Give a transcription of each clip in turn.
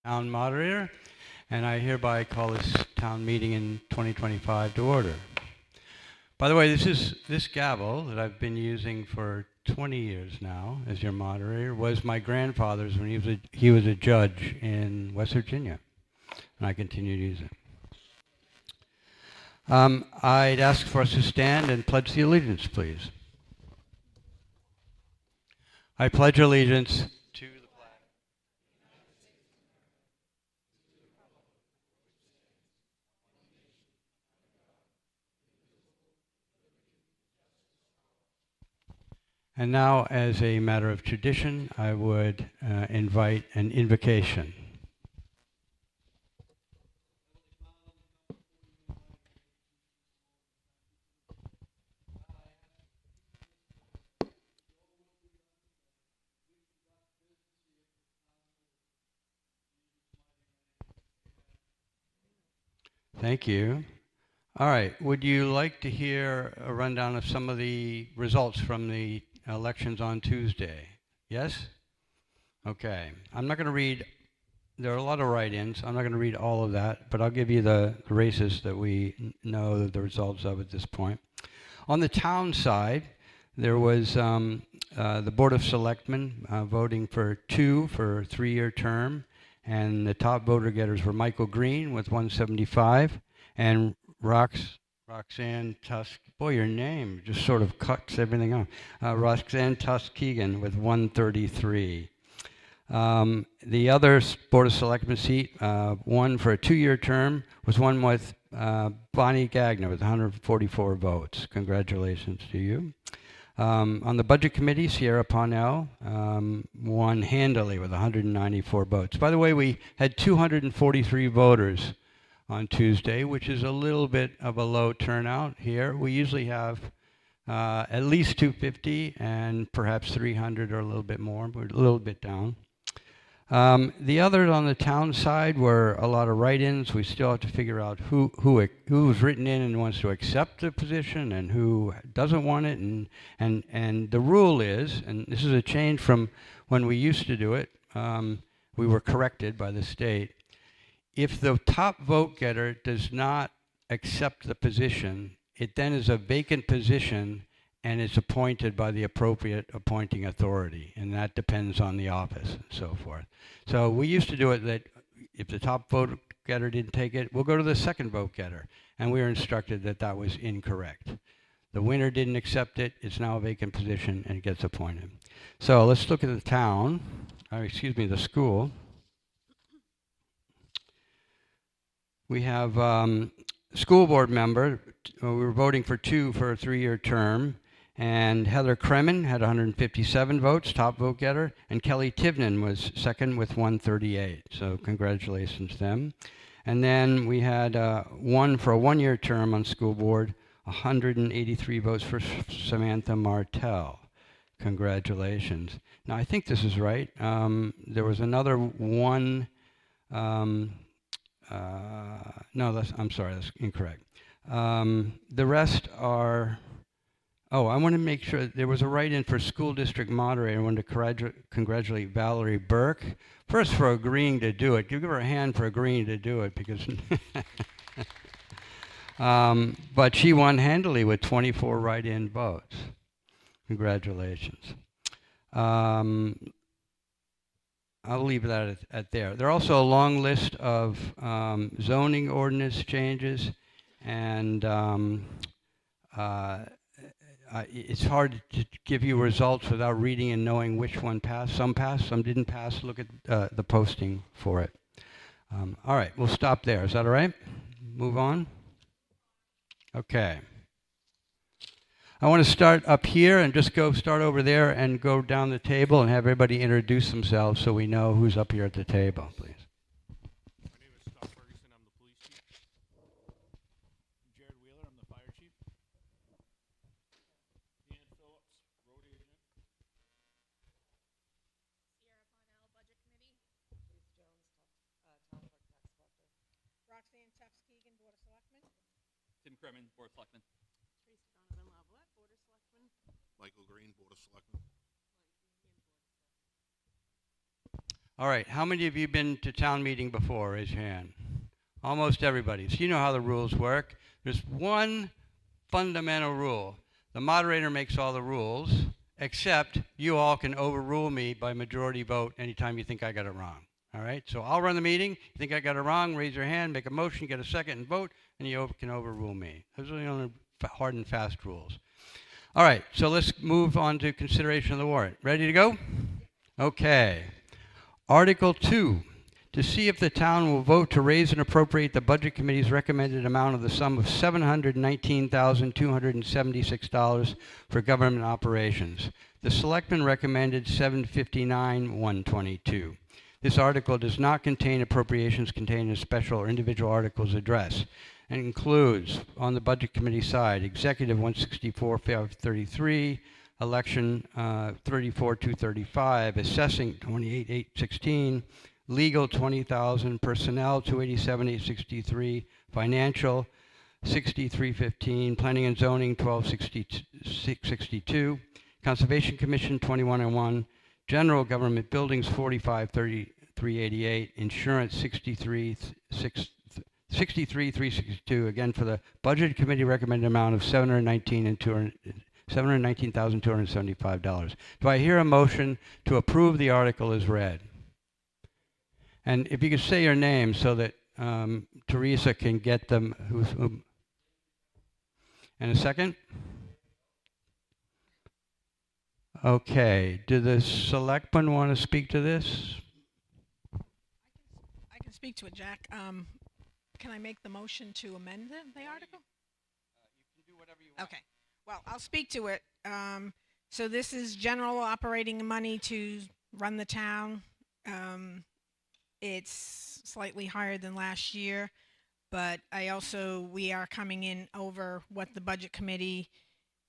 Town moderator, and I hereby call this town meeting in 2025 to order. By the way, this gavel that I've been using for 20 years now as your moderator was my grandfather's when he was a judge in West Virginia, and I continue to use it. I'd ask for us to stand and pledge the allegiance, please. I pledge allegiance to the flag. And now, as a matter of tradition, I would invite an invocation. Thank you. All right, would you like to hear a rundown of some of the results from the elections on Tuesday? Yes? Okay, I'm not going to read, there are a lot of write-ins. I'm not going to read all of that, but I'll give you the races that we know the results of at this point. On the town side, there was the Board of Selectmen voting for 2 for a 3-year term, and the top voter getters were Michael Green with 175, and Roxanne Tusk, boy, your name just sort of cuts everything off. Roxanne Tuskegee with 133. The other Board of Selectmen seat, one for a 2-year term, was one with Bonnie Gagner with 144 votes. Congratulations to you. On the Budget Committee, Sierra Parnell won handily with 194 votes. By the way, we had 243 voters on Tuesday, which is a little bit of a low turnout here. We usually have at least 250 and perhaps 300 or a little bit more. We're a little bit down. The others on the town side were a lot of write-ins. We still have to figure out who's written in and wants to accept the position and who doesn't want it. And the rule is, and this is a change from when we used to do it, we were corrected by the state. If the top vote getter does not accept the position, it then is a vacant position and it's appointed by the appropriate appointing authority, and that depends on the office and so forth. So we used to do it that if the top vote getter didn't take it, we'll go to the second vote getter, and we were instructed that that was incorrect. The winner didn't accept it, it's now a vacant position, and it gets appointed. So let's look at the town, the school. We have school board member, we were voting for 2 for a 3-year term, and Heather Kremen had 157 votes, top vote getter, and Kelly Tivnan was second with 138. So congratulations to them. And then we had one for a 1-year term on school board, 183 votes for Samantha Martell. Congratulations. Now I think this is right. There was another one. No, I'm sorry, that's incorrect. The rest are. Oh, I want to make sure there was a write-in for school district moderator. I wanted to congratulate Valerie Burke, first for agreeing to do it. Give her a hand for agreeing to do it, because but she won handily with 24 write-in votes. Congratulations. I'll leave that at there. There are also a long list of zoning ordinance changes, and it's hard to give you results without reading and knowing which one passed. Some passed, some didn't pass. Look at the posting for it. All right, we'll stop there. Is that all right? Move on? Okay. I want to start up here and just start over there and go down the table and have everybody introduce themselves so we know who's up here at the table, please. My name is Scott Ferguson. I'm the police chief. Jared Wheeler. I'm the fire chief. Dan Phillips, road agent. Sierra Parnell, Budget Committee. Ruth Jones, Town Clerk, Tax Collector. Roxanne Tuskegee, Board of Selectmen. Tim Kremen, Board of Selectmen. Tracy Donovan Lavalette, Board of Selectmen. Michael Green, Board of Selectmen. All right, how many of you been to town meeting before? Raise your hand. Almost everybody. So you know how the rules work. There's one fundamental rule. The moderator makes all the rules, except you all can overrule me by majority vote anytime you think I got it wrong. All right, so I'll run the meeting. You think I got it wrong, raise your hand, make a motion, get a second, and vote, and you can overrule me. Those are the only hard and fast rules. All right, so let's move on to consideration of the warrant. Ready to go? Okay. Article 2, to see if the town will vote to raise and appropriate the Budget Committee's recommended amount of the sum of $719,276 for government operations. The Selectmen recommended $759,122. This article does not contain appropriations contained in special or individual articles addressed, and includes, on the Budget Committee side, Executive 164,533, Election 34,235, Assessing 28,816, Legal 20,000, Personnel 287,863, Financial 63,315, Planning and Zoning 12,662, Conservation Commission 2101, General Government Buildings 45,3388, Insurance 63,362. Again, for the Budget Committee recommended amount of $719,275. Do I hear a motion to approve the article as read? And if you could say your name so that Teresa can get them. And a second? Okay. Do the selectmen want to speak to this? I can speak to it, Jack. Can I make the motion to amend the article? You can do whatever you want. Okay. Well, I'll speak to it. So this is general operating money to run the town. It's slightly higher than last year, but we are coming in over what the Budget Committee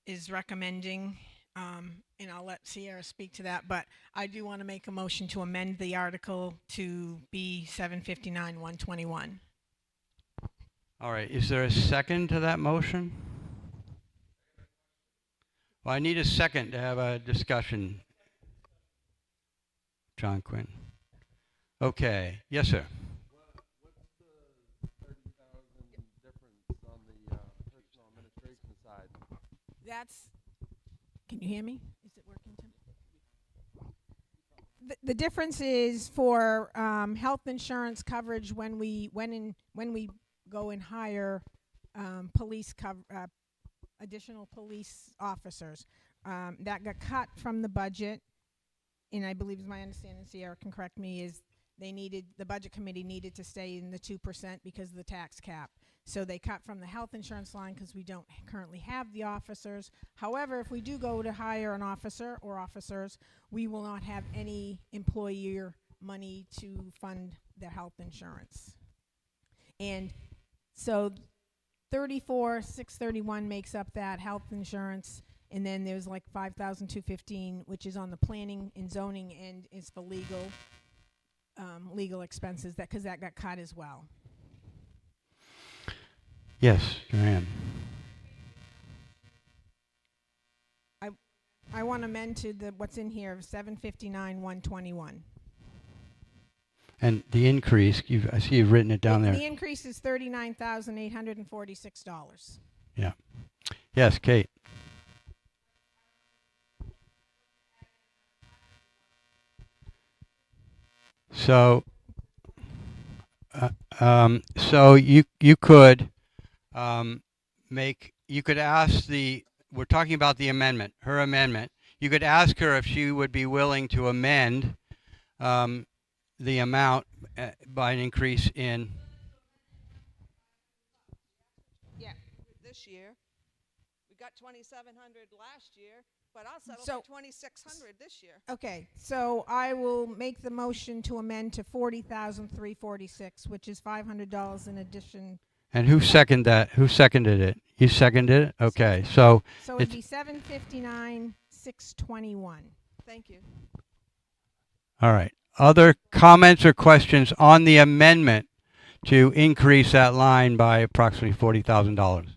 is recommending. And I'll let Sierra speak to that, but I do want to make a motion to amend the article to be $759,121. All right. Is there a second to that motion? Well, I need a second to have a discussion. John Quinn. Okay. Yes, sir. What's the 30,000 difference on the personal administration side? Can you hear me? Is it working, Tim? The difference is for health insurance coverage when we go and hire additional police officers. That got cut from the budget, and I believe, is my understanding, Sierra can correct me, is the Budget Committee needed to stay in the 2% because of the tax cap. So they cut from the health insurance line because we don't currently have the officers. However, if we do go to hire an officer or officers, we will not have any employer money to fund their health insurance. And so 34,631 makes up that health insurance, and then there's like 5,215, which is on the planning and zoning end, is for legal expenses, because that got cut as well. Yes, Joanne. I want to amend to what's in here of $759,121. And the increase, I see you've written it down there. The increase is $39,846. Yeah. Yes, Kate. So, so you could you could ask we're talking about the amendment, her amendment. You could ask her if she would be willing to amend the amount by an increase in. Yeah, this year. We got 2,700 last year, but I'll settle So- for 2,600 this year. Okay, so I will make the motion to amend to $40,346, which is $500 in addition. And who seconded that? Who seconded it? You seconded it? Okay, so So it'd be $759,621. Thank you. all right. Other comments or questions on the amendment to increase that line by approximately $40,000?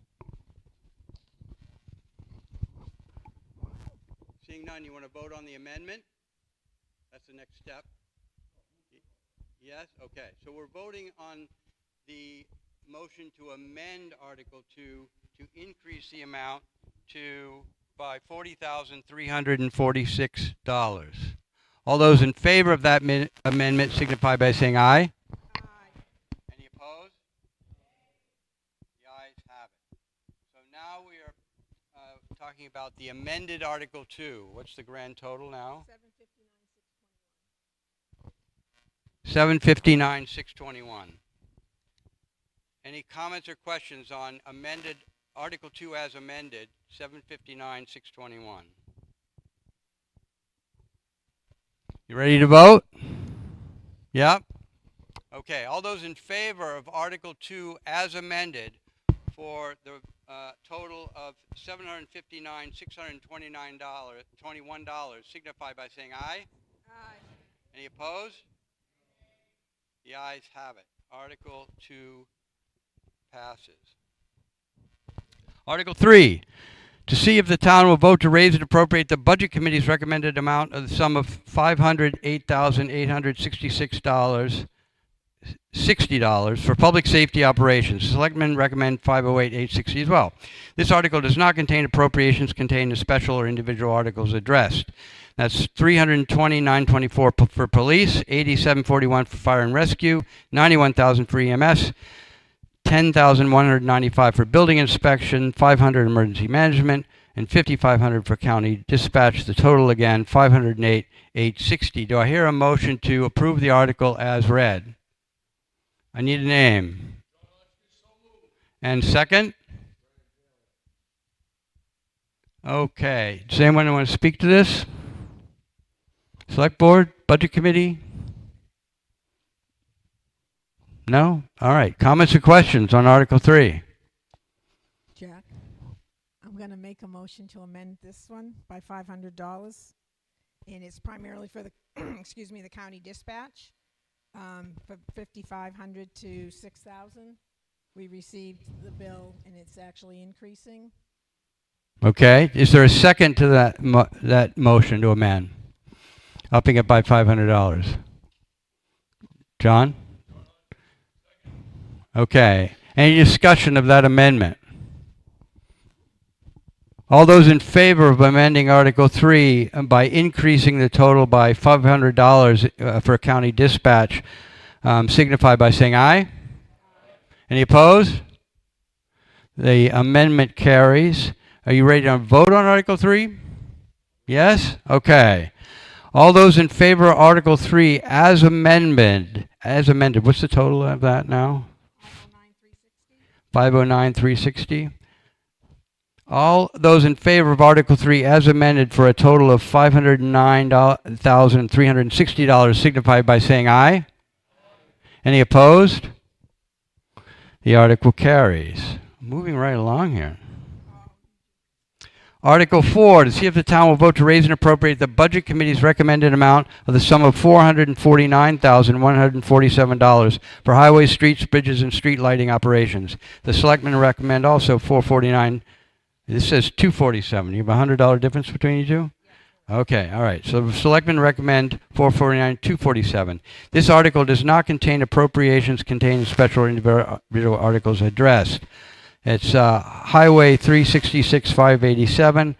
Seeing none, you want to vote on the amendment? That's the next step. Yes? Okay. So we're voting on the motion to amend Article 2 to increase the amount by $40,346. All those in favor of that amendment signify by saying aye. Any opposed? The ayes have it. So now we are talking about the amended Article 2. What's the grand total now? 759,621. Any comments or questions on amended Article 2 as amended, 759,621? You ready to vote? Yep. Okay, all those in favor of Article 2 as amended for the total of $759,621 signify by saying aye. Aye. Any opposed? The ayes have it. Article 2 passes. Article 3, to see if the town will vote to raise and appropriate the Budget Committee's recommended amount of the sum of $508,860 for public safety operations. Selectmen recommend 508,860 as well. This article does not contain appropriations contained in special or individual articles addressed. That's $320,924 for police, $87,441 for fire and rescue, $91,000 for EMS, $10,195 for building inspection, $500 emergency management, and $5,500 for county dispatch. The total again, $508,860. Do I hear a motion to approve the article as read? I need a name. And second? Okay. Does anyone want to speak to this? Select Board? Budget Committee? No? All right. Comments or questions on Article 3? Jack, I'm going to make a motion to amend this one by $500, and it's primarily for the, excuse me, the county dispatch, for $5,500 to $6,000. We received the bill, and it's actually increasing. Okay. Is there a second to that motion to amend? Upping it by $500. John? Okay. Any discussion of that amendment? All those in favor of amending Article 3 by increasing the total by $500 for county dispatch signify by saying aye. Any opposed? The amendment carries. Are you ready to vote on Article 3? Yes? Okay. All those in favor of Article 3 as amended, what's the total of that now? 509,360. All those in favor of Article 3 as amended for a total of $509,360 signify by saying aye. Any opposed? The article carries. Moving right along here. Article 4, to see if the town will vote to raise and appropriate the Budget Committee's recommended amount of the sum of $449,147 for highways, streets, bridges, and street lighting operations. The Selectmen recommend also $449. This says $247. You have a $100 difference between you two? Okay, all right. So the Selectmen recommend $449, $247. This article does not contain appropriations contained in special or individual articles addressed. It's Highway 366, 587.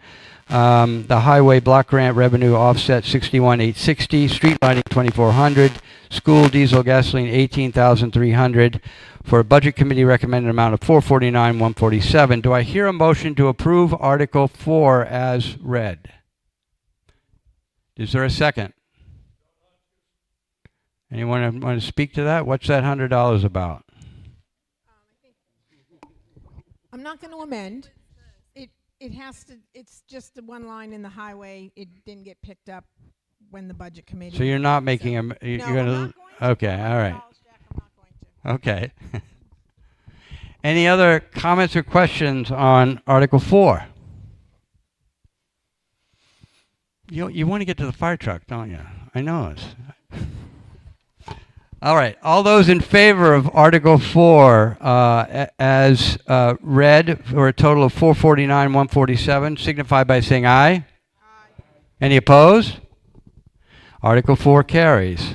The Highway Block Grant Revenue Offset 61,860. Street Lighting 2,400. School Diesel Gasoline 18,300. For a Budget Committee recommended amount of $449,147. Do I hear a motion to approve Article 4 as read? Is there a second? Anyone want to speak to that? What's that $100 about? I'm not going to amend. It has to, it's just the one line in the highway. It didn't get picked up when the Budget Committee. So you're not making a, you're No, going I'm not going to. Okay, all right. Jack, I'm not going to. Okay. Any other comments or questions on Article 4? You want to get to the fire truck, don't you? I know it. All right. All those in favor of Article 4 as read for a total of $449,147 signify by saying aye. Aye. Any opposed? Article 4 carries.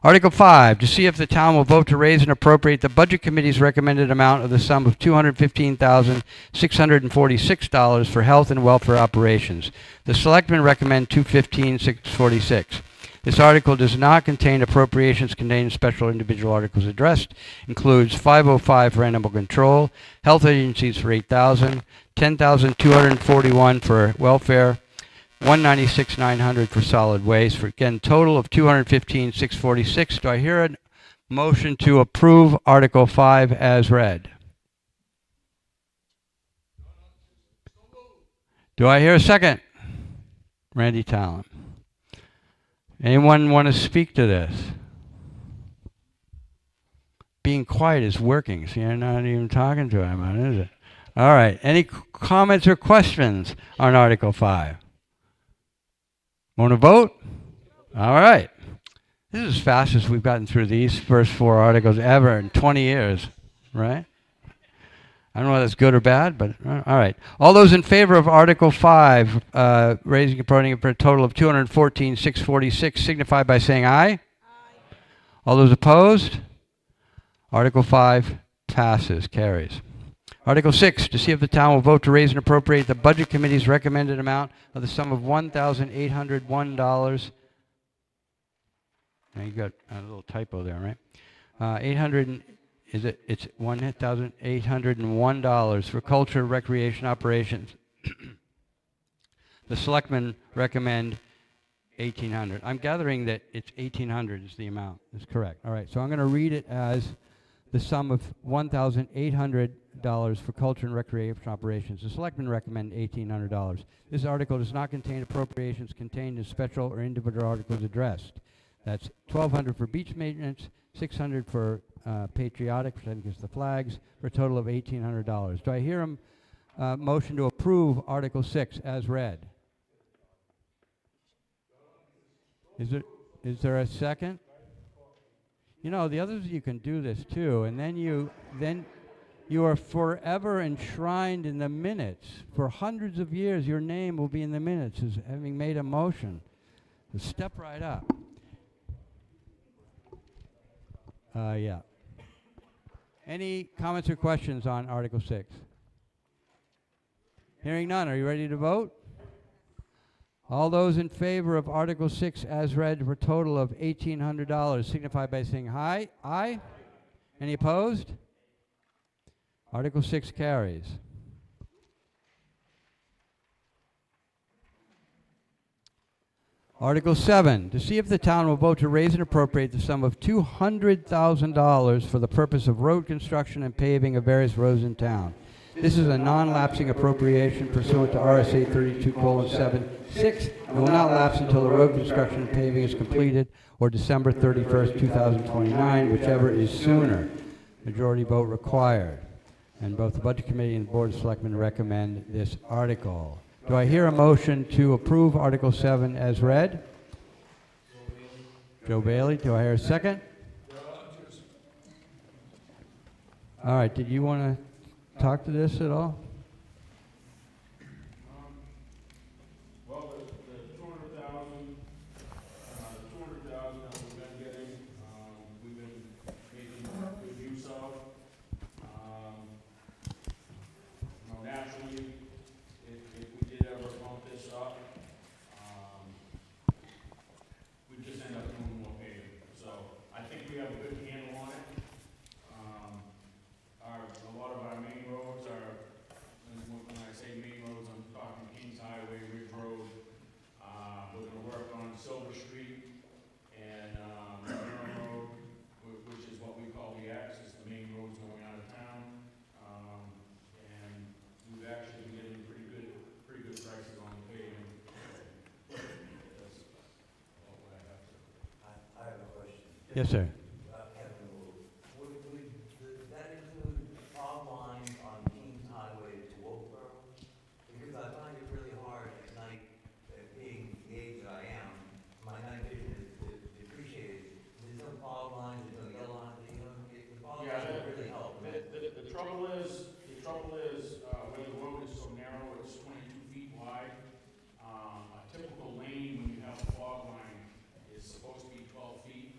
Article 5, to see if the town will vote to raise and appropriate the Budget Committee's recommended amount of the sum of $215,646 for health and welfare operations. The Selectmen recommend $215,646. This article does not contain appropriations contained in special individual articles addressed. Includes 505 for animal control, health agencies for $8,000, $10,241 for welfare, $196,900 for solid waste, for again total of $215,646. Do I hear a motion to approve Article 5 as read? Do I hear a second? Randy Talent. Anyone want to speak to this? Being quiet is working, so you're not even talking to him, is it? All right. Any comments or questions on Article 5? Want to vote? All right. This is as fast as we've gotten through these first 4 articles ever in 20 years, right? I don't know whether that's good or bad, but all right. All those in favor of Article 5, raising and appropriating for a total of $214,646, signify by saying aye. Aye. All those opposed? Article 5 passes, carries. Article 6, to see if the town will vote to raise and appropriate the Budget Committee's recommended amount of the sum of $1,801. Now you got a little typo there, right? It's $1,801 for culture, recreation operations. The Selectmen recommend $1,800. I'm gathering that it's $1,800 is the amount. That's correct. All right, so I'm going to read it as the sum of $1,800 for culture and recreation operations. The Selectmen recommend $1,800. This article does not contain appropriations contained in special or individual articles addressed. That's $1,200 for beach maintenance, $600 for patriotic, which I think is the flags, for a total of $1,800. Do I hear a motion to approve Article 6 as read? Is there a second? You know, the others, you can do this too, and then you are forever enshrined in the minutes. For hundreds of years, your name will be in the minutes as having made a motion. So step right up. Yeah. Any comments or questions on Article 6? Hearing none, are you ready to vote? All those in favor of Article 6 as read for a total of $1,800 signify by saying aye. Aye. Any opposed? Article 6 carries. Article 7, to see if the town will vote to raise and appropriate the sum of $200,000 for the purpose of road construction and paving of various roads in town. This is a non-lapsing appropriation pursuant to RSA 32:7(6) and will not lapse until the road construction and paving is completed or December 31st, 2029, whichever is sooner. Majority vote required. And both the Budget Committee and the Board of Selectmen recommend this article. Do I hear a motion to approve Article 7 as read? Joe Bailey. Do I hear a second? All right. Did you want to talk to this at all? Well, the 200,000, that we've been getting, we've been making good use of. Naturally, if we did ever bump this up, we just end up doing more paving. So I think we have a good handle on it. A lot of our main roads are, and when I say main roads, I'm talking Kings Highway, Ridge Road. We're gonna work on Silver Street and Monroe Road, which is what we call the X, it's the main roads going out of town. And we've actually been getting pretty good prices on the paving. That's all I have to. I have a question. Yes, sir. Would that include fog lines on Kings Highway to Wolfboro? Because I find it really hard at night, being the age that I am, my night vision is depreciated. There's some fog lines, there's no yellow lines, the fog lines would really help. The trouble is, where the road is so narrow, it's 22 feet wide. A typical lane, when you have a fog line, is supposed to be 12 feet.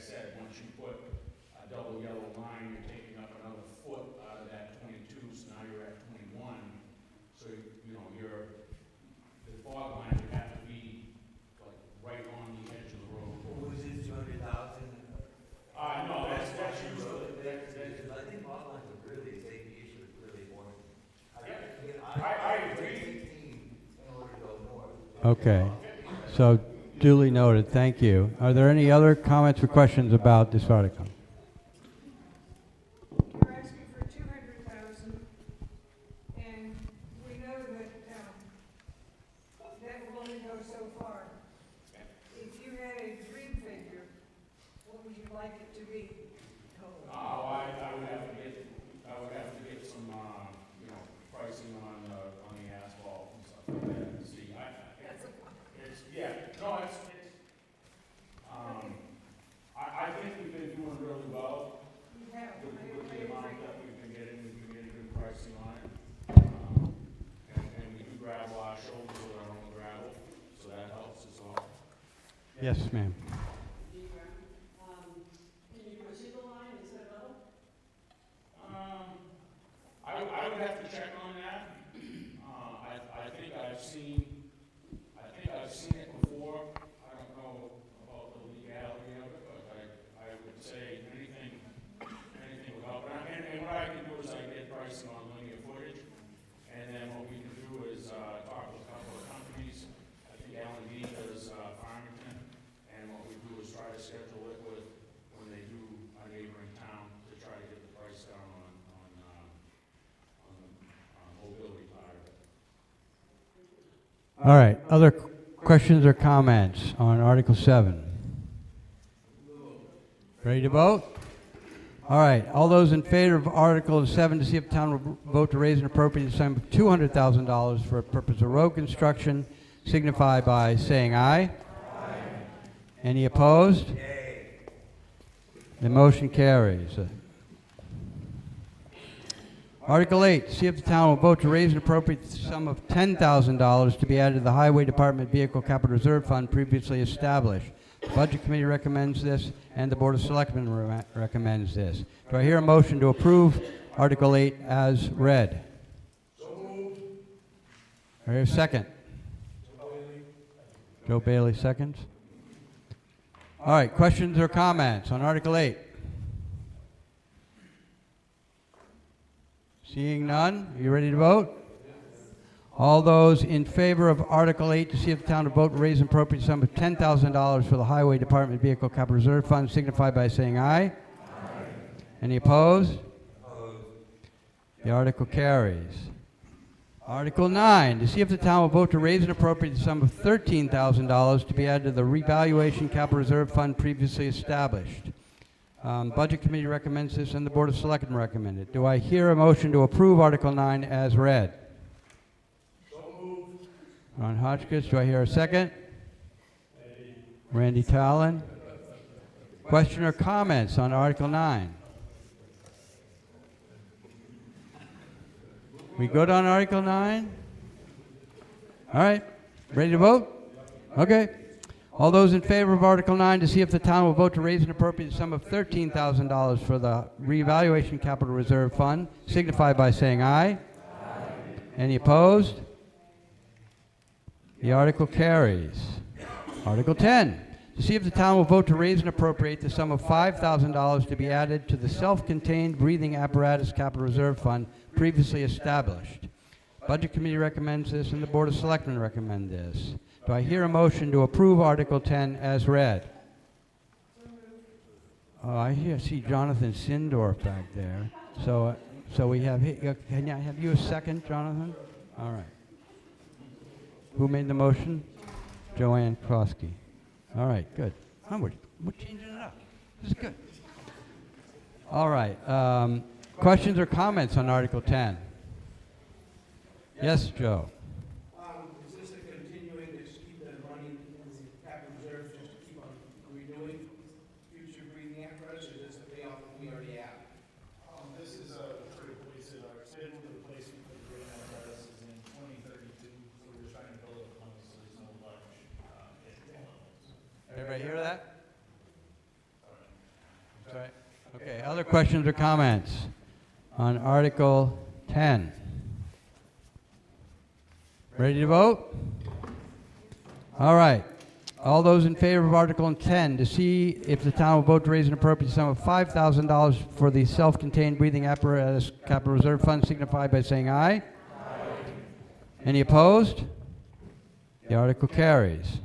said, once you put a double yellow line, you're taking up another foot out of that 22, so now you're at 21. So, you know, the fog line would have to be like right on the edge of the road. What was it, 200,000? No, that's usually, Because I think bottom lines are really, safety issue is really important. I agree. 16 in order to go north. Okay. So duly noted. Thank you. Are there any other comments or questions about this article? You're asking for 200,000, and we know that will only go so far. If you had a dream figure, what would you like it to be? I would have to get some, you know, pricing on the asphalt and stuff like that, and see, I think we've been doing really well You have, with I the agree. amount that we've been getting good pricing on it. And we do gravel our shoulders with our own gravel, so that helps us all. Yes, ma'am. Can you do a single line instead of double? I would have to check on that. I think I've seen it before. I don't know about the legality of it, but I would say anything would help. And what I can do is I get pricing on linear footage, and then what we can do is talk with a couple of companies. I think L&D does Farmington, and what we do is try to schedule it with when they do a neighboring town to try to get the price down on the mobility part of it. All right. Other questions or comments on Article 7? Ready to vote? All right. All those in favor of Article 7 to see if the town will vote to raise and appropriate the sum of $200,000 for a purpose of road construction signify by saying aye. Aye. Any opposed? Yay. The motion carries. Article 8, see if the town will vote to raise and appropriate the sum of $10,000 to be added to the Highway Department Vehicle Capital Reserve Fund previously established. The Budget Committee recommends this, and the Board of Selectmen recommends this. Do I hear a motion to approve Article 8 as read? So moved. Do I hear a second? Joe Bailey seconds. All right, questions or comments on Article 8? Seeing none, are you ready to vote? All those in favor of Article 8 to see if the town will vote to raise and appropriate sum of $10,000 for the Highway Department Vehicle Capital Reserve Fund signify by saying aye. Aye. Any opposed? Opposed. The article carries. Article 9, to see if the town will vote to raise and appropriate the sum of $13,000 to be added to the Revaluation Capital Reserve Fund previously established. Budget Committee recommends this, and the Board of Selectmen recommend it. Do I hear a motion to approve Article 9 as read? So moved. Ron Hotchkiss, do I hear a second? Randy Talon. Question or comments on Article 9? We good on Article 9? All right. Ready to vote? Okay. All those in favor of Article 9 to see if the town will vote to raise and appropriate the sum of $13,000 for the Revaluation Capital Reserve Fund signify by saying aye. Aye. Any opposed? The article carries. Article 10, to see if the town will vote to raise and appropriate the sum of $5,000 to be added to the Self-Contained Breathing Apparatus Capital Reserve Fund previously established. Budget Committee recommends this, and the Board of Selectmen recommend this. Do I hear a motion to approve Article 10 as read? Oh, I see Jonathan Sindorf back there. So we have, can I have you a second, Jonathan? All right. Who made the motion? Joanne Krosky. All right, good. We're changing it up. This is good. All right. Questions or comments on Article 10? Yes, Joe. Is this a continuing to keep the money in the capital reserve just to keep on renewing future breathing apparatus, or is this a payoff that we already have? This is to replace it. Our scheduled replacement for the breathing apparatus is in 2032, so we're just trying to build up money so there's no large hit levels. Everybody hear that? Sorry. Okay, other questions or comments on Article 10? Ready to vote? All right. All those in favor of Article 10 to see if the town will vote to raise an appropriate sum of $5,000 for the self-contained breathing apparatus capital reserve fund signify by saying aye. Aye. Any opposed? The article carries.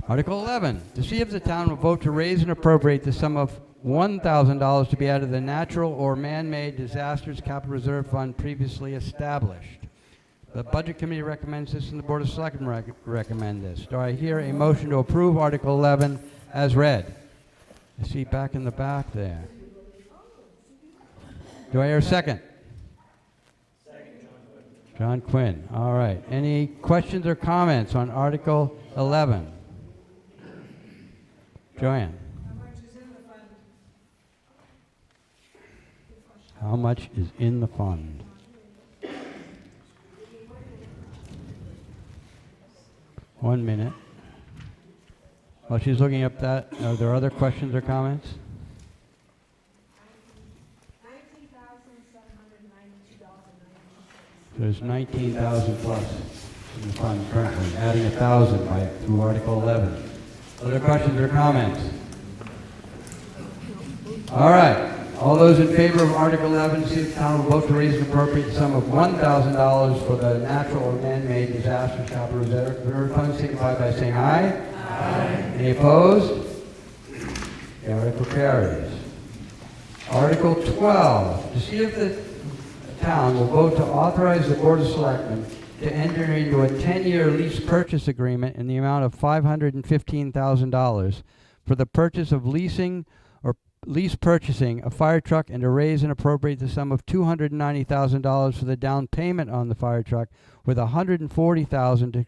Article 11, to see if the town will vote to raise and appropriate the sum of $1,000 to be added to the natural or man-made disasters capital reserve fund previously established. The Budget Committee recommends this and the Board of Selectmen recommend this. Do I hear a motion to approve Article 11 as read? I see back in the back there. Do I hear a second? John Quinn. All right. Any questions or comments on Article 11? Joanne. How much is in the fund? One minute. While she's looking up that, are there other questions or comments? There's 19,000 plus in the fund currently, adding 1,000 through Article 11. Other questions or comments? All right. All those in favor of Article 11, see if the town will vote to raise an appropriate sum of $1,000 for the natural or man-made disasters capital reserve fund, signify by saying aye. Aye. Any opposed? The article carries. Article 12, to see if the town will vote to authorize the Board of Selectmen to enter into a 10-year lease purchase agreement in the amount of $515,000 for the purchase of lease purchasing a fire truck and to raise and appropriate the sum of $290,000 for the down payment on the fire truck, with $140,000 to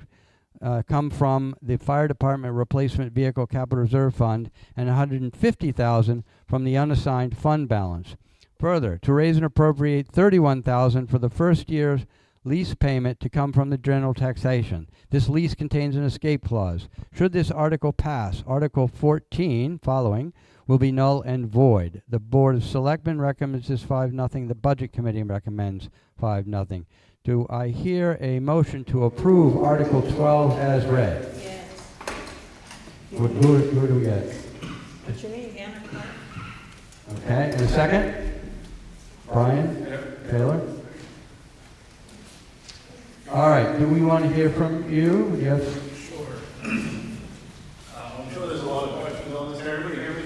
come from the Fire Department Replacement Vehicle Capital Reserve Fund and $150,000 from the unassigned fund balance. Further, to raise and appropriate $31,000 for the first year's lease payment to come from the general taxation. This lease contains an escape clause. Should this article pass, Article 14 following will be null and void. The Board of Selectmen recommends this 5-0. The Budget Committee recommends 5-0. Do I hear a motion to approve Article 12 as read? Yes. Who do we get? What's your name, Anna? Okay, and a second? Brian? Taylor? All right, do we want to hear from you? Yes? Sure. I'm sure there's a lot of questions on this. Everybody hear me?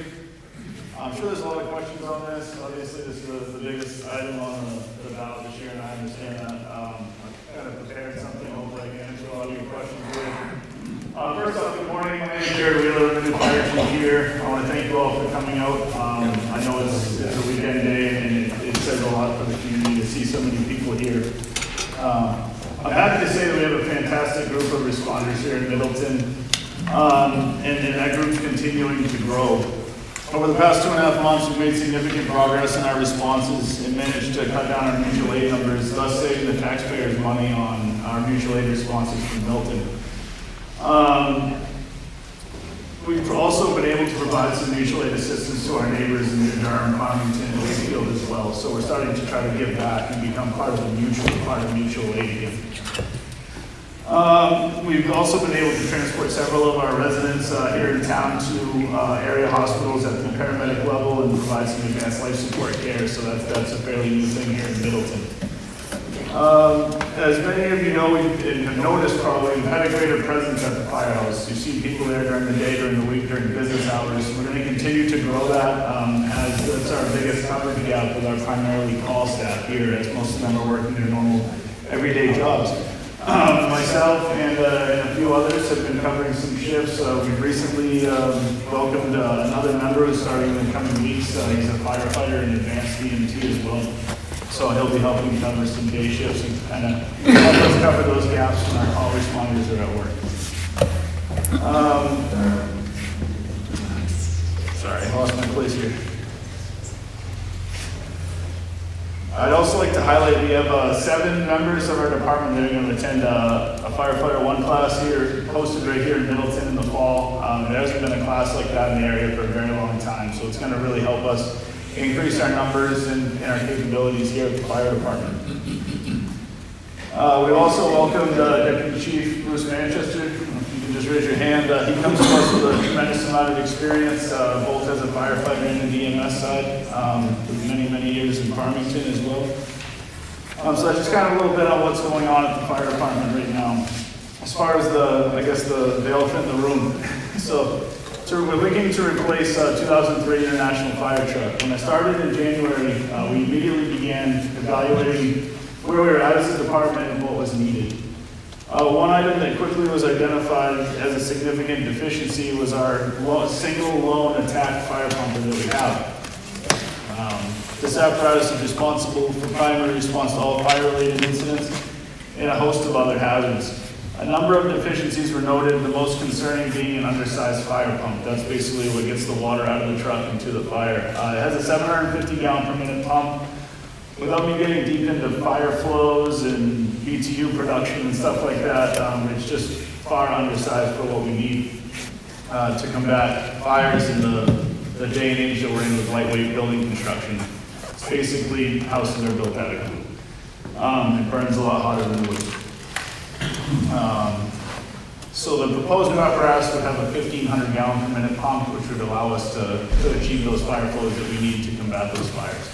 I'm sure there's a lot of questions on this. Obviously, this is the biggest item on the ballot this year, and I understand that. I've kind of prepared something, hopefully I can answer a lot of your questions with. First off, good morning. My name is Jared Wheeler, the new fire chief here. I want to thank you all for coming out. I know it's a weekend day, and it says a lot for the community to see so many people here. I'm happy to say that we have a fantastic group of responders here in Middleton, and that group's continuing to grow. Over the past 2.5 months, we've made significant progress in our responses and managed to cut down our mutual aid numbers, thus saving the taxpayers money on our mutual aid responses from Milton. We've also been able to provide some mutual aid assistance to our neighbors in Durham, Farmington, and Wakefield as well. So we're starting to try to give back and become part of mutual aid again. We've also been able to transport several of our residents here in town to area hospitals at the paramedic level and provide some advanced life support care. So that's a fairly new thing here in Middleton. As many of you know, and noticed probably, we've had a greater presence at the firehouse. You see people there during the day, during the week, during business hours. We're going to continue to grow that as that's our biggest coverage gap with our primarily call staff here, as most of them are working their normal everyday jobs. Myself and a few others have been covering some shifts. We've recently welcomed another member who's starting in the coming weeks. He's a firefighter and advanced EMT as well. So he'll be helping cover some day shifts and kind of help us cover those gaps when our call responders are at work. Sorry, I lost my place here. I'd also also like to highlight, we have 7 members of our department that are going to attend a firefighter 1 class here, hosted right here in Middleton in the fall. There hasn't been a class like that in the area for a very long time, so it's going to really help us increase our numbers and our capabilities here at the fire department. We also welcomed Deputy Chief Bruce Manchester. If you can just raise your hand. He comes to us with a tremendous amount of experience, both as a firefighter and the EMS side, with many, many years in Farmington as well. So that's just kind of a little bit on what's going on at the fire department right now. As far as the elephant in the room. So we're looking to replace 2003 International Fire Truck. When I started in January, we immediately began evaluating where we were at as a department and what was needed. One item that quickly was identified as a significant deficiency was our single lone attack fire pumper that we have. This apparatus is responsible for primary response to all fire-related incidents and a host of other hazards. A number of deficiencies were noted, the most concerning being an undersized fire pump. That's basically what gets the water out of the truck into the fire. It has a 750 gallon per minute pump. Without me getting deep into fire flows and BTU production and stuff like that, it's just far undersized for what we need to combat fires in the day and age that we're in with lightweight building construction. It's basically houses are built out of glue. It burns a lot hotter than wood. So the proposed apparatus would have a 1,500 gallon per minute pump, which would allow us to achieve those fire flows that we need to combat those fires.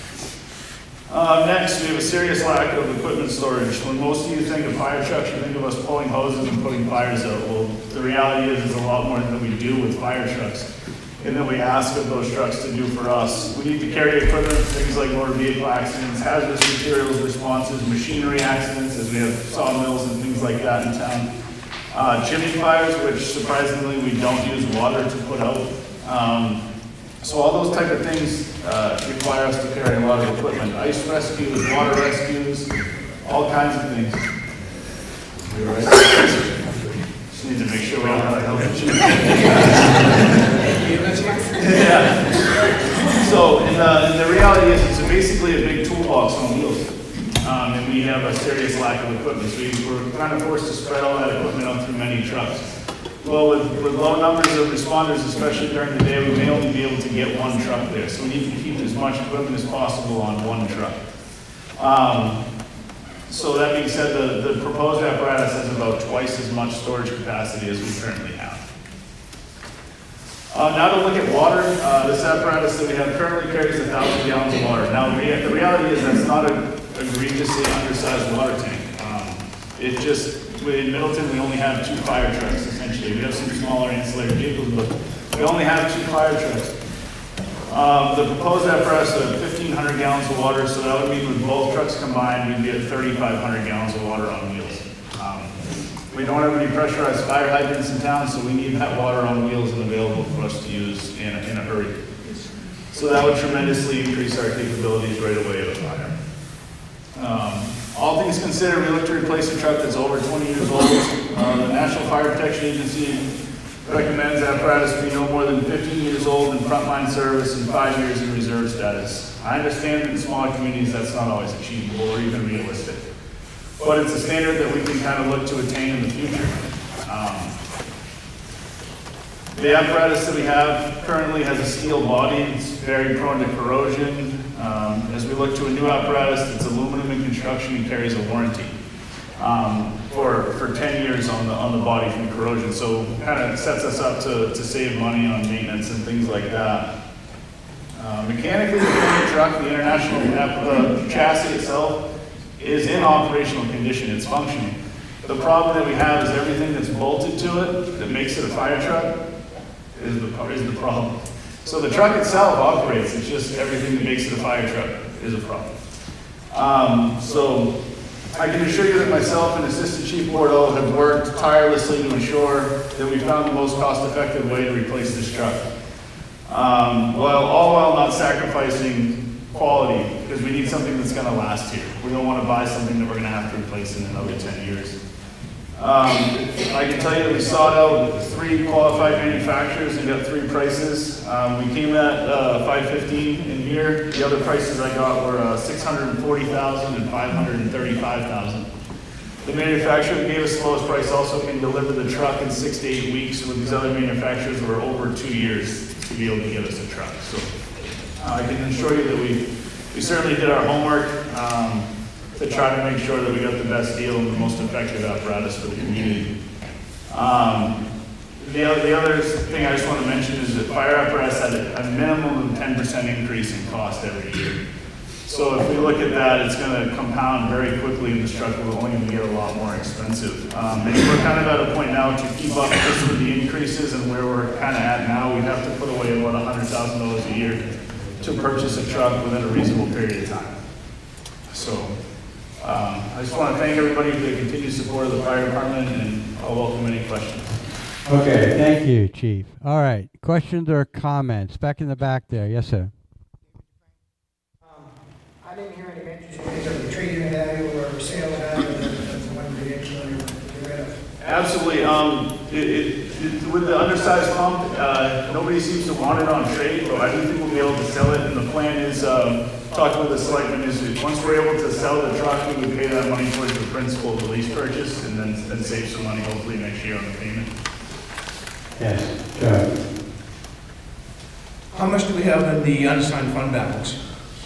Next, we have a serious lack of equipment storage. When most of you think of fire trucks, you think of us pulling hoses and putting fires out. Well, the reality is a lot more than we do with fire trucks and that we ask of those trucks to do for us. We need to carry equipment for things like motor vehicle accidents, hazardous materials responses, machinery accidents, as we have sawmills and things like that in town. Chimney fires, which surprisingly we don't use water to put out. So all those type of things require us to carry a lot of equipment. Ice rescues, water rescues, all kinds of things. You all right? Just need to make sure we don't have a health issue. Yeah. So and the reality is it's basically a big toolbox on wheels. And we have a serious lack of equipment. So we're kind of forced to spread all that equipment out through many trucks. Well, with low numbers of responders, especially during the day, we may only be able to get one truck there. So we need to keep as much equipment as possible on one truck. So that being said, the proposed apparatus has about twice as much storage capacity as we currently have. Now to look at water, this apparatus that we have currently carries 1,000 gallons of water. Now the reality is that's not an egregiously undersized water tank. In Middleton, we only have 2 fire trucks, essentially. We have some smaller ancillary vehicles, but we only have 2 fire trucks. The proposed apparatus is 1,500 gallons of water, so that would mean with both trucks combined, we'd get 3,500 gallons of water on wheels. We don't have any pressurized fire hydrants in town, so we need that water on wheels and available for us to use in a hurry. So that would tremendously increase our capabilities right away at a fire. All things considered, we look to replace a truck that's over 20 years old. The National Fire Protection Agency recommends that apparatus be no more than 15 years old in frontline service and 5 years in reserve status. I understand that in smaller communities that's not always achievable or even realistic, but it's a standard that we can kind of look to attain in the future. The apparatus that we have currently has a steel body. It's very prone to corrosion. As we look to a new apparatus that's aluminum in construction and carries a warranty for 10 years on the body from corrosion. So kind of sets us up to save money on maintenance and things like that. Mechanically, the current truck, the international chassis itself, is in operational condition. It's functioning. The problem that we have is everything that's bolted to it that makes it a fire truck is the problem. So the truck itself operates, it's just everything that makes it a fire truck is a problem. So I can assure you that myself and Assistant Chief Bordeaux have worked tirelessly to ensure that we found the most cost-effective way to replace this truck. While not sacrificing quality, because we need something that's going to last here. We don't want to buy something that we're going to have to replace in another 10 years. I can tell you that we sought out 3 qualified manufacturers and got 3 prices. We came at $515 in here. The other prices I got were $640,000 and $535,000. The manufacturer that gave us the lowest price also can deliver the truck in 6 to 8 weeks, where these other manufacturers were over 2 years to be able to get us a truck. So I can assure you that we certainly did our homework to try to make sure that we got the best deal and the most effective apparatus for the community. The other thing I just want to mention is that fire apparatus had a minimum of 10% increase in cost every year. So if we look at that, it's going to compound very quickly, and this truck will only going to get a lot more expensive. And we're kind of at a point now to keep up just with the increases and where we're kind of at now. We have to put away about $100,000 a year to purchase a truck within a reasonable period of time. So I just want to thank everybody for the continued support of the fire department, and I'll welcome any questions. Okay, thank you, Chief. All right, questions or comments? Back in the back there. Yes, sir. I didn't hear any mention of the trade-in value or sale value of the one we actually get rid of. Absolutely. With the undersized pump, nobody seems to want it on trade, but I do think we'll be able to sell it. And the plan is, talking with the selectmen, is once we're able to sell the truck, we would pay that money towards the principal of the lease purchase, and then save some money hopefully next year on the payment. Yes, sure. How much do we have in the unassigned fund balance?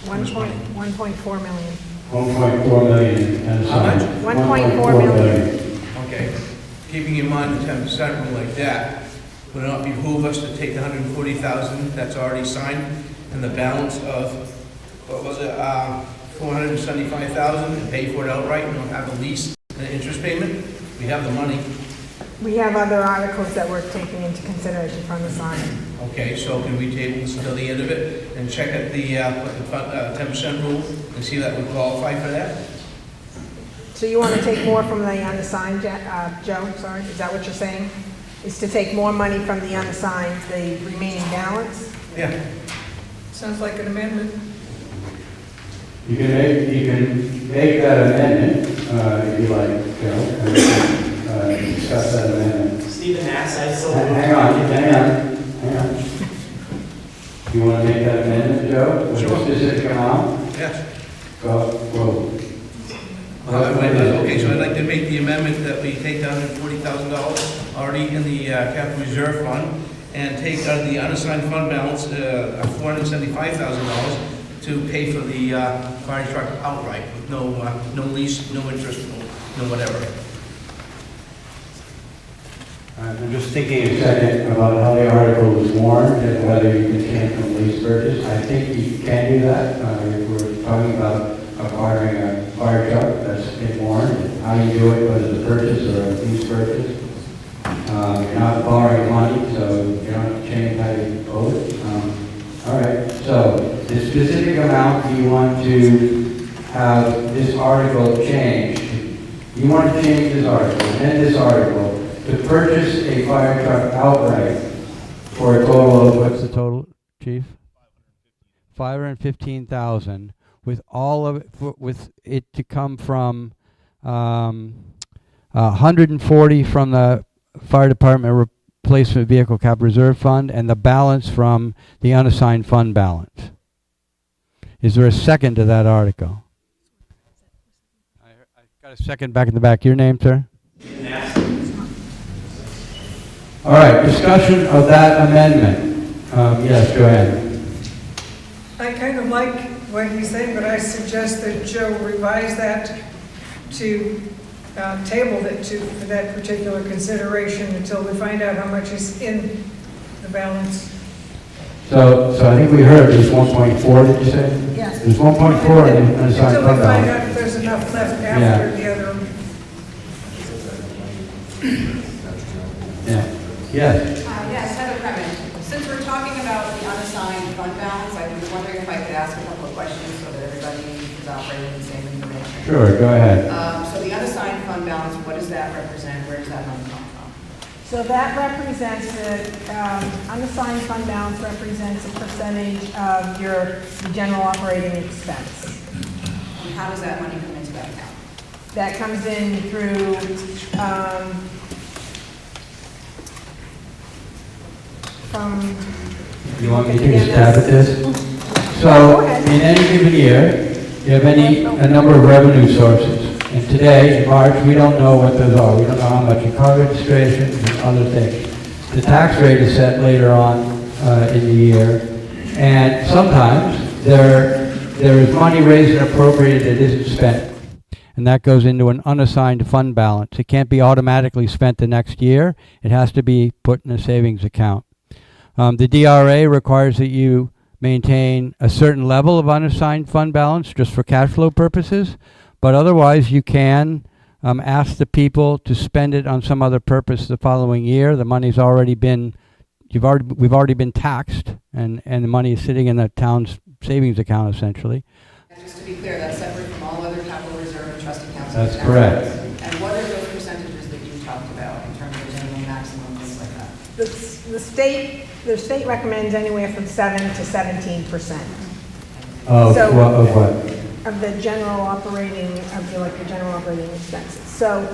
1.4 million. 1.4 million. How much? 1.4 million. Okay. Keeping in mind the 10% rule like that, would it not behoove us to take the 140,000 that's already signed and the balance of, what was it, 475,000 and pay for it outright and not have a lease and an interest payment? We have the money. We have other articles that we're taking into consideration from the sign. Okay, so can we table this until the end of it and check at the 10% rule and see that we qualify for that? So you want to take more from the unassigned, Joe, sorry, is that what you're saying? Is to take more money from the unassigned, the remaining balance? Yeah. Sounds like an amendment. You can make that amendment, if you like, Joe, and discuss that amendment. Stephen asked, I still. Hang on. You want to make that amendment, Joe? With a specific amount? Yes. Whoa. Okay, so I'd like to make the amendment that we take down $40,000 already in the capital reserve fund and take out of the unassigned fund balance $475,000 to pay for the fire truck outright with no lease, no interest, no whatever. I'm just thinking a second about how the article was warned and whether you can change from lease purchase. I think you can do that. We're talking about acquiring a fire truck that's been warned. How you do it, whether it's a purchase or a lease purchase. You're not borrowing money, so you don't have to change how you owe it. All right, so the specific amount you want to have this article changed. You want to change this article, amend this article, to purchase a fire truck outright for a total of, what's the total, Chief? 515,000, with all of it, with it to come from 140 from the fire department replacement vehicle cap reserve fund, and the balance from the unassigned fund balance. Is there a second to that article? I got a second back in the back. Your name, sir? all right, discussion of that amendment. Yes, go ahead. I kind of like what he's saying, but I suggest that Joe revise that to table it for that particular consideration until we find out how much is in the balance. So I think we heard there's 1.4, did you say? Yes. There's 1.4 in the unassigned Until we fund find balance. out if there's enough left after the other. Yeah. Yes. Yes, Heather Kremen. Since we're talking about the unassigned fund balance, I was wondering if I could ask a couple of questions so that everybody is operating the same information. Sure, go ahead. So the unassigned fund balance, what does that represent? Where does that money come from? So that represents the unassigned fund balance represents a percentage of your general operating expense. And how does that money come into that account? that comes in through, from. You want me to take a stab at this? So, in any given year, you have a number of revenue sources. And today, in March, we don't know what those are. We don't know how much in car registrations and other things. The tax rate is set later on in the year. And sometimes there is money raised and appropriated that isn't spent. And that goes into an unassigned fund balance. It can't be automatically spent the next year. It has to be put in a savings account. The DRA requires that you maintain a certain level of unassigned fund balance just for cash flow purposes, but otherwise you can ask the people to spend it on some other purpose the following year. The money's already been, we've already been taxed, and the money is sitting in the town's savings account essentially. And just to be clear, that's separate from all other capital reserve and trust accounts. That's correct. And what are those percentages that you talked about in terms of minimum, maximum, things like that? The state recommends anywhere from 7 to 17%. Of So- what? Of the general operating, the general operating expenses. So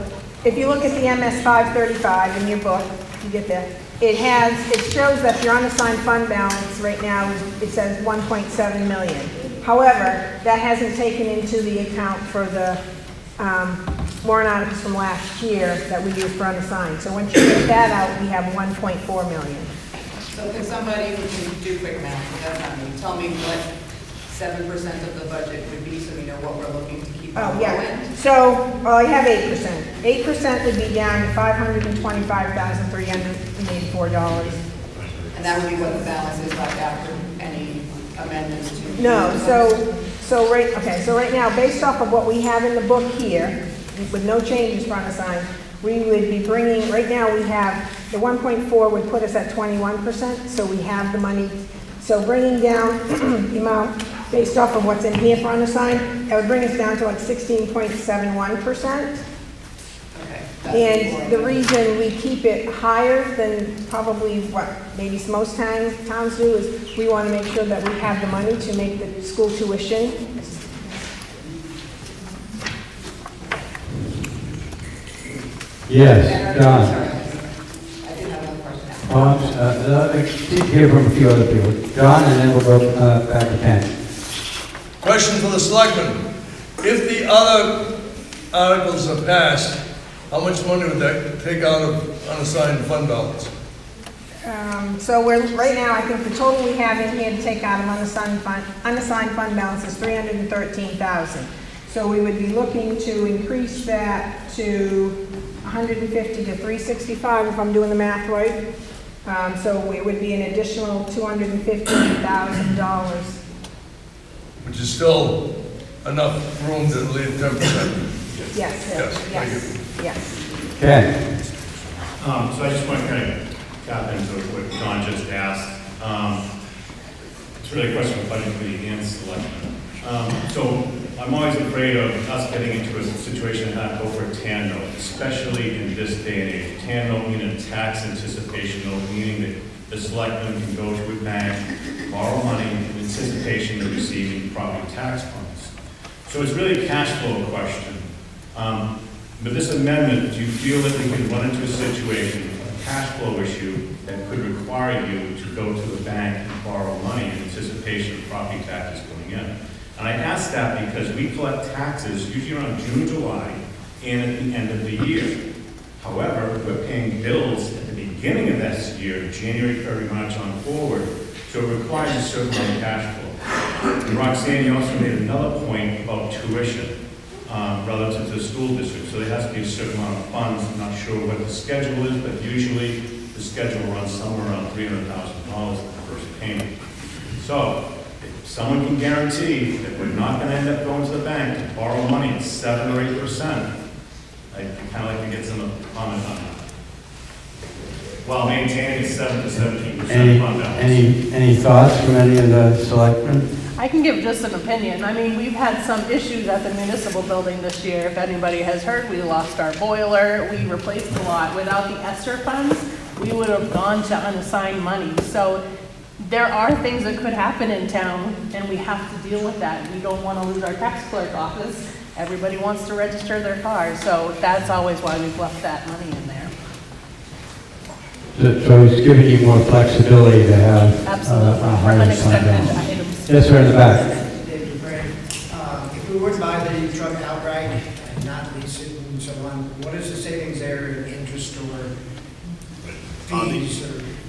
if you look at the MS 535 in your book, you get there, it shows that your unassigned fund balance right now, it says 1.7 million. However, that hasn't taken into the account for the warrant articles from last year that we used for unassigned. So once you get that out, we have 1.4 million. So can somebody who can do quick math, that's not me, tell me what 7% of the budget would be so we know what we're looking to keep on Oh, the yeah. low end? So, I have 8%. 8% would be down to $525,384. And that would be what the balance is like after any amendments to? No, so right now, based off of what we have in the book here, with no changes for unassigned, we would be bringing, right now we have, the 1.4 would put us at 21%, so we have the money. So bringing down the amount based off of what's in here for unassigned, that would bring us down to like 16.71%. Okay. And the reason we keep it higher than probably what maybe most towns do is we want to make sure that we have the money to make the school tuition. Yes, John. Sorry, I did have another question. Let's hear from a few other people. John, and then we'll go back to Ken. Question for the selectmen. If the other articles are passed, how much money would that take out of unassigned fund balance? So right now, I think the total we have in here to take out of unassigned fund balance is $313,000. So we would be looking to increase that to 150 to 365 if I'm doing the math right. So it would be an additional $250,000. Which is still enough room to leave 10%. Yes, Thank you. yes. Ken. So I just want to kind of tap into what John just asked. It's really a question of budget committee and selectmen. So I'm always afraid of us getting into a situation that go for a TAN note, especially in this day and age. TAN note meaning a tax anticipation note, meaning that the selectmen can go to a bank, borrow money in anticipation of receiving property tax funds. So it's really a cash flow question. But this amendment, do you feel that we could run into a situation, a cash flow issue, that could require you to go to the bank and borrow money in anticipation of property taxes coming in? And I ask that because we collect taxes usually around June, July, and at the end of the year. However, we're paying bills at the beginning of this year, January, February, March on forward, so it requires a certain amount of cash flow. And Roxanne, you also made another point about tuition relative to the school district. So there has to be a certain amount of funds. I'm not sure what the schedule is, but usually the schedule runs somewhere around $300,000 the first payment. So if someone can guarantee that we're not going to end up going to the bank to borrow money at 7 or 8%, I'd kind of like to get some comment on that. While maintaining 7 to 17% fund balance. Any thoughts from any of the selectmen? I can give just an opinion. I mean, we've had some issues at the municipal building this year. If anybody has heard, we lost our boiler. We replaced a lot. Without the ESSER funds, we would have gone to unassigned money. So there are things that could happen in town, and we have to deal with that. We don't want to lose our tax clerk office, Everybody wants to register their cars, so that's always why we've left that money in there. So it's giving you more flexibility to have Absolutely, a for higher fund unexpected balance. items. Yes, sir, in the back. David Gray. If we were to buy the truck outright and not lease it and so on, what is the savings there in interest or fees?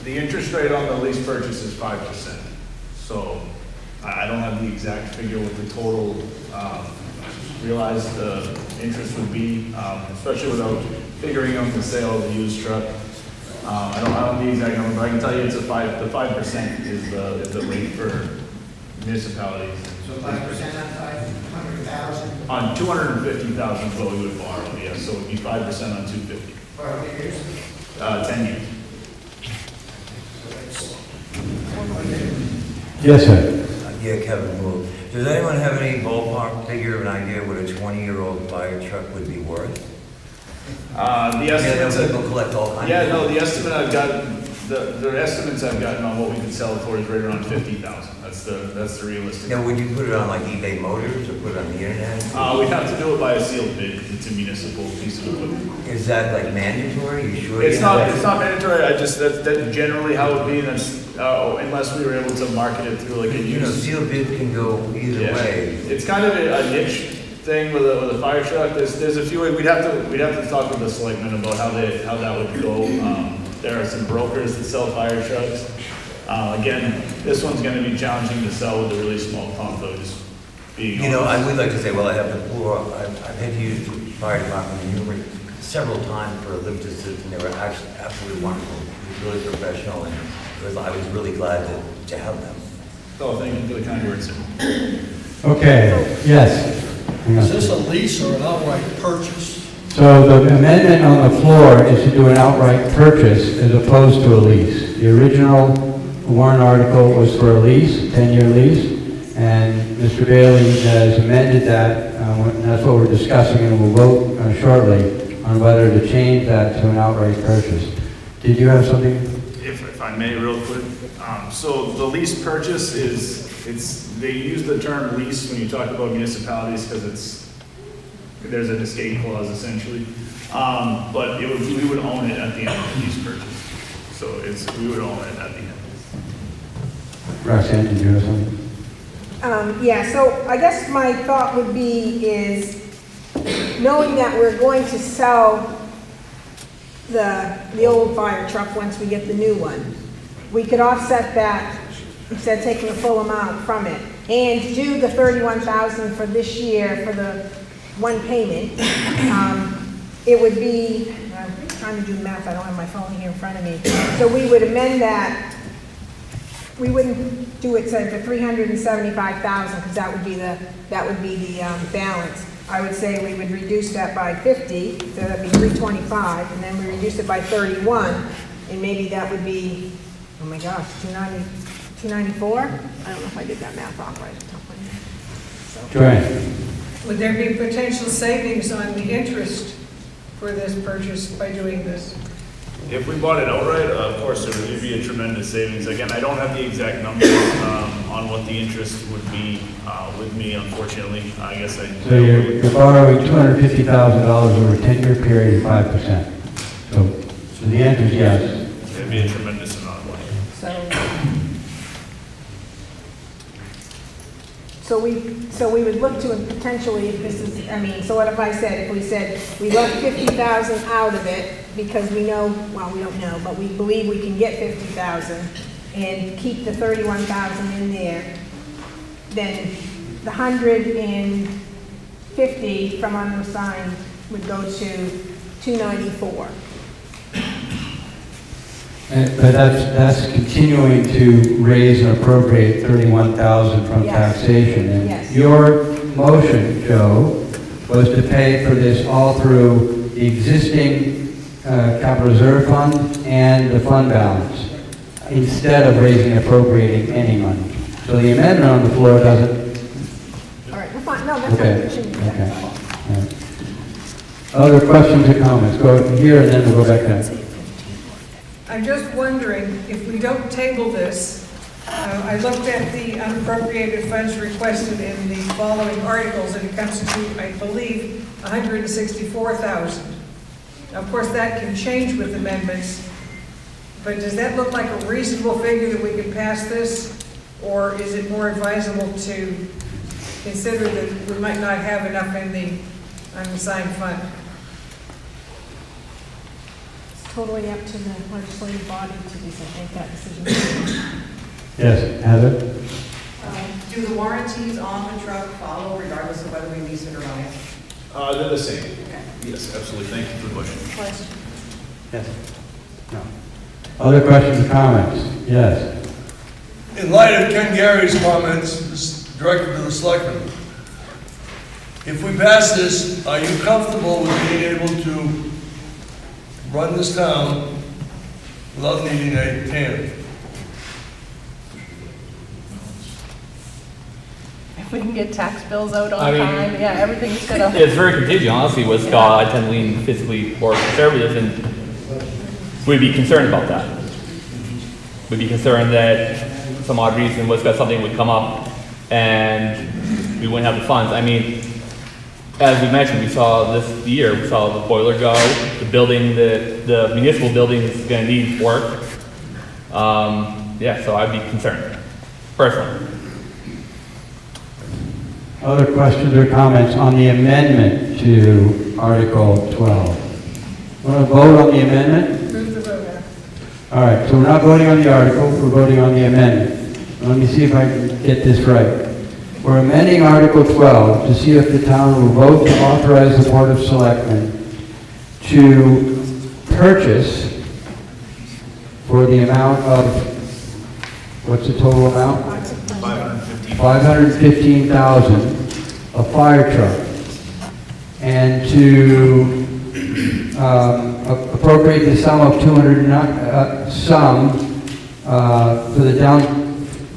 The interest rate on the lease purchase is 5%. So I don't have the exact figure what the total realized interest would be, especially without figuring out the sale of the used truck. I don't have the exact number, but I can tell you it's the 5% is the rate for municipalities. So 5% On on 500,000? 250,000 is what we would borrow, yes, so it would be 5% on 250. For how many years? 10 years. Yes, sir. Yeah, Kevin Gould. Does anyone have any ballpark figure of an idea what a 20-year-old fire truck would be worth? The estimates. Yeah, people collect all kinds. Yeah, no, the estimate I've gotten, the estimates I've gotten on what we could sell it for is right around 50,000. That's the realistic. Now, would you put it on like eBay Motors or put it on the internet? We'd have to do it by a sealed bid. It's a municipal piece of equipment. Is that like mandatory? You sure? It's not mandatory. That's generally how it would be. That's unless we were able to market it through like a You know, used. sealed bid can go either way. It's kind of a niche thing with a fire truck. There's a few ways. We'd have to talk with the selectmen about how that would go. There are some brokers that sell fire trucks. Again, this one's going to be challenging to sell with a really small pump, though. Just being. You know, I would like to say, well, I have the floor. I've had to use the fire department several times for a lift assist, and they were actually absolutely wonderful, really professional, and I was really glad to have them. Oh, thank you for the kind words, sir. Okay, yes. Is this a lease or an outright purchase? So the amendment on the floor is to do an outright purchase as opposed to a lease. The original warrant article was for a lease, 10-year lease, and Mr. Bailey has amended that, and that's what we're discussing, and we'll vote shortly on whether to change that to an outright purchase. Did you have something? If I may, real quick. So the lease purchase they use the term lease when you talk about municipalities because there's an escape clause essentially. But we would own it at the end of the lease purchase. So we would own it at the end. Roxanne, did you have something? Yeah, so I guess my thought would be is, knowing that we're going to sell the old fire truck once we get the new one, we could offset that instead of taking the full amount from it, and do the $31,000 for this year for the one payment. It would be, I'm trying to do math, I don't have my phone here in front of me. So we would amend that. We wouldn't do it for $375,000 because that would be the balance. I would say we would reduce that by 50, so that'd be 325, and then we reduce it by 31, and maybe that would be, oh my gosh, 294? I don't know if I did that math off right at the top of my head. Joanne. Would there be potential savings on the interest for this purchase by doing this? If we bought it outright, of course, there would be a tremendous savings. Again, I don't have the exact numbers on what the interest would be with me, unfortunately. I guess So you're borrowing $250,000 over a 10-year period at 5%. So the answer is yes. It'd be a tremendous amount of money. So we would look to potentially, if this is, so what if we said we left 50,000 out of it because we know, well, we don't know, but we believe we can get 50,000 and keep the 31,000 in there, then the 150 from unassigned would go to 294. But that's continuing to raise and appropriate $31,000 from taxation. And your motion, Joe, was to pay for this all through the existing capital reserve fund and the fund balance, instead of raising and appropriating any money. So the amendment on the floor doesn't. All right, we're fine. No, that's Okay. fine. Okay. All right. Other questions or comments? Go here and then we'll go back down. I'm just wondering, if we don't table this I looked at the unappropriated funds requested in the following articles, and it comes to, I believe, $164,000. Now, of course, that can change with amendments, but does that look like a reasonable figure that we can pass this? Or is it more advisable to consider that we might not have enough in the unassigned fund? It's totally up to the legislative body to make that decision. Yes, Heather? Do the warranties on the truck follow regardless of whether we lease it or buy it? They're the same. Okay. Yes, absolutely. Thank you for the question. Question. Yes. No. Other questions or comments? Yes. In light of Ken Gary's comments, this is directed to the selectmen. If we pass this, are you comfortable with being able to run this town without needing a tan? If we can get tax bills out on I mean, time, yeah, everything's gonna. It's very contingent, honestly, with Scott. I tend to lean physically more conservative, and we'd be concerned about that. We'd be concerned that some odd reason Westcott something would come up and we wouldn't have the funds. I mean, as we mentioned, we saw this year, we saw the boiler go, the building, the municipal building is going to need work. Yeah, so I'd be concerned, personally. Other questions or comments on the amendment to Article 12? Want to vote on the amendment? Move the vote out. All right, so we're not voting on the article, we're voting on the amendment. Let me see if I can get this right. We're amending Article 12 to see if the town will vote to authorize the Board of Selectmen to purchase for the amount of, what's the total amount? $515,000, a fire truck, and to appropriate the sum of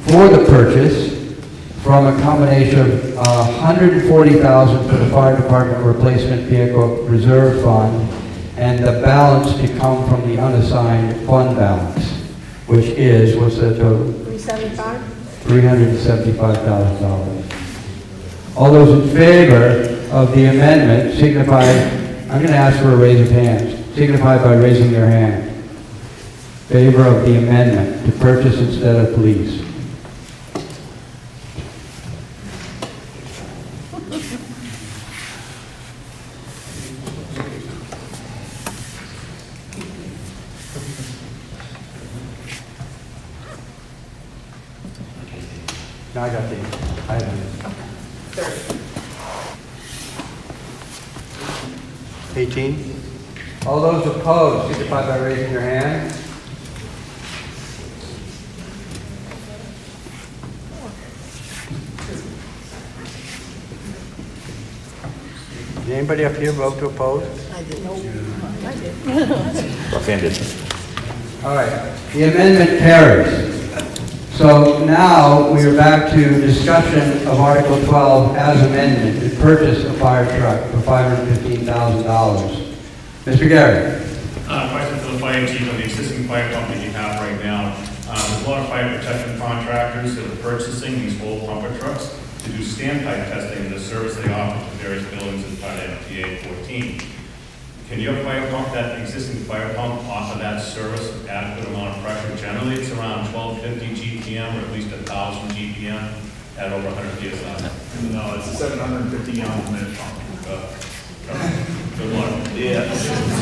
for the purchase from a combination of $140,000 for the fire department replacement vehicle reserve fund, and the balance to come from the unassigned fund balance, which is, what's the total? $375? $375,000. All those in favor of the amendment signify, I'm going to ask for a raise of hands, signify by raising their hand. Favor of the amendment to purchase instead of police. Now I got the item. 18. All those opposed, signify by raising your hand. Did anybody up here vote to oppose? I did. Nope. I did. Roxanne did. All right, the amendment carries. So now we are back to discussion of Article 12 as amended, to purchase a fire truck for $515,000. Mr. Gary. Question for the fire chief on the existing fire pump that you have right now. There's a lot of fire protection contractors that are purchasing these old pumper trucks to do standpipe testing and the service they offer to various buildings as part of FTA 14. Can your fire pump, that existing fire pump, offer that service with adequate amount of pressure? Generally, it's around 1250 GPM or at least 1,000 GPM at over 100 PSI. No, it's a 750 gallon minute pump. Good luck. Yeah.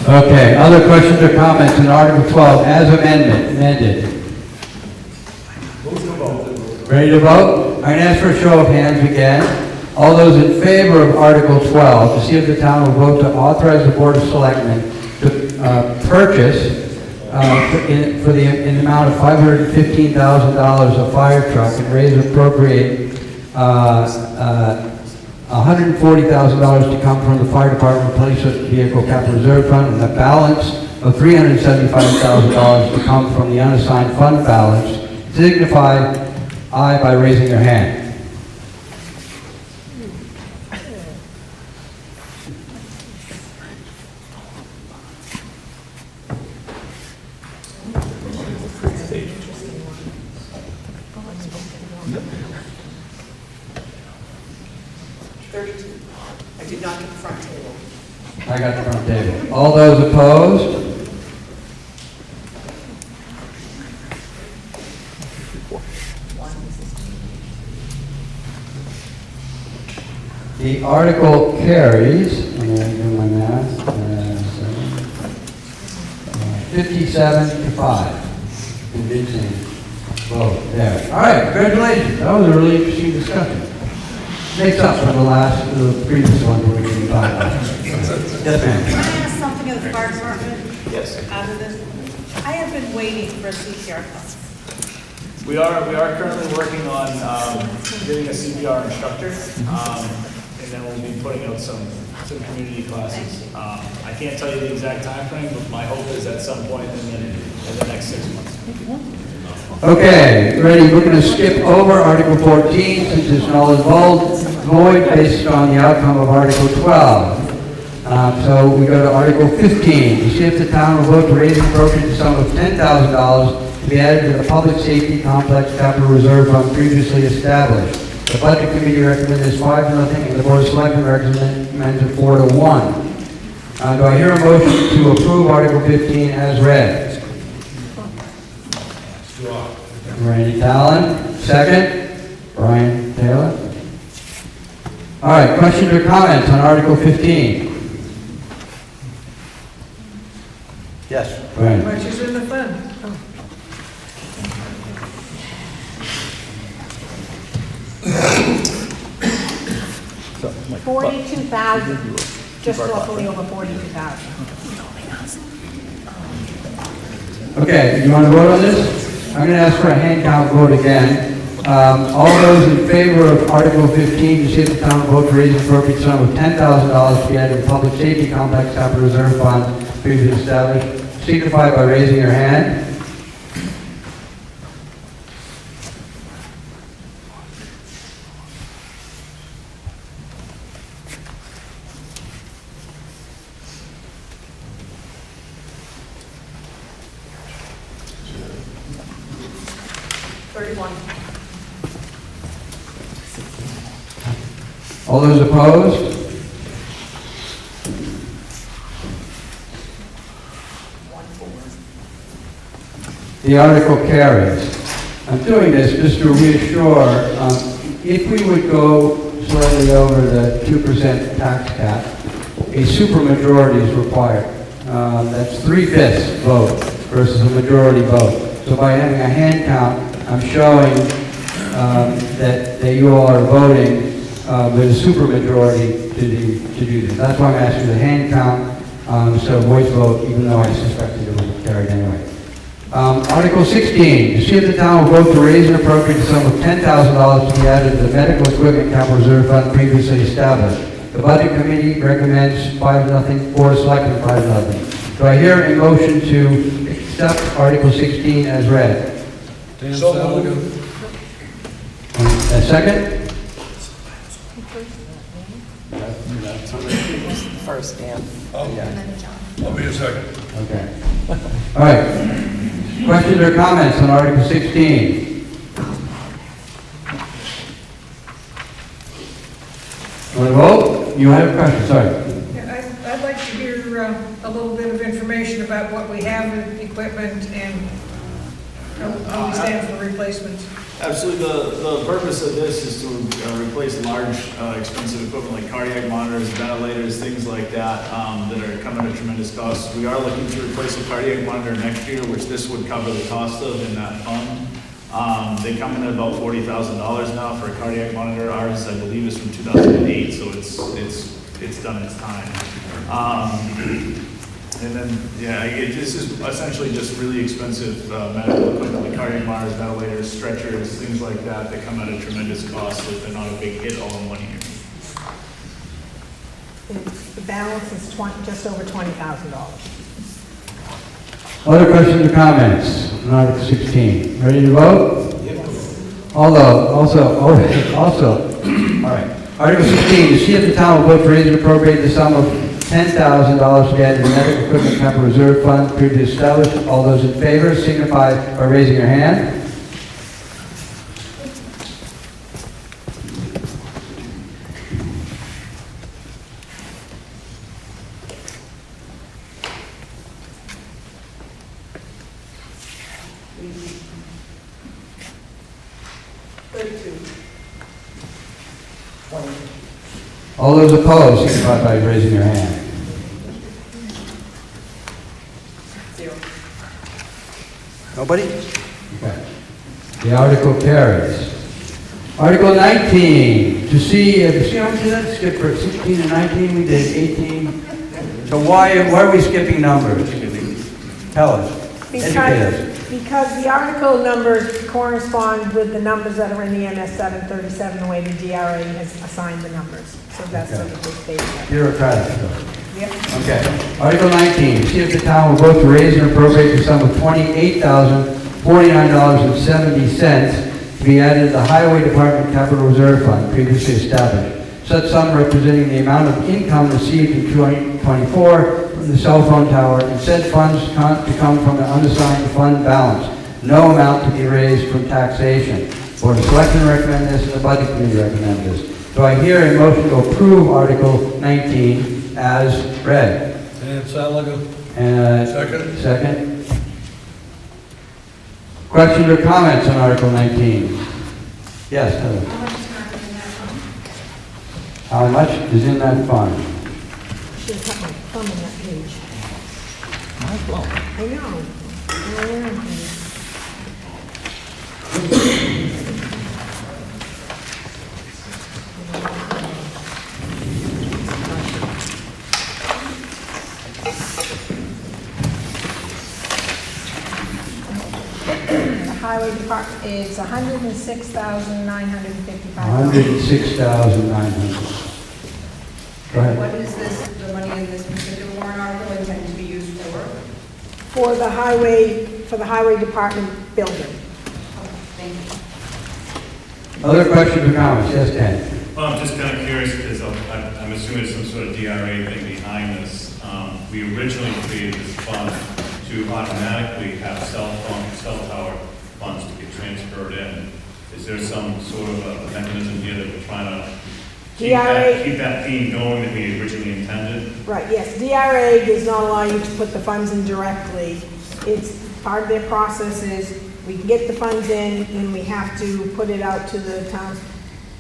Okay, other questions or comments on Article 12 as amended? Ready to vote? I'm going to ask for a show of hands again. All those in favor of Article 12 to see if the town will vote to authorize the Board of Selectmen to purchase in the amount of $515,000 a fire truck and raise and appropriate $140,000 to come from the fire department replacement vehicle capital reserve fund, and the balance of $375,000 to come from the unassigned fund balance, signify aye by raising your hand. 32. I did not get the front table. I got the front table. All those opposed? The article carries, I'm going to do my math, 57 to 5. Convincing vote there. All right, congratulations. That was a really interesting discussion. Makes up for the previous one where we didn't talk about it. Yes, ma'am. Can I ask something of the fire department? Yes. Out of this? I have been waiting for a CPR class. We are currently working on getting a CPR instructor, and then we'll be putting out some community classes. I can't tell you the exact time frame, but my hope is at some point in the next 6 months. Okay, ready? We're going to skip over Article 14 since it's null and void based on the outcome of Article 12. So we go to Article 15. To see if the town will vote to raise and appropriate the sum of $10,000 to be added to the Public Safety Complex Capital Reserve Fund previously established. The Budget Committee recommends 5-0, and the Board of Selectmen recommends 4-1. Do I hear a motion to approve Article 15 as read? Randy Talon, second. Brian Taylor. All right, questions or comments on Article 15? Yes, Brian. How much is in the fund? Oh. $42,000, just roughly over $42,000. Okay, you want to vote on this? I'm going to ask for a hand count vote again. All those in favor of Article 15 to see if the town will vote to raise an appropriate sum of $10,000 to be added to the Public Safety Complex Capital Reserve Fund previously established, signify by raising your hand. All those opposed? The article carries. I'm doing this just to reassure, if we would go slightly over the 2% tax cap, a supermajority is required. That's 3/5 vote versus a majority vote. So by having a hand count, I'm showing that you all are voting with a supermajority to do this. That's why I'm asking the hand count, so voice vote, even though I suspected it was carried anyway. Article 16, to see if the town will vote to raise and appropriate the sum of $10,000 to be added to the Medical Equipment Capital Reserve Fund previously established. The Budget Committee recommends 5-0, Board of Selectmen 5-0. Do I hear a motion to accept Article 16 as read? Dan Flanagan. A second? First, Dan. I'll be a second. Okay. All right. Questions or comments on Article 16? Want to vote? You have a question, sorry. Yeah, I'd like to hear a little bit of information about what we have in equipment and how we stand for replacements. Absolutely. The purpose of this is to replace large, expensive equipment like cardiac monitors, ventilators, things like that, that are coming at tremendous cost. We are looking to replace a cardiac monitor next year, which this would cover the cost of in that fund. They come in at about $40,000 now for a cardiac monitor. Ours, I believe, is from 2008, so it's done its time. And then, yeah, this is essentially just really expensive medical equipment like cardiac monitors, ventilators, stretchers, things like that that come at a tremendous cost, so they're not a big hit all in 1 year. The balance is just over $20,000. Other questions or comments on Article 16? Ready to vote? All right. Article 16, to see if the town will vote to raise and appropriate the sum of $10,000 to be added to the Medical Equipment Capital Reserve Fund previously established. All those in favor signify by raising your hand. 32. All those opposed, signify by raising your hand. 0. Nobody? Okay. The article carries. Article 19, to see how much did that skip for 16 and 19? We did 18. So why are we skipping numbers? Tell us. Educate us. Because the article numbers correspond with the numbers that are in the MS 737, the way the DRA has assigned the numbers. So that's Okay. sort of the statement. Bureaucratic stuff. Yep. Okay. Article 19, see if the town will vote to raise and appropriate the sum of $28,049.70 to be added to the Highway Department Capital Reserve Fund previously established. Such sum representing the amount of income received in 2024 from the cell phone tower, and said funds to come from an unassigned fund balance. No amount to be raised from taxation. Board of Selectmen recommend this, and the Budget Committee recommend this. Do I hear a motion to approve Article 19 as read? And sound like a Second. Second. Questions or comments on Article 19? Yes, Heather. How much is in that fund? Should have cut my thumb in that page. I know. The highway department is $106,955. $106,900. Go ahead. What is this, the money in this particular warrant article intended to be used for? For the highway department building. Thank you. Other questions or comments? Yes, Ken. Well, I'm just kind of curious because I'm assuming there's some sort of DRA thing behind this. We originally created this fund to automatically have cell tower funds to be transferred in. Is there some sort of a mechanism here that we're trying to keep that theme going that we originally intended? Right, yes. DRA does not allow you to put the funds in directly. It's part of their process is we can get the funds in and we have to put it out to the town's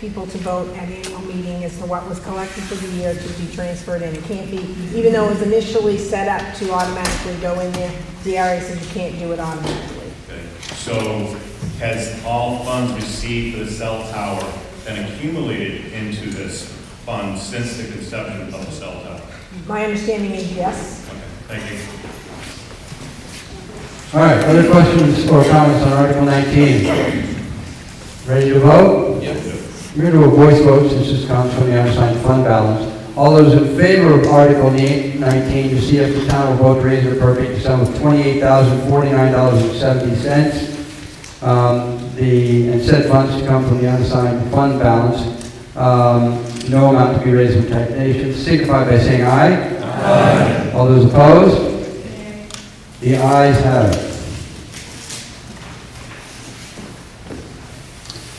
people to vote at annual meeting as to what was collected for the year to be transferred in. It can't be, even though it was initially set up to automatically go in there, DRA says you can't do it automatically. Okay. So has all funds received for the cell tower been accumulated into this fund since the conception of the cell tower? My understanding is yes. Okay, thank you. All right, other questions or comments on Article 19? Ready to vote? Yep. We're going to do a voice vote since this comes from the unassigned fund balance. All those in favor of Article 19 to see if the town will vote to raise and appropriate the sum of $28,049.70. And said funds to come from the unassigned fund balance. No amount to be raised from taxation. Signify by saying aye. Aye. All those opposed? The ayes have it.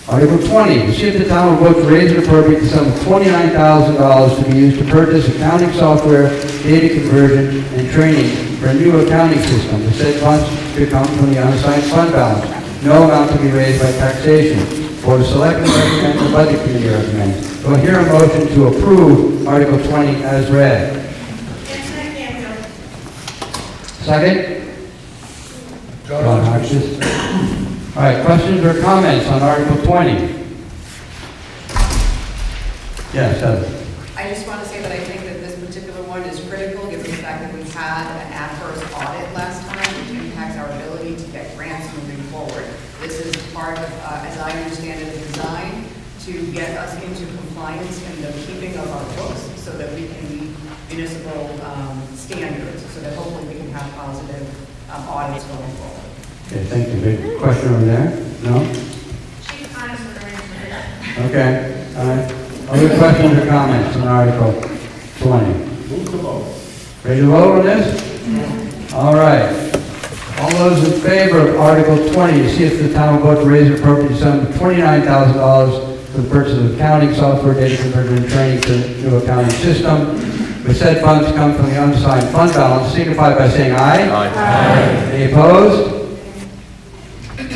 Article 20, to see if the town will vote to raise and appropriate the sum of $29,000 to be used to purchase accounting software, data conversion, and training for a new accounting system. The said funds to come from the unassigned fund balance. No amount to be raised by taxation. Board of Selectmen recommends, the Budget Committee recommends. Do I hear a motion to approve Article 20 as read? Second? John Hodges. All right, questions or comments on Article 20? Yes, Heather. I just want to say that I think that this particular one is critical, given the fact that we had an adverse audit last time, which impacts our ability to get grants moving forward. This is part of, as I understand it, a design to get us into compliance in the keeping of our books so that we can meet municipal standards, so that hopefully we can have positive audits going forward. Okay, thank you. Big question over there? No? Okay. All right. Other questions or comments on Article 20? Move to vote. Ready to vote on this? All right. All those in favor of Article 20 to see if the town will vote to raise and appropriate the sum of $29,000 for the purchase of accounting software, data conversion, and training for the new accounting system. With said funds come from the unassigned fund balance, signify by saying aye. Aye. Any opposed?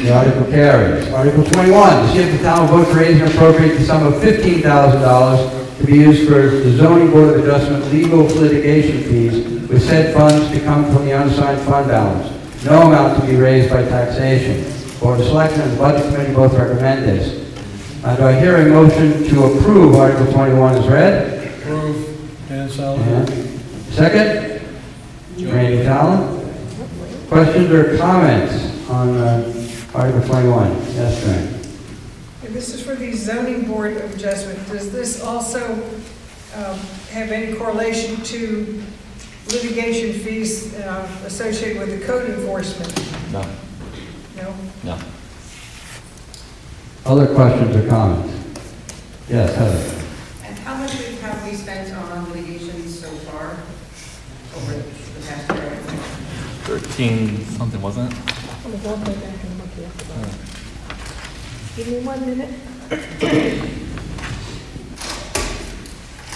The article carries. Article 21, to see if the town will vote to raise and appropriate the sum of $15,000 to be used for the zoning board of adjustment legal litigation fees, with said funds to come from the unassigned fund balance. No amount to be raised by taxation. Board of Selectmen and the Budget Committee both recommend this. Do I hear a motion to approve Article 21 as read? Approve. Dan Sullivan. And second? Randy Talon. Questions or comments on Article 21? Yes, Fran. And this is for the zoning board of adjustment. Does this also have any correlation to litigation fees associated with the code enforcement? No. No? No. Other questions or comments? Yes, Heather. And how much have we spent on litigation so far over the past year? 13 something, wasn't it? I'm gonna go right back and look here. Give me 1 minute.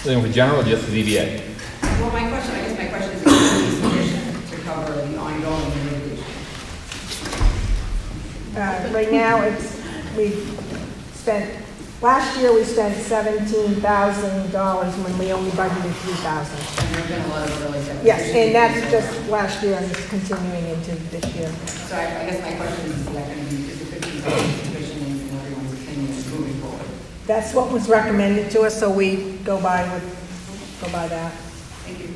Then for general, just the ZBA. Well, I guess my question is, is it sufficient to cover the ongoing litigation? Right now, we spent, last year we spent $17,000 when we only budgeted $3,000. And there's been a lot of really good. Yes, and that's just last year and it's continuing into this year. So I guess my question is that going to be, is the 15,000 sufficient in everyone's opinion moving forward? That's what was recommended to us, so we go by that. Thank you.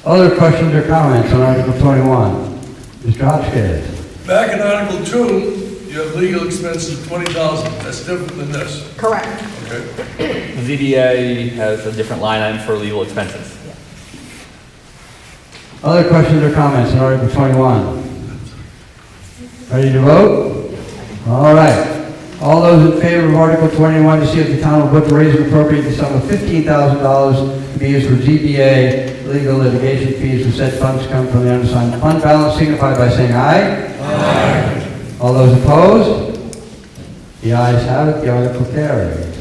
Other questions or comments on Article 21? Mr. Hotchkiss. Back in Article 2, you have legal expenses of $20,000. That's different than this. Correct. Okay. The ZBA has a different line item for legal expenses. Other questions or comments on Article 21? Ready to vote? All right. All those in favor of Article 21 to see if the town will vote to raise and appropriate the sum of $15,000 to be used for ZBA legal litigation fees with said funds come from the unassigned fund balance, signify by saying aye. Aye. All those opposed? The ayes have it. The article carries.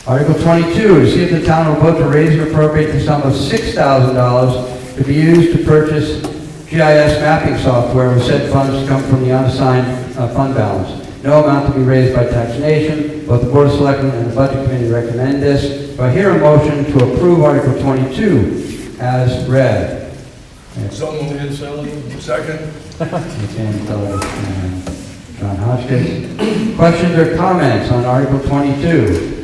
Article 22, to see if the town will vote to raise and appropriate the sum of $6,000 to be used to purchase GIS mapping software with said funds come from the unassigned fund balance. No amount to be raised by taxation. Both the Board of Selectmen and the Budget Committee recommend this. Do I hear a motion to approve Article 22 as read? So moved. Dan Sullivan. Second. Dan Sullivan and John Hotchkiss. Questions or comments on Article 22?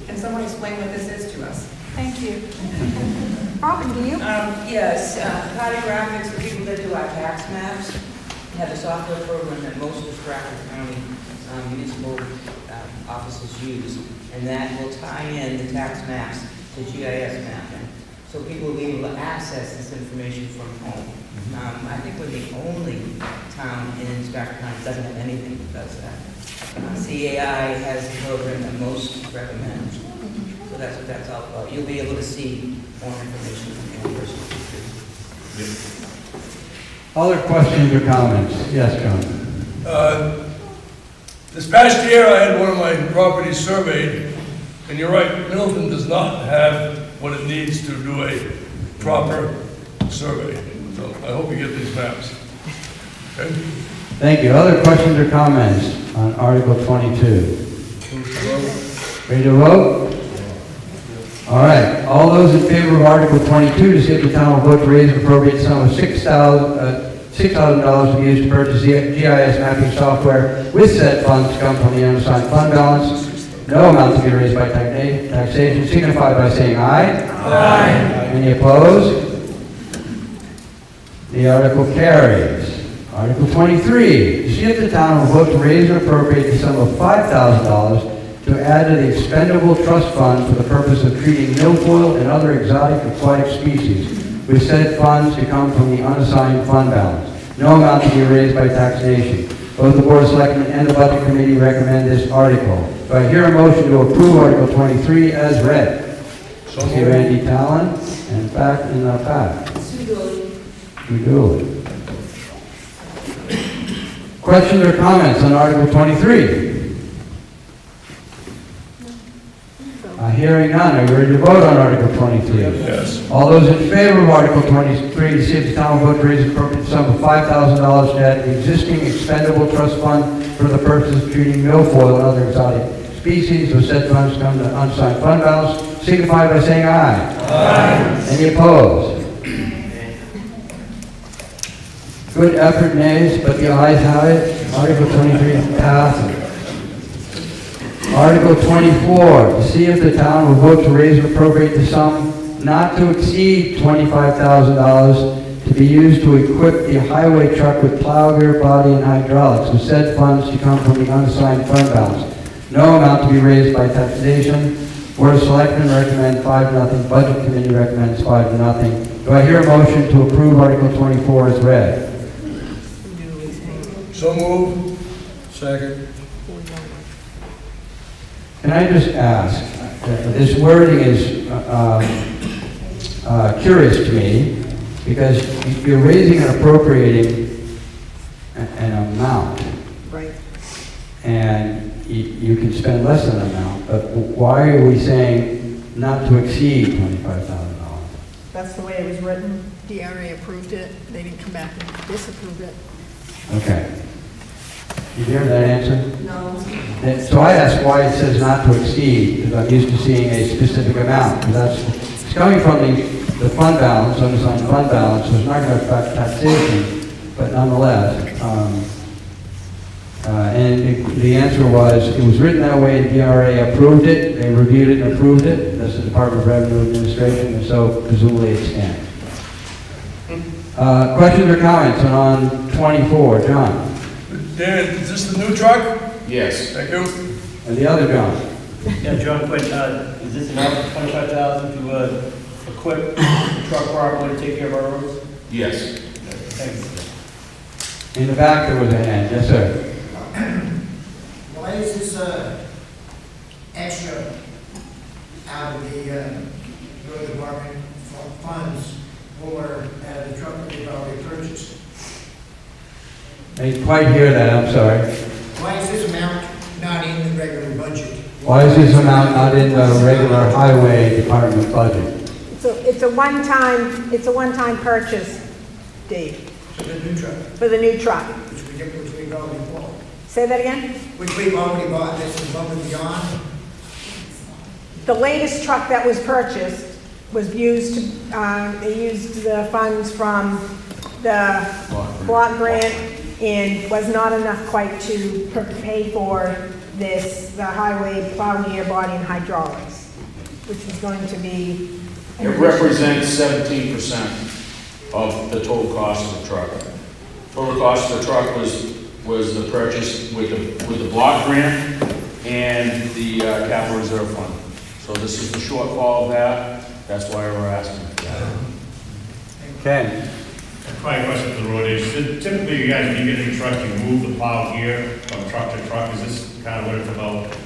Can someone explain what this is to us? Thank you. Robin, do you? Yes, cartographics for people that do our tax maps. We have a software program that most of the Stratford County municipal offices use, and that will tie in the tax maps to GIS mapping. So people will be able to access this information from home. I think we're the only town in Stratford County that doesn't have anything that does that. CAI has the program that most recommend. So that's what that's all about. You'll be able to see more information from your person. Other questions or comments? Yes, John. This past year, I had one of my properties surveyed, and you're right, Middleton does not have what it needs to do a proper survey. So I hope you get these maps. Okay? Thank you. Other questions or comments on Article 22? Ready to vote? All right. All those in favor of Article 22 to see if the town will vote to raise and appropriate the sum of $6,000 to be used to purchase GIS mapping software with said funds come from the unassigned fund balance. No amount to be raised by taxation. Signify by saying aye. Aye. Any opposed? The article carries. Article 23, to see if the town will vote to raise or appropriate the sum of $5,000 to add to the expendable trust fund for the purpose of treating milfoil and other exotic aquatic species, with said funds to come from the unassigned fund balance. No amount to be raised by taxation. Both the Board of Selectmen and the Budget Committee recommend this article. Do I hear a motion to approve Article 23 as read? So see Randy Talon and Pat. Dooley. Questions or comments on Article 23? I hear Hearing none, are you ready to vote on Article 23? Yes. All those in favor of Article 23 to see if the town will vote to raise an appropriate sum of $5,000 to add the existing expendable trust fund for the purpose of treating milfoil and other exotic species with said funds come to unsigned fund balance, signify by saying aye. Aye. Any opposed? Good effort, nays, but the ayes have it. Article 23 passes. Article 24, to see if the town will vote to raise and appropriate the sum not to exceed $25,000 to be used to equip the highway truck with plow gear, body, and hydraulics, with said funds to come from the unassigned fund balance. No amount to be raised by taxation. Board of Selectmen recommend 5-0. Budget Committee recommends 5-0. Do I hear a motion to approve Article 24 as read? So move. Second. Can I just ask, this wording is curious to me, because you're raising and appropriating an amount. Right. And you can spend less than an amount, but why are we saying not to exceed $25,000? That's the way it was written. DRA approved it. They didn't come back and disapprove it. Okay. You hear that answer? No. So I asked why it says not to exceed, because I'm used to seeing a specific amount. It's coming from the fund balance, unassigned fund balance, so it's not going to affect taxation, but nonetheless. And the answer was, it was written that way, and DRA approved it, they reviewed it and approved it. That's the Department of Revenue Administration, and so presumably it stands. Questions or comments on 24? John? Dan, is this the new truck? Yes. Thank you. And the other John? Yeah, John, quick, is this enough, 25,000 to equip the truck properly to take care of our roads? Yes. Thanks. In the back there was a hand. Yes, sir. Why is this extra out of the road department funds or out of the truck that they've already purchased? I didn't quite hear that, I'm sorry. Why is this amount not in the regular budget? Why is this amount not in the regular highway department budget? It's a one-time purchase, Dave, For the new truck, for the new truck. which we've already bought. Say that again? Which we've already bought, this is above and beyond. The latest truck that was purchased was used, they used the funds from the block grant and was not enough quite to pay for the highway plow gear, body, and hydraulics, which is going to be. It represents 17% of the total cost of the truck. Total cost of the truck was the purchase with the block grant and the capital reserve fund. So this is the shortfall of that. That's why we're asking for that. Okay. Probably a question for the road agent. Typically, you guys, when you get a new truck, you move the plow gear from truck to truck. Is this kind of what it's about?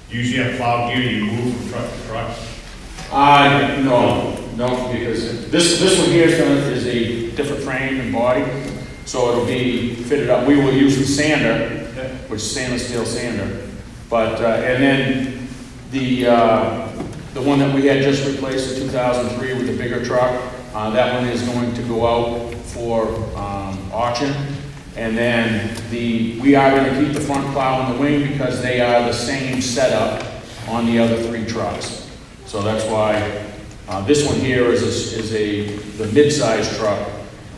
You usually have plow gear you move from truck to truck? No, because this one here is a different frame and body, so it'll be fitted up. We will use the sander, which is stainless steel sander, but and then the one that we had just replaced in 2003 with the bigger truck, that one is going to go out for auction. And then we are going to keep the front plow and the wing because they are the same setup on the other three trucks. So that's why this one here is the mid-size truck,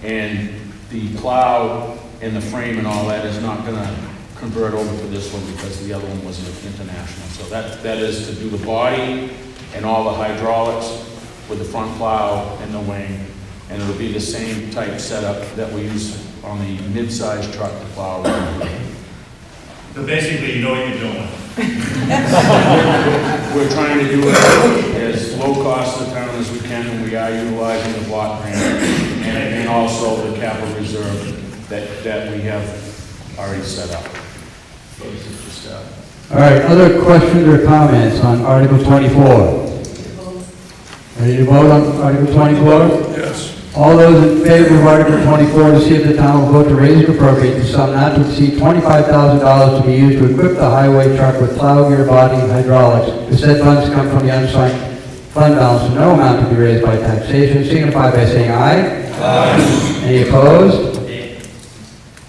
and the plow and the frame and all that is not going to convert over to this one because the other one was international. So that is to do the body and all the hydraulics with the front plow and the wing, and it'll be the same type setup that we use on the mid-sized truck to plow around. So basically, you know what you're doing. We're trying to do it as low cost to the town as we can, and we are utilizing the block grant and also the capital reserve that we have already set up. So this is just, All right, other questions or comments on Article 24? Ready to vote on Article 24? Yes. All those in favor of Article 24 to see if the town will vote to raise and appropriate the sum not to exceed $25,000 to be used to equip the highway truck with plow gear, body, and hydraulics. The said funds come from the unassigned fund balance, no amount to be raised by taxation, signify by saying aye. Aye. Any opposed?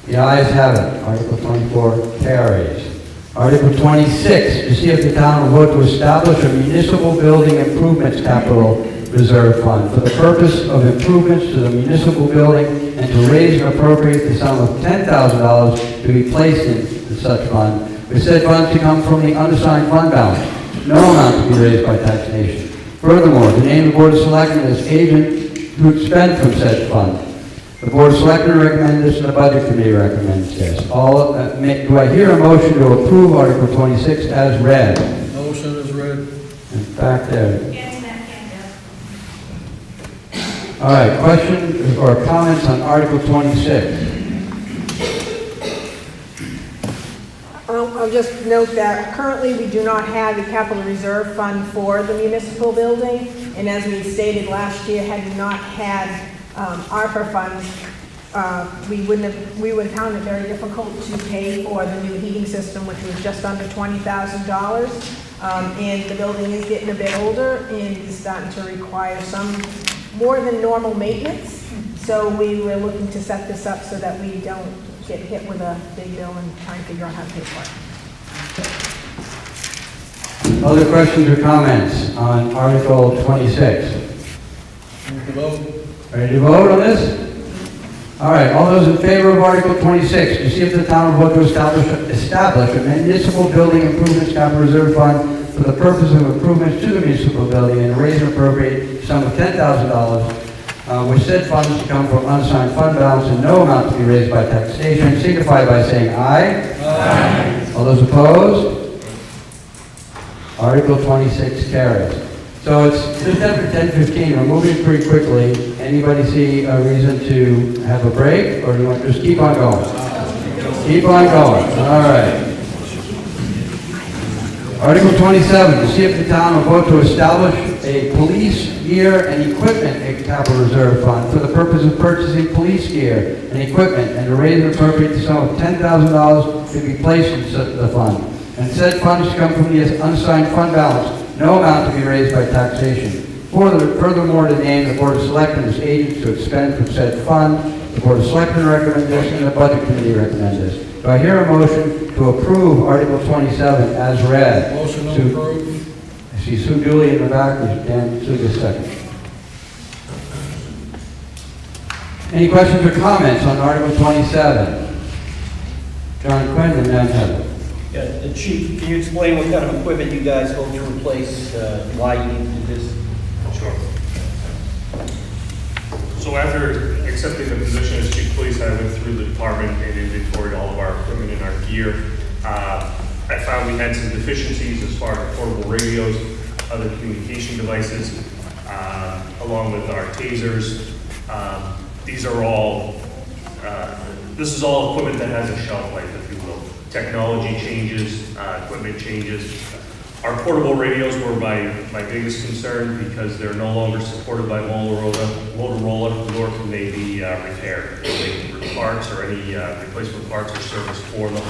The ayes have it. Article 24 carries. Article 26, to see if the town will vote to establish a municipal building improvements capital reserve fund for the purpose of improvements to the municipal building and to raise and appropriate the sum of $10,000 to be placed in such fund, with said funds to come from the unassigned fund balance, no amount to be raised by taxation. Furthermore, to name the Board of Selectmen as agent to expend from said fund. The Board of Selectmen recommends this and the Budget Committee recommends this. Do I hear a motion to approve Article 26 as read? Motion is read. In fact, all right, questions or comments on Article 26? I'll just note that currently we do not have a capital reserve fund for the municipal building, and as we stated last year, had we not had ARPA funds, we would have found it very difficult to pay for the new heating system, which was just under $20,000. And the building is getting a bit older and is starting to require some more than normal maintenance. So we were looking to set this up so that we don't get hit with a big bill and try and figure out how to pay for it. Other questions or comments on Article 26? Move to vote. Ready to vote on this? All right, all those in favor of Article 26, to see if the town will vote to establish a municipal building improvements capital reserve fund for the purpose of improvements to the municipal building and raise and appropriate a sum of $10,000, which said funds to come from unassigned fund balance and no amount to be raised by taxation, signify by saying aye. Aye. All those opposed? Article 26 carries. So it's just after 10:15. We're moving pretty quickly. Anybody see a reason to have a break, or do you want to just keep on going? Keep on going. All right. Article 27, to see if the town will vote to establish a police gear and equipment capital reserve fund for the purpose of purchasing police gear and equipment and to raise and appropriate the sum of $10,000 to be placed in the fund. And said funds to come from the unassigned fund balance, no amount to be raised by taxation. Furthermore, to name the Board of Selectmen as agents to expend from said fund. The Board of Selectmen recommends this and the Budget Committee recommends this. Do I hear a motion to approve Article 27 as read? Motion to approve. I see Sue Dooley in the back. Dan Suga second. Any questions or comments on Article 27? John Quinn and then Heather. Yeah, Chief, can you explain what kind of equipment you guys hope to replace, why you need to do this? Sure. So after accepting the position as chief police, I went through the department and inventoried all of our equipment and our gear. I found we had some deficiencies as far as portable radios, other communication devices, along with our tasers. These are all, this is all equipment that has a shelf life, if you will. Technology changes, equipment changes. Our portable radios were my biggest concern because they're no longer supported by Motorola, nor can they be repaired. They parts or any replacement parts or service for them.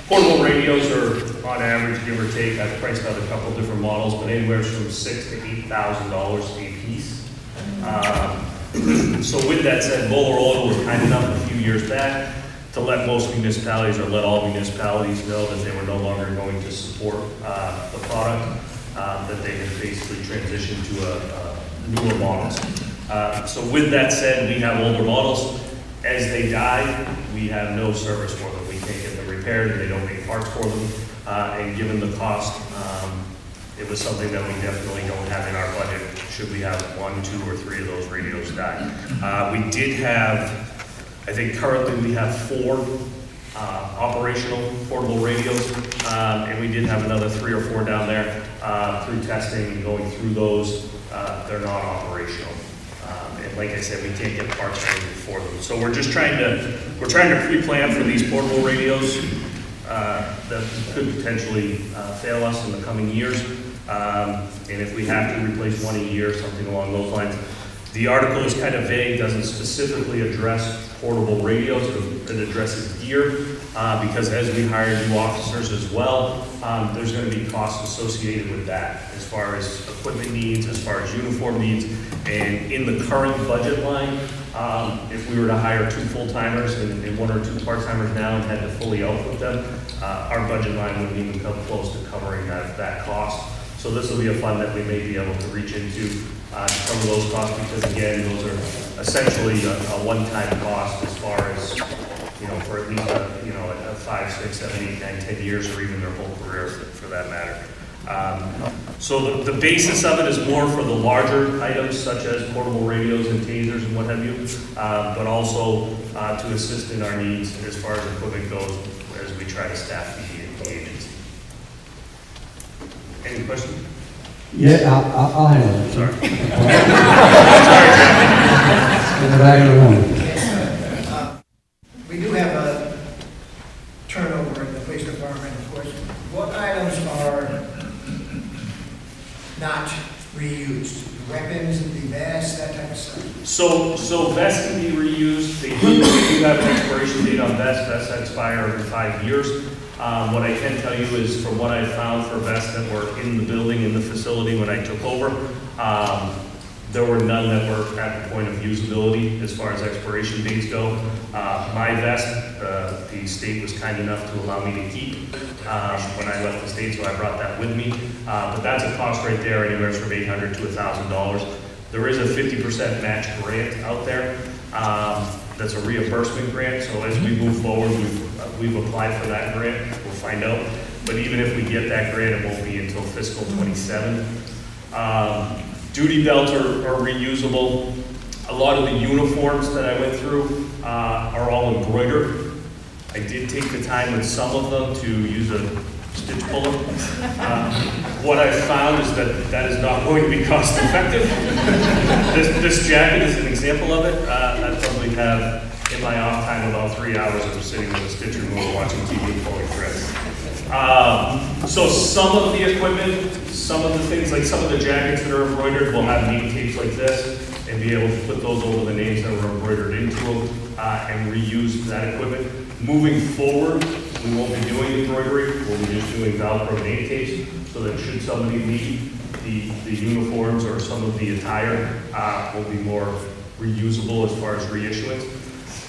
Portable radios are, on average, give or take, I've priced out a couple different models, but anywhere from $6,000 to $8,000 a piece. So with that said, Motorola was kind enough a few years back to let most municipalities, or let all municipalities know that they were no longer going to support the product, that they had basically transitioned to newer models. So with that said, we have older models. As they die, we have no service for them. We can't get them repaired, and they don't make parts for them. And given the cost, it was something that we definitely don't have in our budget should we have 1, 2, or 3 of those radios die. We did have, I think currently we have 4 operational portable radios, and we did have another 3 or 4 down there through testing and going through those. They're not operational. And like I said, we can't get parts for them. So we're just trying to pre-plan for these portable radios that could potentially fail us in the coming years. And if we have to replace one a year, something along those lines, The article is kind of vague, doesn't specifically address portable radios, it addresses gear, because as we hire new officers as well, there's gonna be costs associated with that, as far as equipment needs, as far as uniform needs, and in the current budget line, if we were to hire 2 full-timers and 1 or 2 part-timers now and had to fully output them, our budget line wouldn't even come close to covering that cost. So this will be a fund that we may be able to reach into to cover those costs, because again, those are essentially a one-time cost as far as, you know, for at least a 5, 6, 7, 8, 9, 10 years, or even their whole career for that matter. So the basis of it is more for the larger items such as portable radios and tasers and what have you, but also to assist in our needs as far as equipment goes as we try to staff the agency. Any questions? Yeah, I'll handle it. Sorry. In the back of the room. We do have a turnover in the police department, of course. What items are not reused? The weapons, the vests, that type of stuff? So vests can be reused. They do have an expiration date on vests. Vests expire every 5 years. What I can tell you is, from what I found for vests that were in the building, in the facility when I took over, there were none that were at the point of usability as far as expiration dates go. My vest, the state was kind enough to allow me to keep when I left the state, so I brought that with me. But that's a cost right there, anywhere from $800 to $1,000. There is a 50% match grant out there. That's a reimbursement grant, so as we move forward, we've applied for that grant. We'll find out. But even if we get that grant, it won't be until fiscal 27. Duty belts are reusable. A lot of the uniforms that I went through are all embroidered. I did take the time with some of them to use a stitch puller. What I found is that is not going to be cost effective. This jacket is an example of it. I probably have in my off time about 3 hours of sitting with a stitch remover watching TV and pulling threads. So some of the equipment, some of the things, like some of the jackets that are embroidered will have name tapes like this and be able to put those over the names that were embroidered into them and reuse that equipment. Moving forward, we won't be doing embroidery, we'll be just doing Velcro name tapes, so that should somebody need the uniforms or some of the attire, will be more reusable as far as reissuance.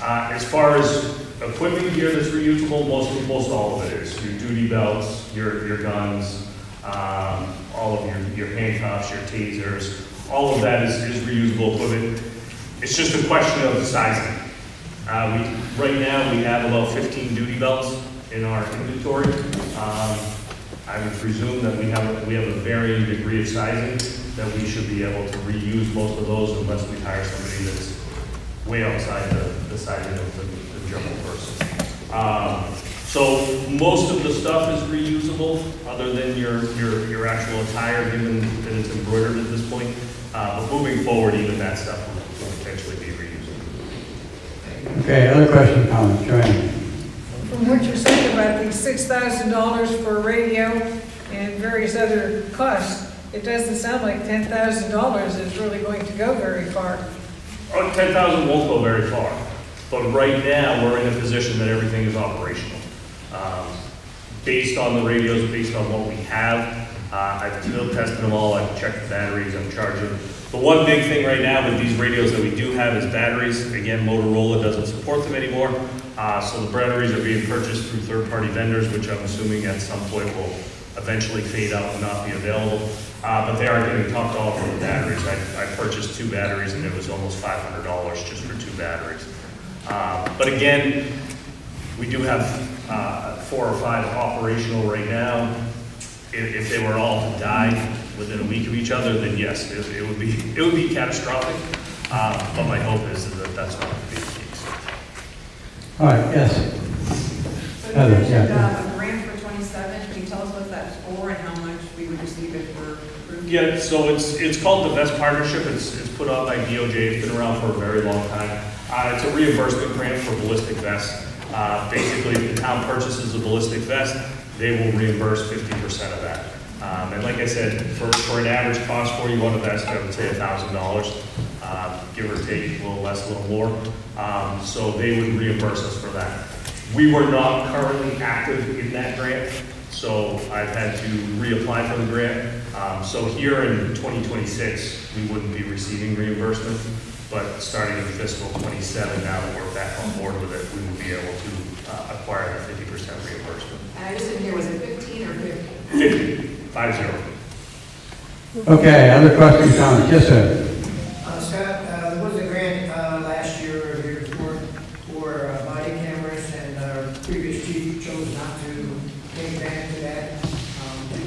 As far as equipment gear that's reusable, most all of it is. Your duty belts, your guns, all of your handcuffs, your tasers, all of that is reusable equipment. It's just a question of sizing. Right now, we have about 15 duty belts in our inventory. I would presume that we have a varying degree of sizing, that we should be able to reuse most of those unless we hire somebody that's way outside the sizing of the general person. So most of the stuff is reusable, other than your actual attire, given that it's embroidered at this point. But moving forward, even that stuff will potentially be reusable. Okay, other question, comments, Joanne? From what you're saying about the $6,000 for a radio and various other costs, it doesn't sound like $10,000 is really going to go very far. Oh, 10,000 won't go very far, but right now we're in a position that everything is operational. Based on the radios, based on what we have, I've field tested them all, I've checked the batteries, I'm charging. The one big thing right now with these radios that we do have is batteries. Again, Motorola doesn't support them anymore, so the batteries are being purchased through third-party vendors, which I'm assuming at some point will eventually fade out and not be available. But they are getting topped off for the batteries. I purchased 2 batteries and it was almost $500 just for 2 batteries. But again, we do have 4 or 5 operational right now. If they were all to die within a week of each other, then yes, it would be catastrophic. But my hope is that that's not going to be the case. All right, yes. So you mentioned a grant for 27. Can you tell us what that's for and how much we would receive if we're approved? Yeah, so it's called the Vest Partnership. It's put out by DOJ. It's been around for a very long time. It's a reimbursement grant for ballistic vests. Basically, if the town purchases a ballistic vest, they will reimburse 50% of that. And like I said, for an average cost for you, one of that's, I would say $1,000, give or take, a little less, a little more. So they would reimburse us for that. We were not currently active in that grant, so I've had to reapply for the grant. So here in 2026, we wouldn't be receiving reimbursement, but starting in fiscal 27, now that we're back on board with it, we will be able to acquire the 50% reimbursement. And I just didn't hear, was it 15 or 50? 50. Okay, other questions, comments? Yes, sir. Scott, there was a grant last year or the year before for body cameras, and our previous chief chose not to take advantage of that.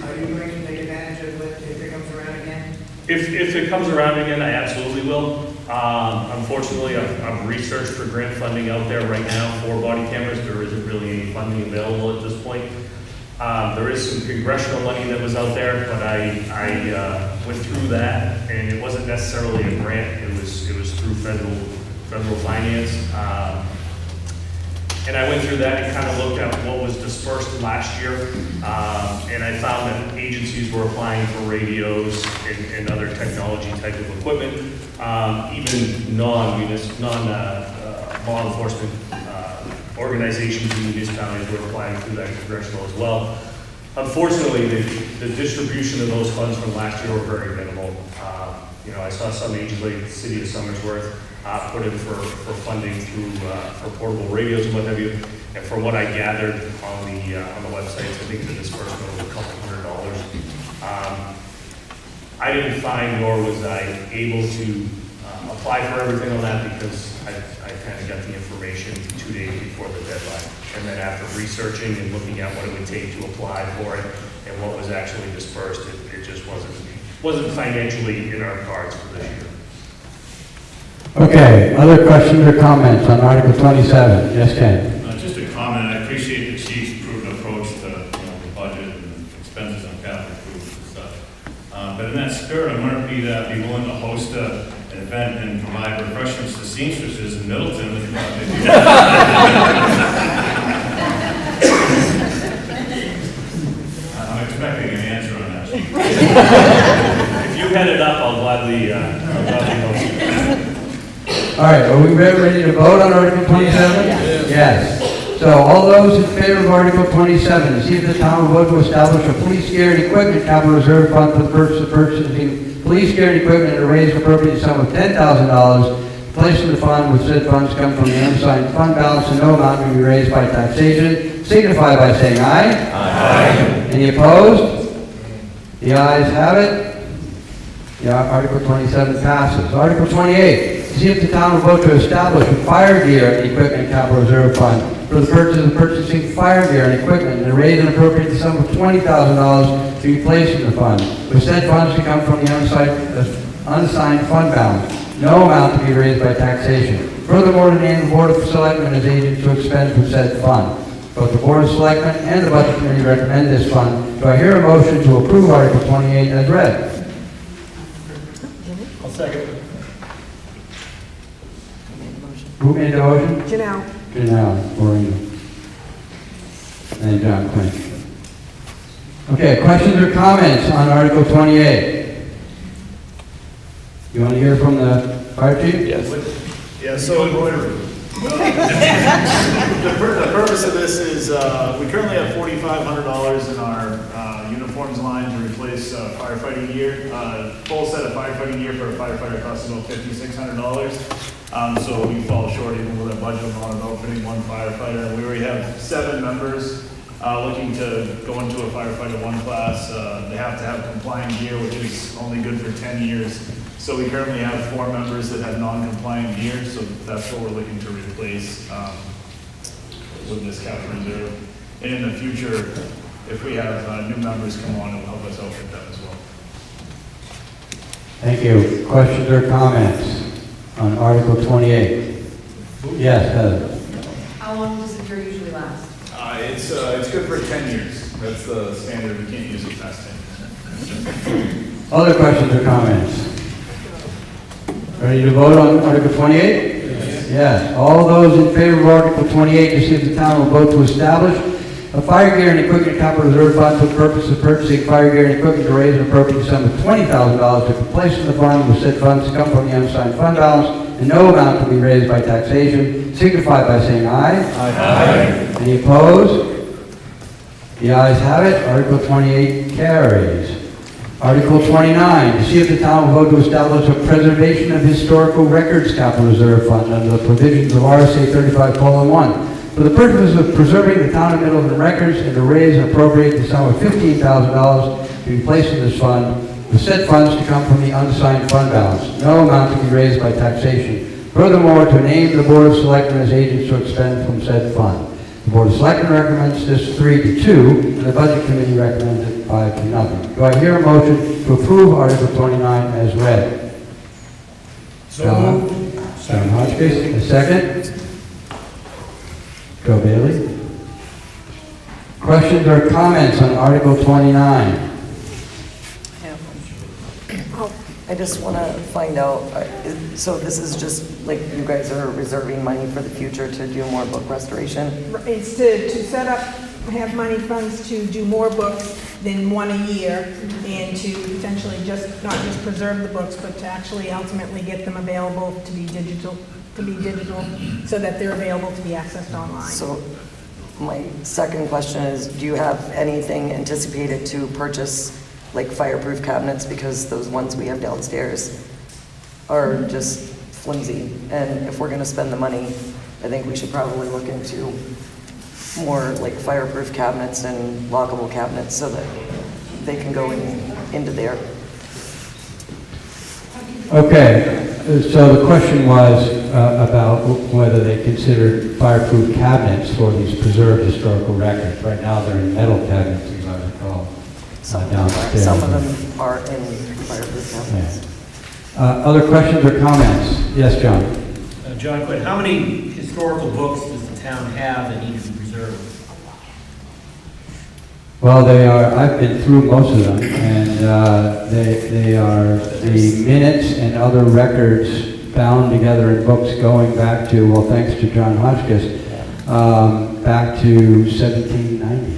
Are you going to take advantage of it if it comes around again? If it comes around again, I absolutely will. Unfortunately, I've researched for grant funding out there right now for body cameras. There isn't really any funding available at this point. There is some congressional money that was out there, but I went through that, and it wasn't necessarily a grant. It was through federal finance. And I went through that and kind of looked at what was dispersed last year, and I found that agencies were applying for radios and other technology type of equipment, even non-law enforcement organizations and municipalities were applying through that congressional as well. Unfortunately, the distribution of those funds from last year were very minimal. You know, I saw some agencies like the city of Somersworth put in for funding through for portable radios and what have you. And from what I gathered on the websites, I think the disbursement was $200. I didn't find, nor was I able to apply for everything on that because I kind of got the information 2 days before the deadline. And then after researching and looking at what it would take to apply for it and what was actually dispersed, it just wasn't financially in our cards for this year. Okay, other questions or comments on Article 27? Yes, Ken. Just a comment. I appreciate the chief's prudent approach to the budget and expenses on capital improvements and stuff. But in that spirit, I wonder if you'd be willing to host an event and provide refreshments to seamstresses in Middleton. I'm expecting an answer on that. If you head it up, I'll gladly host it. All right, are we ready to vote on Article 27? Yes. So all those in favor of Article 27, to see if the town will vote to establish a police gear and equipment capital reserve fund for the purpose of purchasing police gear and equipment at a raised appropriate sum of $10,000, placed in the fund with said funds come from the unassigned fund balance and no amount to be raised by taxation, signify by saying aye. Aye. Any opposed? The ayes have it. Article 27 passes. Article 28. See if the town will vote to establish a fire gear and equipment capital reserve fund for the purchase of purchasing fire gear and equipment and raise an appropriate sum of $20,000 to be placed in the fund, with said funds to come from the unassigned fund balance, no amount to be raised by taxation. Furthermore, to name the Board of Selectmen as agent to expend from said fund. Both the Board of Selectmen and the Budget Committee recommend this fund. Do I hear a motion to approve Article 28 as read? I'll second. Who made the motion? Janelle. Janelle, Maureen. And John Quinn. Okay, questions or comments on Article 28? You want to hear from the fire chief? Yes. Yeah, so the purpose of this is we currently have $4,500 in our uniforms line to replace firefighting gear. Full set of firefighting gear for a firefighter costs about $5,600. So we fall short even with a budget of outfitting one firefighter. We already have 7 members looking to go into a firefighter 1 class. They have to have compliant gear, which is only good for 10 years. So we currently have 4 members that have non-compliant gear, so that's what we're looking to replace with this capital reserve. And in the future, if we have new members come on, it will help us outfit them as well. Thank you. Questions or comments on Article 28? Yes, Heather. How long does the gear usually last? It's good for 10 years. That's the standard. We can't use it past 10 years. Other questions or comments? Ready to vote on Article 28? Yes. All those in favor of Article 28 to see if the town will vote to establish a A fire gear and equipment capital reserve fund for the purpose of purchasing fire gear and equipment to raise an appropriate sum of $20,000 to be placed in the fund, with said funds to come from the unassigned fund balance, and no amount to be raised by taxation, signify by saying aye. Aye. Any opposed? The ayes have it. Article 28 carries. Article 29, to see if the town will vote to establish a preservation of historical records capital reserve fund under the provisions of RSA 35:1 for the purpose of preserving the town of Middleton records and to raise and appropriate the sum of $15,000 to be placed in this fund, with said funds to come from the unassigned fund balance, no amount to be raised by taxation. Furthermore, to name the Board of Selectmen as agents to expend from said fund. The Board of Selectmen recommends this 3-2, and the Budget Committee recommends it 5-0. Do I hear a motion to approve Article 29 as read? John Hotchkiss, a second. Joe Bailey. Questions or comments on Article 29? I just want to find out, so this is just like you guys are reserving money for the future to do more book restoration? It's to set up, have money funds to do more books than one a year, and to potentially not just preserve the books, but to actually ultimately get them available to be digital, so that they're available to be accessed online. So my second question is, do you have anything anticipated to purchase like fireproof cabinets, because those ones we have downstairs are just flimsy, and if we're going to spend the money, I think we should probably look into more like fireproof cabinets and lockable cabinets so that they can go into there. Okay, so the question was about whether they considered fireproof cabinets for these preserved historical records. Right now they're in metal cabinets, as I recall. Downstairs. Some of them are in fireproof cabinets. Yeah. Other questions or comments? Yes, John. John Quinn, how many historical books does the town have that need to be preserved? Well, I've been through most of them, and they are the minutes and other records bound together in books going back to, well, thanks to John Hotchkiss, back to 1790.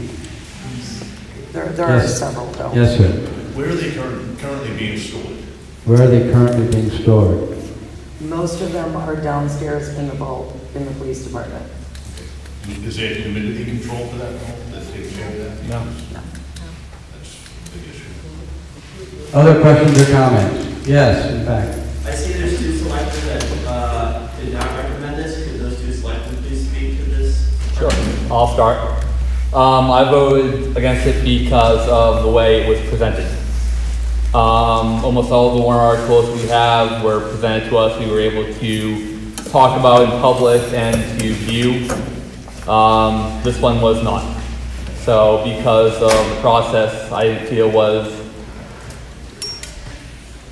There are several, though. Yes, sir. Where are they currently being stored? Where are they currently being stored? Most of them are downstairs in the vault in the police department. Is there humidity control for that vault? That's taking care of that? No. That's a big issue. Other questions or comments? Yes, in fact. I see there's two selectmen that did not recommend this. Could those two selectmen please speak to this? Sure, I'll start. I voted against it because of the way it was presented. Almost all of the warrant articles we have were presented to us. We were able to talk about in public and to view. This one was not. So because of the process I didn't feel was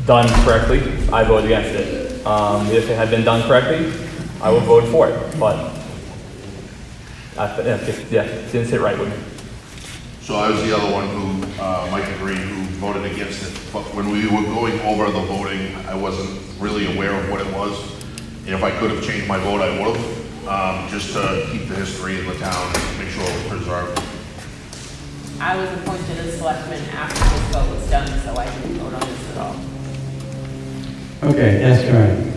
done correctly, I voted against it. If it had been done correctly, I would vote for it, but it didn't sit right with me. So I was the other one who, Mike agreed, who voted against it. But when we were going over the voting, I wasn't really aware of what it was. And if I could have changed my vote, I would have, just to keep the history in the town, make sure it was preserved. I was appointed as selectman after this vote was done, so I didn't vote on this at all. Okay, yes, Karen.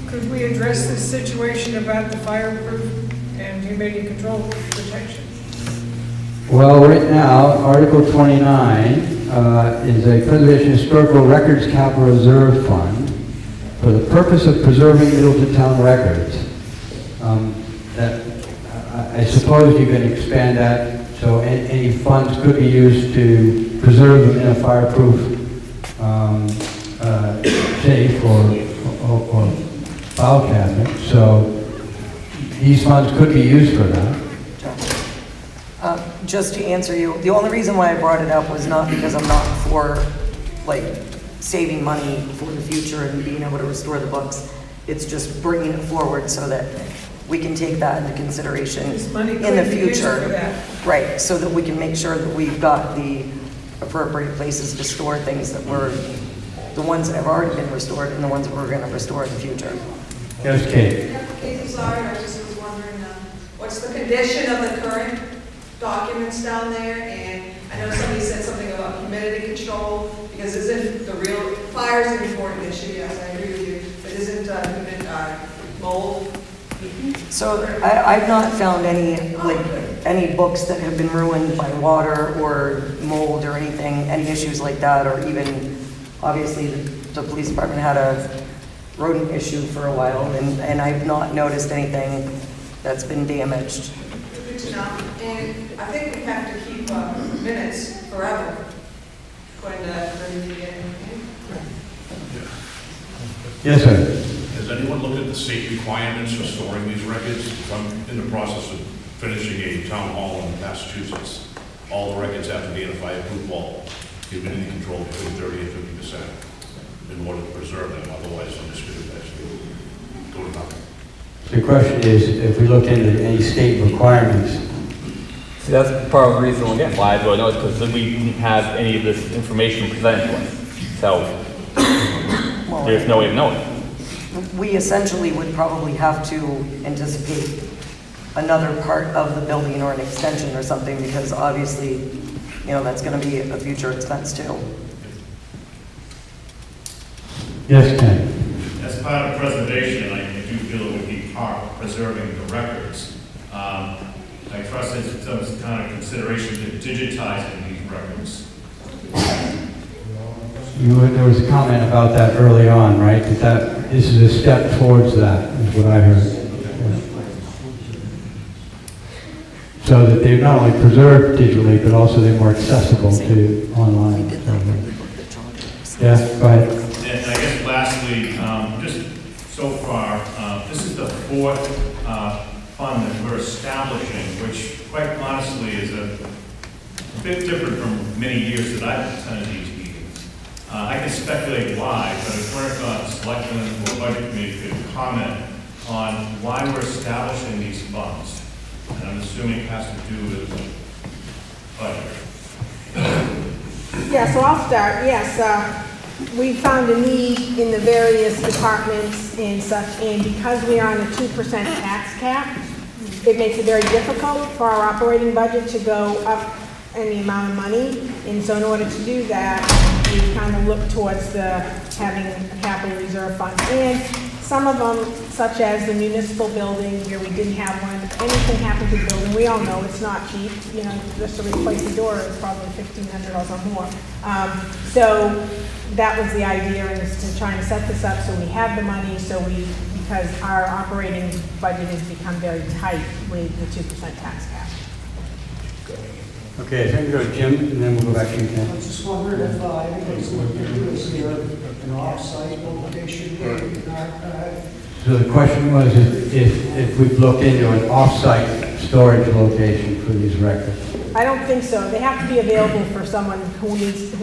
Could we address this situation about the fireproof and humidity control protection? Well, right now, Article 29 is a Preservation Historical Records Capital Reserve Fund for the purpose of preserving Middleton Town records. I suppose you can expand that so any funds could be used to preserve them in a fireproof safe or file cabinet. So these funds could be used for that. Just to answer you, the only reason why I brought it up was not because I'm not for like saving money for the future and being able to restore the books. It's just bringing it forward so that we can take that into consideration in the future. Right, so that we can make sure that we've got the appropriate places to store things that were the ones that have already been restored and the ones that we're going to restore in the future. Yes, Kate. I'm sorry, I just was wondering, what's the condition of the current documents down there, and I know somebody said something about humidity control, because isn't the real, fire's an important issue, yes, I agree with you, but isn't mold? So I've not found any books that have been ruined by water or mold or anything, any issues like that, or even, obviously, the police department had a rodent issue for a while, and I've not noticed anything that's been damaged. Good to know, and I think we have to keep minutes forever when you get in. Yes, sir. Has anyone looked at the state requirements for storing these records? I'm in the process of finishing a town hall in Massachusetts. All the records have to be in a fireproof vault, humidity control between 30 and 50% in order to preserve them. Otherwise, I'm just going to actually go to nothing. The question is, if we look into any state requirements. See, that's part of the reason, again, why I don't know, is because we didn't have any of this information presented to us. So, there's no way of knowing. We essentially would probably have to anticipate another part of the building or an extension or something, because obviously, you know, that's going to be a future expense too. Yes, Ken. As part of preservation, I do feel it would be part of preserving the records. I trust there's some kind of consideration to digitizing these records. There was a comment about that early on, right? This is a step towards that, is what I heard. So that they're not only preserved digitally, but also they're more accessible to online. Yeah, go ahead. And I guess lastly, just so far, this is the fourth fund that we're establishing, which quite honestly is a bit different from many years that I've attended these meetings. I can speculate why, but if we're selectmen or budget committee could comment on why we're establishing these funds. And I'm assuming it has to do with budget. Yeah, so I'll start. Yes, we found a need in the various departments and such, and because we are on a 2% tax cap, it makes it very difficult for our operating budget to go up any amount of money. And so in order to do that, we kind of look towards having a capital reserve fund. And some of them, such as the municipal building, where we didn't have one, anything happened to the building, we all know it's not cheap. You know, just to replace the door is probably $1,500 or more. So that was the idea, is to try and set this up so we have the money, because our operating budget has become very tight with the 2% tax cap. Okay, I think we go to Jim, and then we'll go back to you, Ken. I just wondered if anybody's looking into is there an off-site location where you not, So the question was if we've looked into an off-site storage location for these records. I don't think so. They have to be available for someone who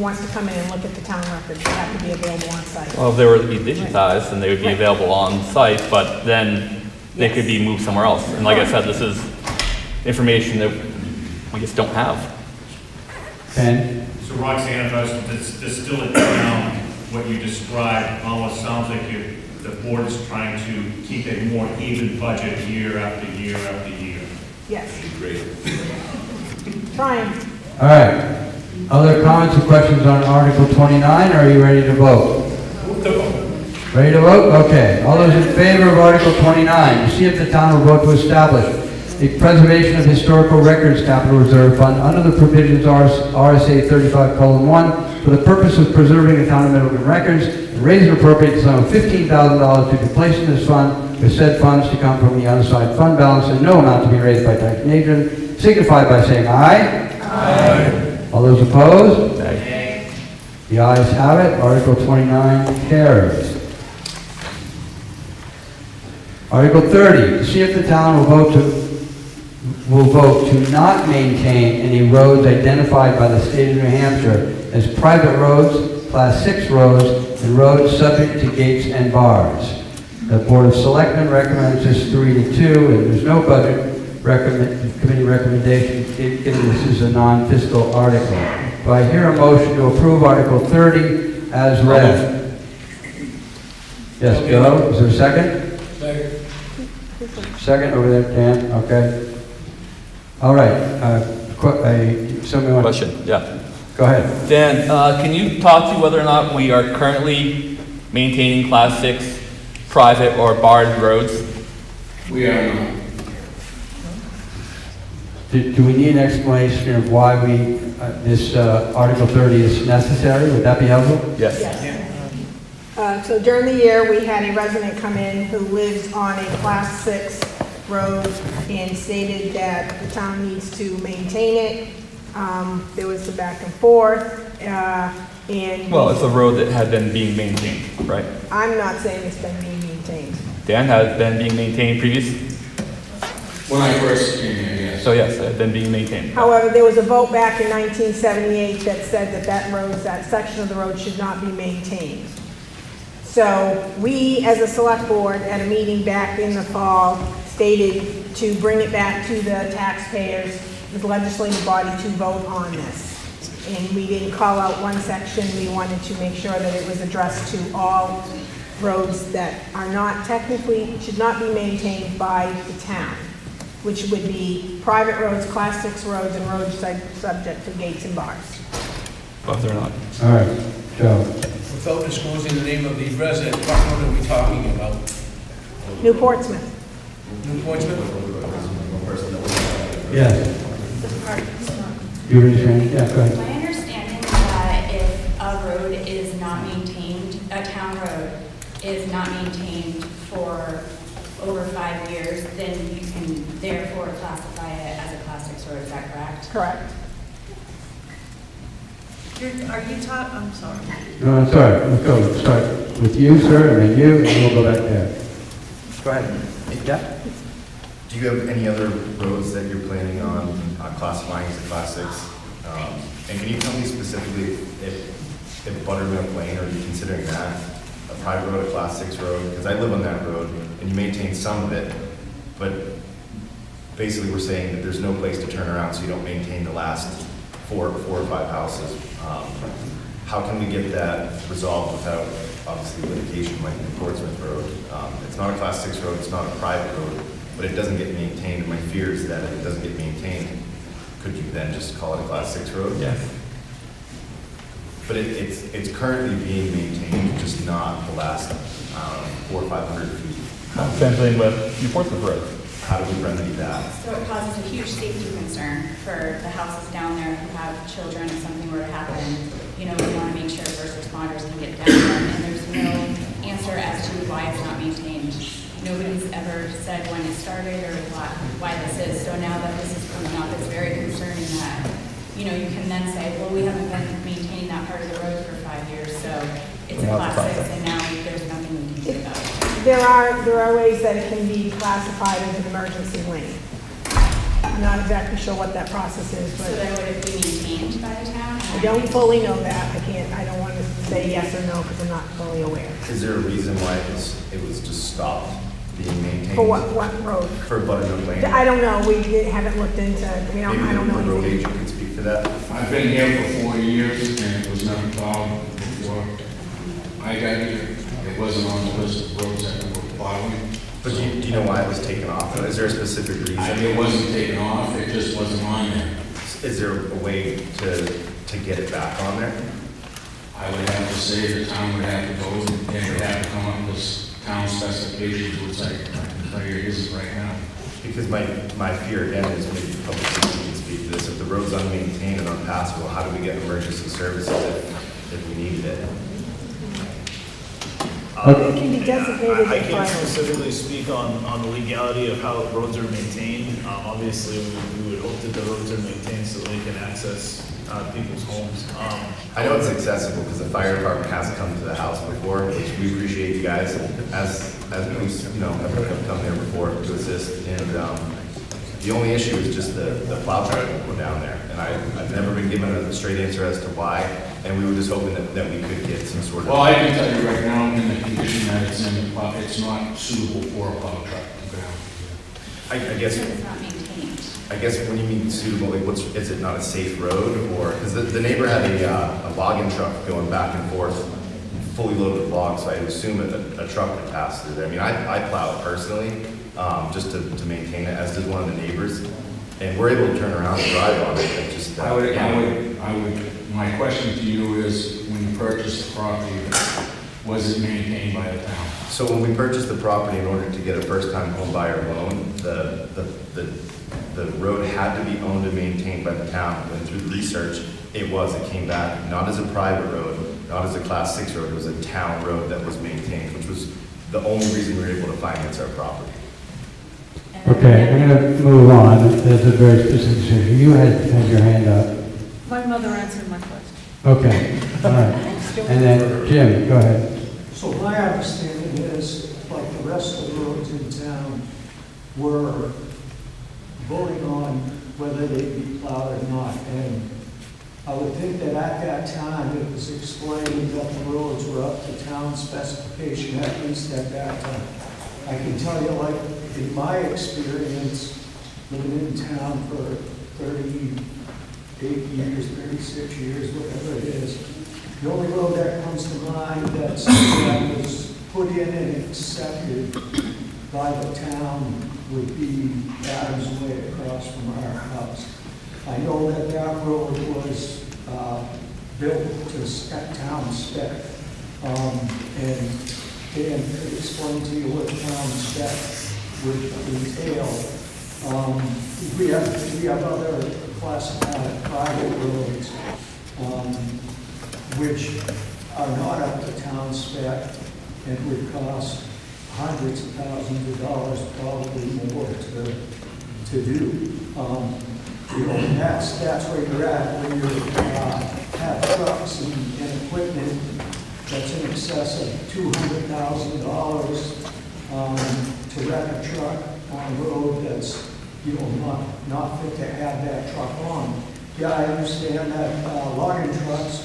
wants to come in and look at the town records. They have to be available on site. Well, if they were to be digitized, then they would be available on site, but then they could be moved somewhere else. And like I said, this is information that we just don't have. Ken? So Roxanne, if I was to distill it down, what you described almost sounds like the board is trying to keep a more even budget year after year after year. Yes. Great. Trying. All right. Other comments or questions on Article 29, or are you ready to vote? Ready to vote? Okay. All those in favor of Article 29, to see if the town will vote to establish the Preservation of Historical Records Capital Reserve Fund under the provisions RSA 35:1 for the purpose of preserving the town of Middleton records, and raise and appropriate the sum of $15,000 to be placed in this fund, with said funds to come from the unassigned fund balance and no amount to be raised by taxation agent, signify by saying aye. Aye. All those opposed? Aye. The ayes have it. Article 29 carries. Article 30, to see if the town will vote to not maintain any roads identified by the state of New Hampshire as private roads, Class 6 roads, and roads subject to gates and bars. The Board of Selectmen recommends this 3-2, and there's no budget committee recommendation, given this is a non-fiscal article. Do I hear a motion to approve Article 30 as read? Yes, Joe, is there a second? Second over there, Dan, okay. All right, somebody wants... Question, yeah. Go ahead. Dan, can you talk to whether or not we are currently maintaining Class 6 private or barred roads? We are not. Do we need an explanation of why this Article 30 is necessary? Would that be helpful? Yes. So during the year, we had a resident come in who lives on a Class 6 road and stated that the town needs to maintain it. There was some back and forth, and... Well, it's a road that had been being maintained, right? I'm not saying it's been being maintained. Dan, has been being maintained previous? When I first came here, yes. So yes, it had been being maintained. However, there was a vote back in 1978 that said that that section of the road should not be maintained. So we, as a select board, at a meeting back in the fall, stated to bring it back to the taxpayers, the legislative body, to vote on this. And we didn't call out one section. We wanted to make sure that it was addressed to all roads that are not technically, should not be maintained by the town, which would be private roads, Class 6 roads, and roads subject to gates and bars. But they're not. All right, Joe. Without disclosing the name of the resident, what road are we talking about? New Portsmouth. New Portsmouth? Yes. You raise your hand? Yeah, go ahead. My understanding is that if a road is not maintained, a town road is not maintained for over 5 years, then you can therefore classify it as a Class 6 road, is that correct? Correct. Are you talking, I'm sorry. No, I'm sorry. Let's go. Let's start with you, sir, and then you, and we'll go back there. Go ahead. Yeah. Do you have any other roads that you're planning on classifying as a Class 6? And can you tell me specifically if Buttermilk Lane, are you considering that a private road, a Class 6 road? Because I live on that road, and you maintain some of it, but basically we're saying that there's no place to turn around, so you don't maintain the last four or five houses. How can we get that resolved without, obviously, litigation like the Portsmouth Road? It's not a Class 6 road, it's not a private road, but it doesn't get maintained. My fear is that if it doesn't get maintained, could you then just call it a Class 6 road? Yes. But it's currently being maintained, just not the last 400 or 500 feet. Same thing with New Portsmouth Road. How do we remedy that? So it causes a huge safety concern for the houses down there who have children if something were to happen. You know, we want to make sure first responders can get down there, and there's no answer as to why it's not maintained. Nobody's ever said when it started or why this is. So now that this is coming up, it's very concerning that, you know, you can then say, well, we haven't been maintaining that part of the road for 5 years, so it's a Class 6, and now there's nothing we can do about it. There are ways that it can be classified as an emergency lane. I'm not exactly sure what that process is, So but then would it be maintained by the town? I don't fully know that. I don't want to say yes or no because I'm not fully aware. Is there a reason why it was just stopped being maintained? For what road? For Buttermilk Lane? I don't know. We haven't looked into, I don't know Maybe the road anything. agent can speak to that. I've been here for 4 years, and it was never plowed before I got here. It wasn't on the list of roads that we were plowing. But do you know why it was taken off? Is there a specific reason? It wasn't taken off, it just wasn't on there. Is there a way to get it back on there? I would have to say the town would have to go, and they would have to come up with town specifications, which I can tell you it isn't right now. Because my fear again is maybe public safety can speak to this. If the road's unmaintained and unpassable, how do we get emergency services if we needed it? It can be designated I as can't private. specifically speak on the legality of how roads are maintained. Obviously, we would hope that the roads are maintained so they can access people's homes. I know it's accessible because the fire department has come to the house before, which we appreciate you guys as police, you know, have come there before to assist. And the only issue is just the plow truck will go down there. And I've never been given a straight answer as to why. And we were just hoping that we could get some sort of. Well, I can tell you right now, in the condition that it's in, it's not suitable for a plow truck to go down. I guess. It's not maintained. I guess when you mean suitable, like is it not a safe road, or because the neighbor had a logging truck going back and forth, fully loaded logs, so I would assume a truck would pass through there. I mean, I plow it personally, just to maintain it, as does one of the neighbors. And we're able to turn around and drive on it, it just. My question to you is, when you purchased the property, was it maintained by the town? So when we purchased the property in order to get a first-time home buyer loan, the road had to be owned and maintained by the town. When through the research, it came back not as a private road, not as a class 6 road, it was a town road that was maintained, which was the only reason we were able to finance our property. Okay, I'm going to move on. That's a very specific issue. You had your hand up. My mother answered my question. Okay, all right. And then Jim, go ahead. So my understanding is, like the rest of the roads in town, we're voting on whether they be plowed or not. And I would think that at that time, it was explained that the roads were up to town specification, at least at that time. I can tell you, like, in my experience, living in town for 38 years, 36 years, whatever it is, the only road that comes to mind that was put in and accepted by the town would be Adams Way across from our house. I know that that road was built to town spec, and Dan could explain to you what town spec would entail. We have other classified private roads, which are not up to town spec and would cost hundreds of thousands of dollars, probably more to do. You know, and that's where you're at, where you have trucks and equipment that's in excess of $200,000 to wreck a truck on a road that's, you know, not fit to have that truck on. Yeah, I understand that logging trucks,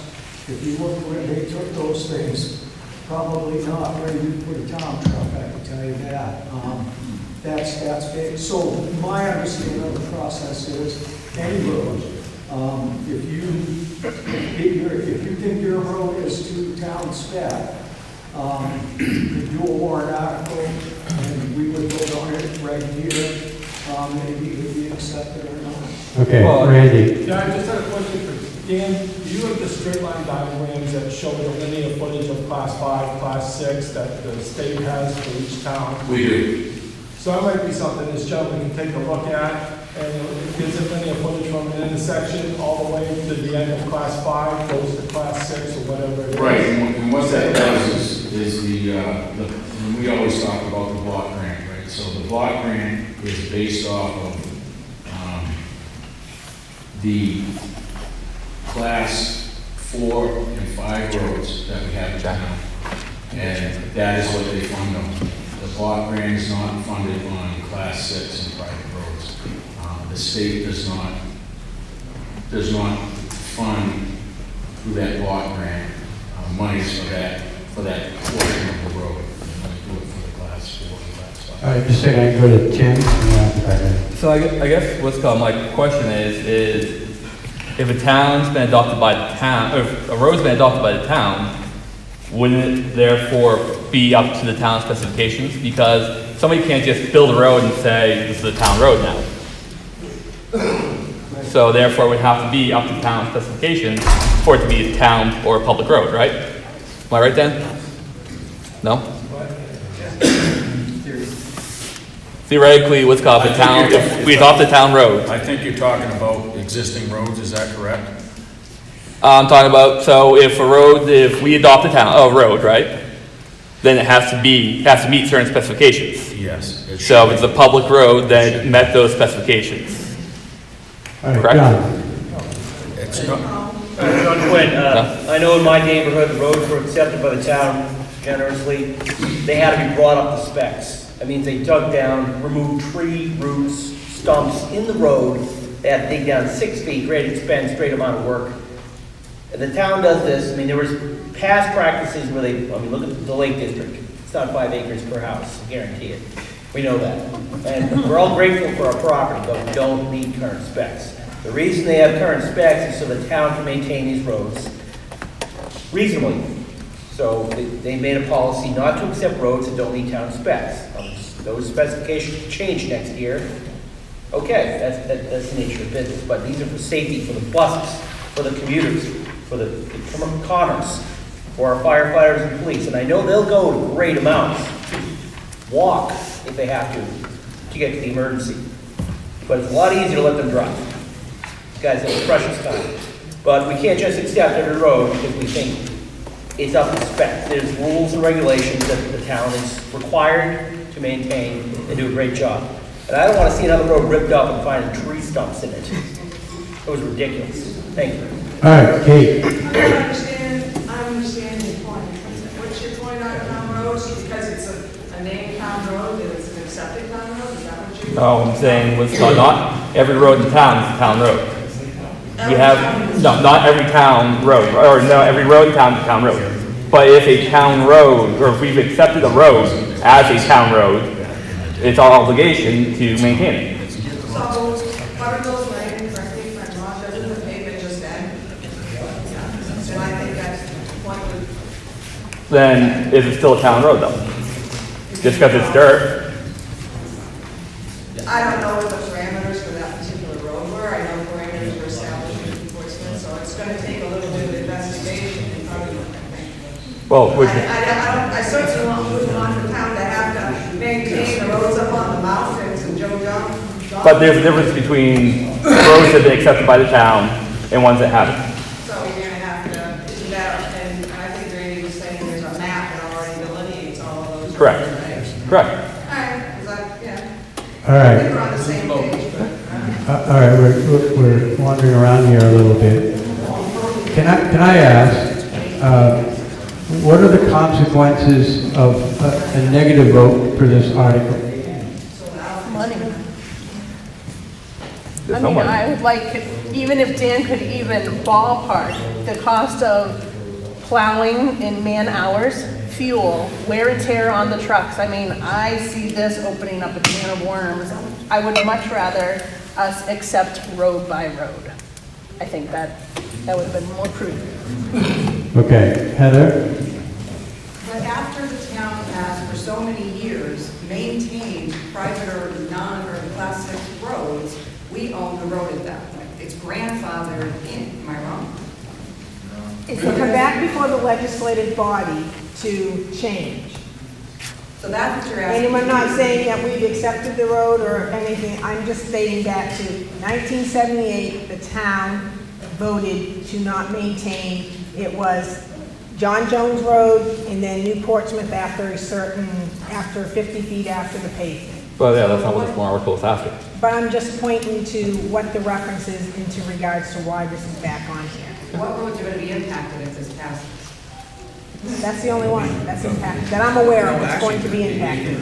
if you look where they took those things, probably not where you put a town truck, I can tell you that. That's big. So my understanding of the process is any road, if you think your road is to town spec, you do a warrant article and we would vote on it right here, maybe it would be accepted or not. Okay, Randy. Yeah, I just had a question for Dan. Do you have the straight line diagrams that show the linear footage of class 5, class 6 that the state has for each town? We do. So that might be something this gentleman can take a look at, and it gives a linear footage from an intersection all the way to the end of class 5, goes to class 6 or whatever it is. Right, and what that does is and we always talk about the block grant, right? So the block grant is based off of the class 4 and 5 roads that we have in town. And that is what they fund on. The block grant is not funded on class 6 and private roads. The state does not fund through that block grant monies for that portion of the road. They do it for the class 4 and class 5. All right, just a second, I can go to Tim. So I guess what's called, my question is if a town's been adopted by the town, or if a road's been adopted by the town, wouldn't it therefore be up to the town specifications? Because somebody can't just build a road and say, this is a town road now. So therefore it would have to be up to town specifications for it to be a town or a public road, right? Am I right, Dan? No? Theoretically, what's called a town, if we adopt a town road. I think you're talking about existing roads, is that correct? I'm talking about, so if we adopt a road, right? Then it has to meet certain specifications. Yes. So if it's a public road, then it met those specifications. All right, correct? John. John Quinn, I know in my neighborhood, the roads were accepted by the town generously. They had to be brought up to specs. That means they dug down, removed tree roots, stumps in the road. They had to dig down 6 feet, great expense, great amount of work. And the town does this. I mean, there was past practices where look at the Lake District. It's not 5 acres per house, I guarantee it. We know that. And we're all grateful for our property, but we don't meet current specs. The reason they have current specs is so the town can maintain these roads reasonably. So they made a policy not to accept roads that don't meet town specs. Those specifications change next year. Okay, that's the nature of business, but these are for safety, for the buses, for the commuters, for the commerce, for our firefighters and police, and I know they'll go to great amounts, walk if they have to get to the emergency. But it's a lot easier to let them drive. These guys have precious time. But we can't just accept every road because we think it's up to spec. There's rules and regulations that the town is required to maintain and do a great job. And I don't want to see another road ripped up and find tree stumps in it. It was ridiculous. Thank you. All right, Kate. I understand your point. What's your point on town roads? Because it's a named town road, that it's an accepted town road? Is that what you're? No, I'm saying was not every road in town is a town road. You have, no, not every town road, or no, every road in town is a town road. But if a town road, or if we've accepted a road as a town road, it's our obligation to maintain it. So, Cardinals Lane, correct me if I'm wrong, doesn't the pavement just end? And I think that's the point of. Then is it still a town road though? Just because it's dirt? I don't know what the parameters for that particular road were. I know parameters were established in enforcement, so it's going to take a little bit of investigation and probably, I think. Well, I certainly wouldn't want the town to have to maintain the roads up on the mountains and Joe John. but there's a difference between roads that are accepted by the town and ones that haven't. So you're going to have to do that, and I think Randy was saying there's a map that already delineates all of those. Correct. Correct. All right, is that, yeah. All right. I think we're on the same page, but. All right, we're wandering around here a little bit. Can I ask, what are the consequences of a negative vote for this article? Money. There's I no mean, money. I would like, even if Dan could even ballpark the cost of plowing in man hours, fuel, wear and tear on the trucks. I mean, I see this opening up a can of worms. I would much rather us accept road by road. I think that would have been more prudent. Okay, Heather? But after the town has, for so many years, maintained private or or class 6 roads, we own the road at that point. It's grandfathered in, am I wrong? It's to come back before the legislative body to change. So that's what you're asking. And I'm not saying that we've accepted the road or anything, I'm just stating back to 1978, the town voted to not maintain, it was John Jones Road and then New Portsmouth after 50 feet after the pavement. Well, yeah, that's not what this article is asking. But I'm just pointing to what the reference is into regards to why this is back on here. What roads are going to be impacted if this passes? That's the only one that's impacted, that I'm aware of, that's going to be impacted.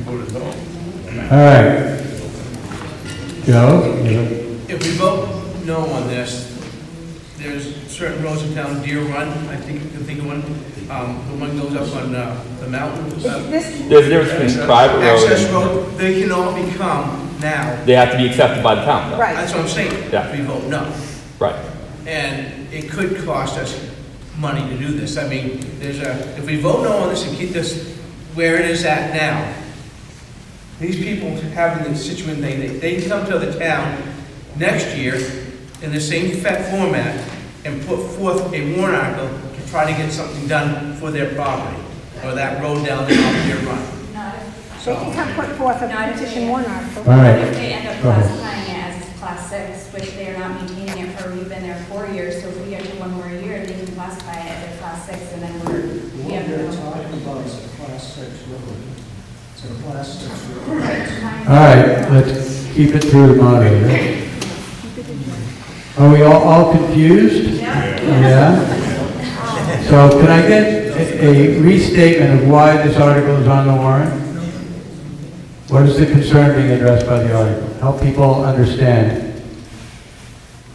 All right. Joe? If we vote no on this, there's certain roads in town, Deer Run, I think you can think of one. The one goes up on the mountain. There's a difference between private road Access and road, they can all become now. they have to be accepted by the town though. Right. That's what I'm saying. Yeah. If we vote no. Right. And it could cost us money to do this. I mean, if we vote no on this and keep this where it is at now, these people having the situation, they come to the town next year in the same format and put forth a warrant article to try to get something done for their property, or that road down there off their run. They can come put forth a petition warrant article. All right. If they end up classifying it as class 6, which they are not maintaining it for, we've been there 4 years, so if we get to one more year, they can classify it as a class 6, and then we have What to. they're talking about is a class 6 road. It's a class 6 road. All right, let's keep it through the moderator. Are we all confused? Yeah. So can I get a restatement of why this article is on the warrant? What is the concern being addressed by the article? Help people understand.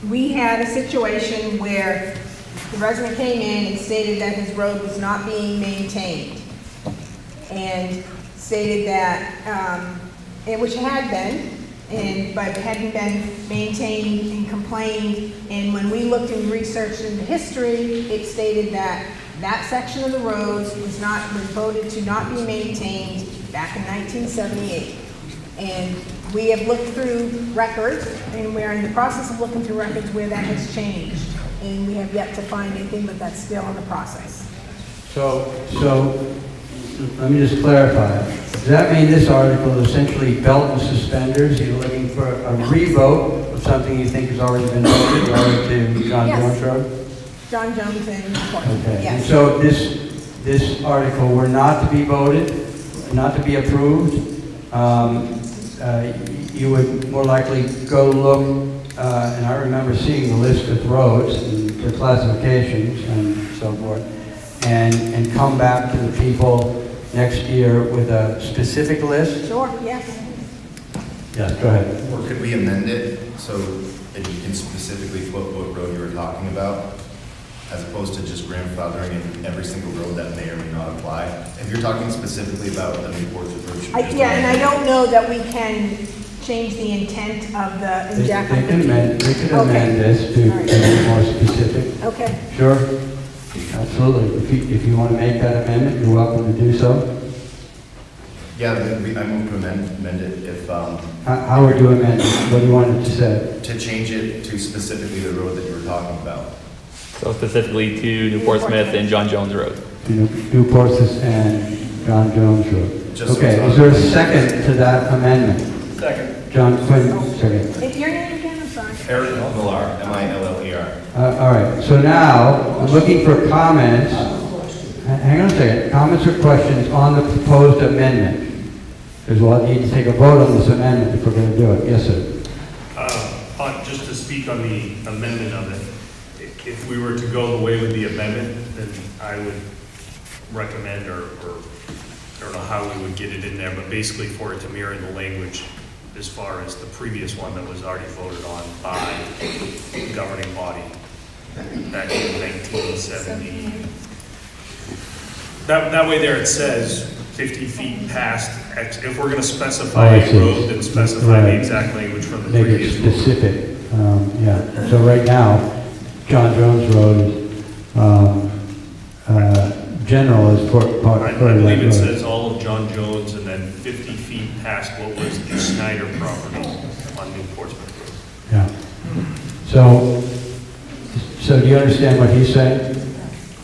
We had a situation where the resident came in and stated that his road was not being maintained. And stated that, which had been, but hadn't been maintained and complained. And when we looked and researched into history, it stated that that section of the roads was voted to not be maintained back in 1978. And We have looked through records, and we're in the process of looking through records where that has changed. And we have yet to find anything, but that's still in the process. So let me just clarify. Does that mean this article is essentially belt and suspenders? You're looking for a revote of something you think has already been voted relative to John Yes. Jones Road? John Jones and Portland, Okay. And yes. so this article were not to be voted, not to be approved. You would more likely go look, and I remember seeing the list of roads and the classifications and so forth, and come back to the people next year with a specific list? Sure, yes. Yes, go ahead. Or could we amend it so that you can specifically put what road you were talking about, as opposed to just grandfathering in every single road that may or may not apply? If you're talking specifically about the Newport Road. Yeah, and I don't know that we can change the intent of the They injector. could amend this to All right. be more specific. Okay. Sure, absolutely. If you want to make that amendment, you're welcome to do so. Yeah, I move to amend it if, How would you amend it? What do you want it to say? to change it to specifically the road that you were talking about. So specifically to Newport Smith and John Jones Road. Newport and John Jones Road. Just so Okay, it's is there a second to that amendment? Second. John Quinn, second. If your name again, I'm sorry. Eric Millar, M-I-L-L-E-R. All right, so now, I'm looking for comments. Hang on a second. Comments or questions on the proposed amendment? Because we'll need to take a vote on this amendment if we're going to do it. Yes, sir. Just to speak on the amendment of it, if we were to go the way with the amendment, then I would recommend, or I don't know how we would get it in there, but basically for it to mirror the language as far as the previous one that was already voted on by the governing body back in 1970. That way there it says 50 feet past X. If we're going to specify I a see. road, then specify the Right. exact language from the Make it previous one. specific. Yeah. So right now, John Jones Road is general is part I of that believe it road. says all of John Jones and then 50 feet past what was the Snyder property on New Portsmouth Road. Yeah. So do you understand what he's saying?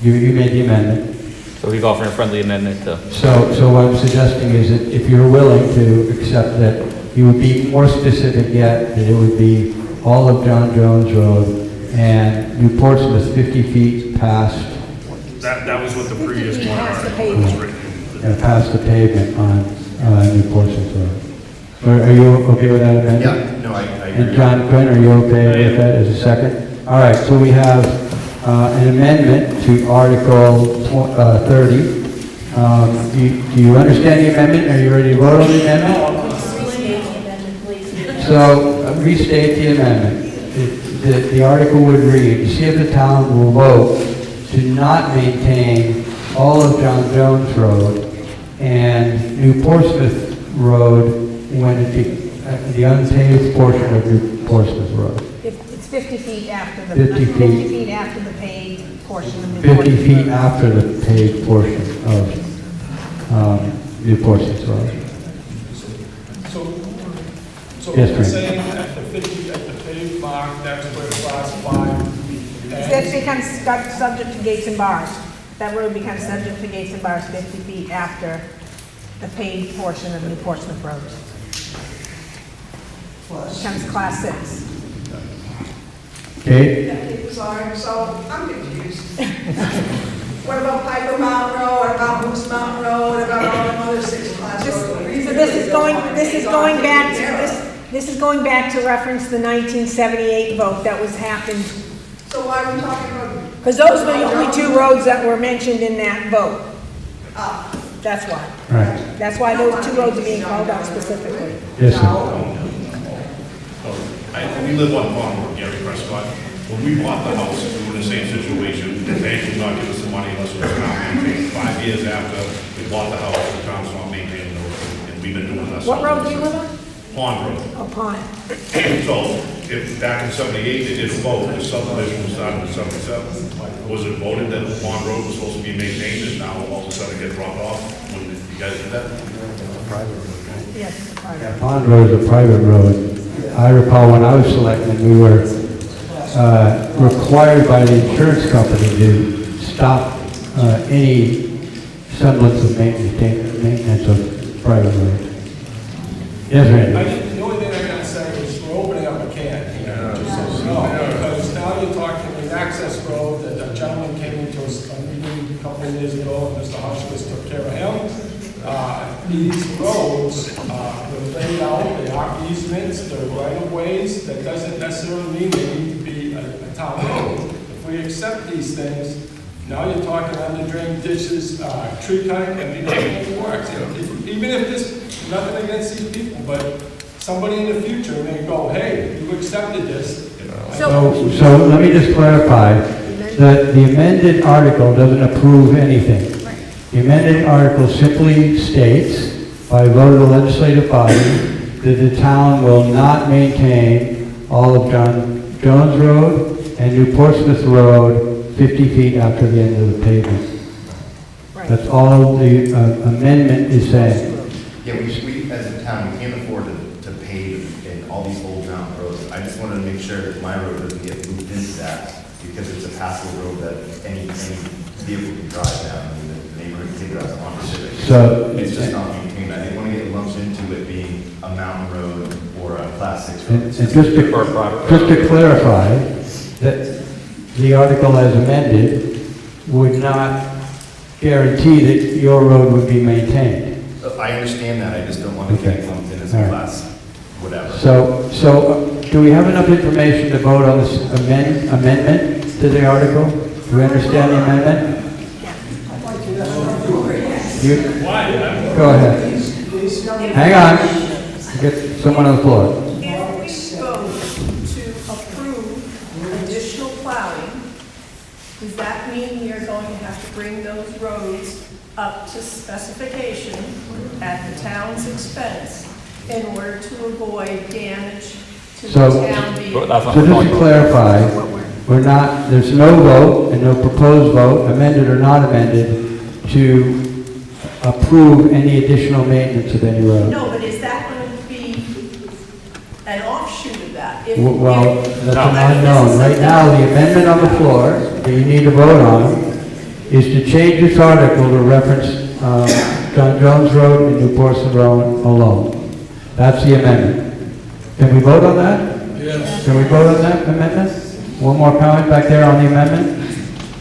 You made the amendment. So we've offered a friendly amendment to. So what I'm suggesting is that if you're willing to accept that, you would be more specific yet, that it would be all of John Jones Road and New Portsmouth 50 feet past, That was what the previous one Past the was pavement. written. past the pavement on New Portsmouth Road. Are you okay with that amendment? Yeah, no, I agree. And John Quinn, are you okay with that as a second? All right, so we have an amendment to Article 30. Do you understand the amendment? Are you ready to vote on the amendment? So restate the amendment. The article would read, to see if the town will vote to not maintain all of John Jones Road and New Portsmouth Road when it be, the unpaved portion of New Portsmouth Road. It's 50 feet after the, 50 feet. 50 feet after the paved portion of the. 50 feet after the paved portion of New Portsmouth Road. So Yes, we're Frank. saying at the 50, at the paved mark, that's where class 5 That ends? becomes subject to gates and bars. That road becomes subject to gates and bars 50 feet after the paved portion of New Portsmouth Road. Becomes class 6. Okay? Sorry, so I'm confused. What about Piper Mountain Road, what about Moose Mountain Road, what about all the other 6 class roads? So this is going back to, this is going back to reference the 1978 vote that was happened. So why are we talking about? Because those were the only 2 roads that were mentioned in that vote. That's why. Right. That's why those 2 roads are being called out specifically. Yes, sir. We live on Pond Road, Gary Prescott. When we bought the house, we were in the same situation. The bank would not give us the money unless it was town maintained. 5 years after we bought the house, the town's not maintaining the road, and we've been doing this. What road do you live on? Pond Road. Oh, Pond. So, if back in 78, they did a vote, the subdivision was started in 77. Was it voted that Pond Road was supposed to be maintained, and now all of a sudden it get dropped off? When did you guys do that? Yes. Pond Road is a private road. I recall when I was selectman, we were required by the insurance company to stop any semblance of maintenance of private roads. Yes, Randy? The only thing I gotta say is we're opening up a can. Just so you know, because now you're talking an access road that a gentleman came into a meeting a couple of years ago, and Mr. Hotchkiss took care of him. These roads, they're laid out, they are easements, they're right-of-ways. That doesn't necessarily mean they need to be a town road. If we accept these things, now you're talking under drain ditches, tree cutting, and it works. Even if this, nothing against these people, but somebody in the future may go, hey, you accepted this. So let me just clarify that the amended article doesn't approve anything. The amended article simply states, by vote of the legislative body, that the town will not maintain all of John Jones Road and New Portsmouth Road 50 feet after the end of the pavement. That's all the amendment is saying. Yeah, we as a town, we can't afford to pave in all these old mountain roads. I just wanted to make sure that my road doesn't get moved into that, because it's a passable road that any vehicle can drive down. I mean, the neighborhood can take it out on the civic. So it's just not maintained. I didn't want to get lumped into it being a mountain road or a class 6 road. And just to clarify, that the article as amended would not guarantee that your road would be maintained. I understand that. I just don't want to get lumped in as a class whatever. So do we have enough information to vote on this amendment to the article? Do we understand the amendment? Go ahead. Hang on. Get someone on the floor. If we vote to approve additional plowing, does that mean we are going to have to bring those roads up to specification at the town's expense in order to avoid damage to the town vehicles? So just to clarify, there's no vote and no proposed vote, amended or not amended, to approve any additional maintenance of any road. No, but is that going to be an offshoot of that? Well, that's an unknown. Right now, the amendment on the floor that you need to vote on is to change this article to reference John Jones Road and New Portsmouth Road alone. That's the amendment. Can we vote on that? Yes. Can we vote on that amendment? One more comment back there on the amendment?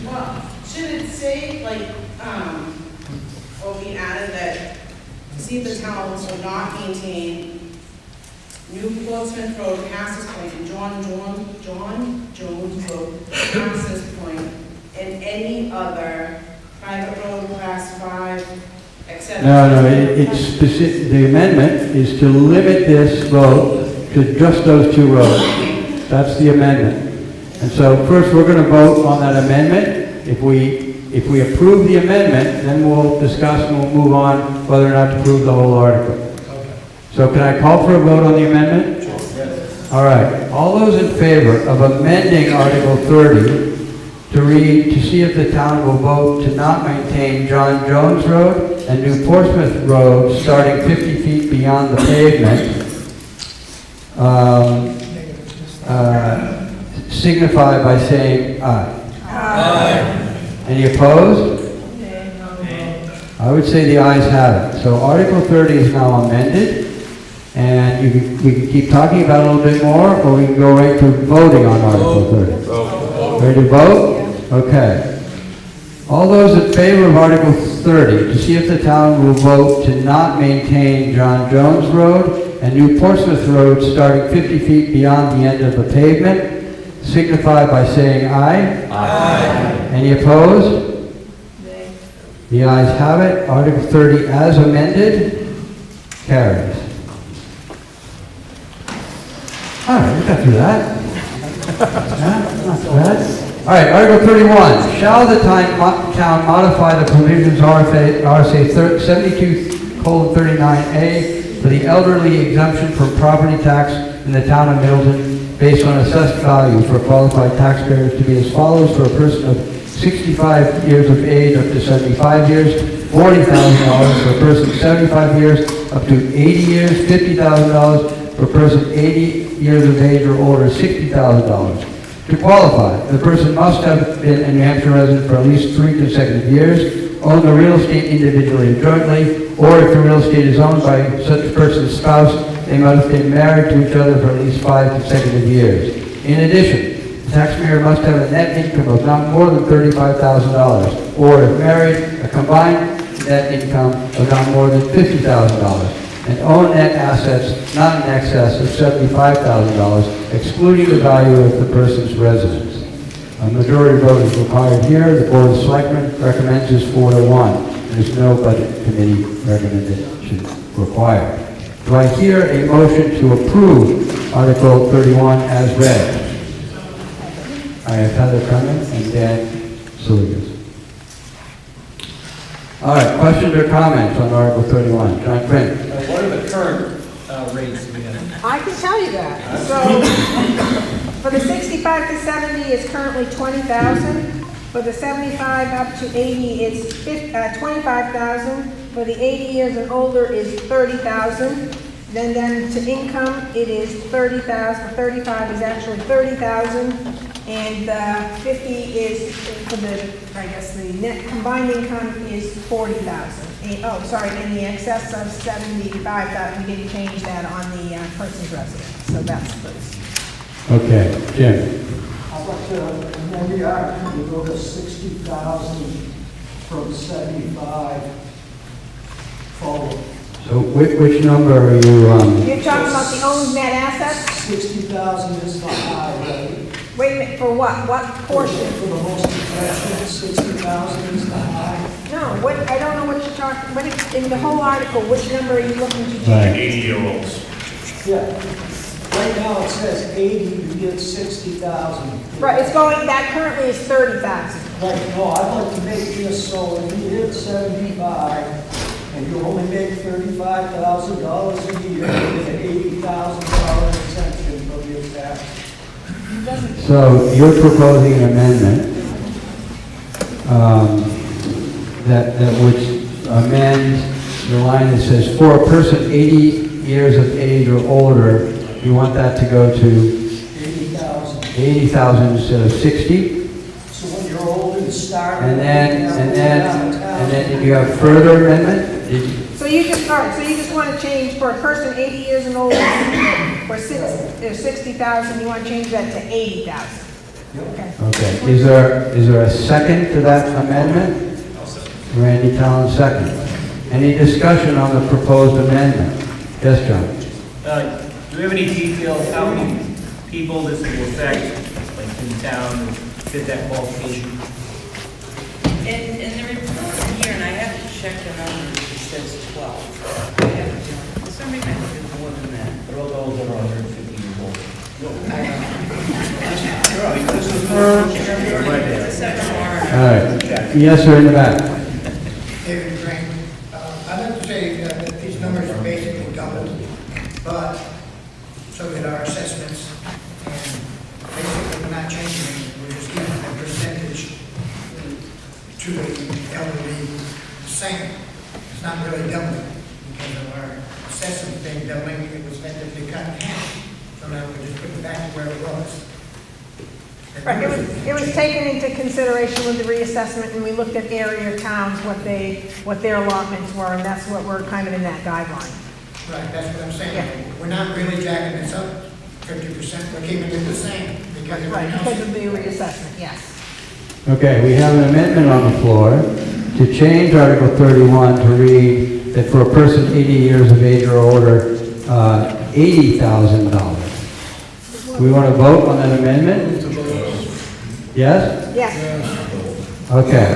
Well, should it say, like, or we added that, to see if the town will not maintain New Portsmouth Road, Access Point, and John Jones Road, Access Point, and any other private road, class 5, etc. No, it's specific. The amendment is to limit this vote to just those two roads. That's the amendment. And so first we're going to vote on that amendment. If we approve the amendment, then we'll discuss and we'll move on whether or not to approve the whole article. So can I call for a vote on the amendment? Yes. All right. All those in favor of amending Article 30 to read, to see if the town will vote to not maintain John Jones Road and New Portsmouth Road starting 50 feet beyond the pavement, signify by saying aye. Aye. Any opposed? I would say the ayes have it. So Article 30 is now amended, and we can keep talking about it a little bit more, or we can go right to voting on Article 30. Ready to vote? Okay. All those in favor of Article 30, to see if the town will vote to not maintain John Jones Road and New Portsmouth Road starting 50 feet beyond the end of the pavement, signify by saying aye. Aye. Any opposed? Nay. The ayes have it. Article 30 as amended carries. All right, we got through that. Not bad. All right, Article 31. Shall the town modify the provisions RSA 72:39A for the elderly exemption from property tax in the town of Middleton based on assessed value for qualified taxpayers to be as follows: for a person of 65 years of age up to 75 years, $40,000; for a person 75 years up to 80 years, $50,000. For a person 80 years of age or older, $60,000. To qualify, the person must have been a New Hampshire resident for at least 3 consecutive years, own the real estate individually and jointly, or if the real estate is owned by such person's spouse, they must have been married to each other for at least 5 consecutive years. In addition, the taxpayer must have a net income of not more than $35,000, or if married, a combined net income of not more than $50,000. And own net assets not in excess of $75,000, excluding the value of the person's residence. A majority vote is required here. The Board of Selectmen recommends is 4-1. There's no budget committee recommendation required. Do I hear a motion to approve Article 31 as read? I have Heather Clement and Dan Siligas. All right, questions or comments on Article 31? John Quinn. What are the current rates we have? I can tell you that. So, for the 65 to 70, it's currently 20,000. For the 75 up to 80, it's 25,000. For the 80 years and older is 30,000. Then to income, it is 30,000. 35 is actually 30,000. And 50 is for the, I guess, the net combined income is 40,000. Oh, sorry, and the excess of 75, we didn't change that on the person's residence. So that's this. Okay, Jim. I'd like to amend the article to go to 60,000 from 75 forward. So which number are you? You're talking about the owned net assets? 60,000 is the high rate. Wait a minute, for what? What portion? For the most expensive, 60,000 is the high. No, what, I don't know what you're talking, in the whole article, which number are you looking to change? Right. 80-year-olds. Yeah. Right now it says 80, you get 60,000. Right, it's going, that currently is 30,000. Right, no, I'd like to make this so if you hit 75 and you only make $35,000 a year, you get an $80,000 exemption from your tax. So you're proposing an amendment that would amend the line that says for a person 80 years of age or older, you want that to go to 80,000 instead of 60. So when you're old and start. And then you have further amendment? So you just, all right, so you just want to change for a person 80 years and older, for 60,000, you want to change that to 80,000. Okay. Okay. Is there a second to that amendment? Randy Talon, second. Any discussion on the proposed amendment? Yes, John. Do we have any details how many people this will affect, like in town, that fit that qualification? In the report here, and I have to check the numbers, it says 12. For some reason, I think it's more than that. What about those that are 150 years old? It's a separate warrant. All right. Yes, sir, in the back. David Franklin. I'd like to say that these numbers are basically doubled, but so did our assessments. And basically, we're not changing it. We're just giving a percentage to the elderly same. It's not really doubling because of our assessment thing doubling. It was meant to be cut in half. So now we're just putting it back to where it was. Right, it was taken into consideration with the reassessment, and we looked at area towns, what their allotments were, and that's what we're kind of in that guideline. Right, that's what I'm saying. Yeah. We're not really jacking this up 50%. We're keeping it the same because Right, everything because else. of the reassessment, yes. Okay, we have an amendment on the floor to change Article 31 to read that for a person 80 years of age or older, $80,000. We want to vote on that amendment? Yes? Yes. Okay.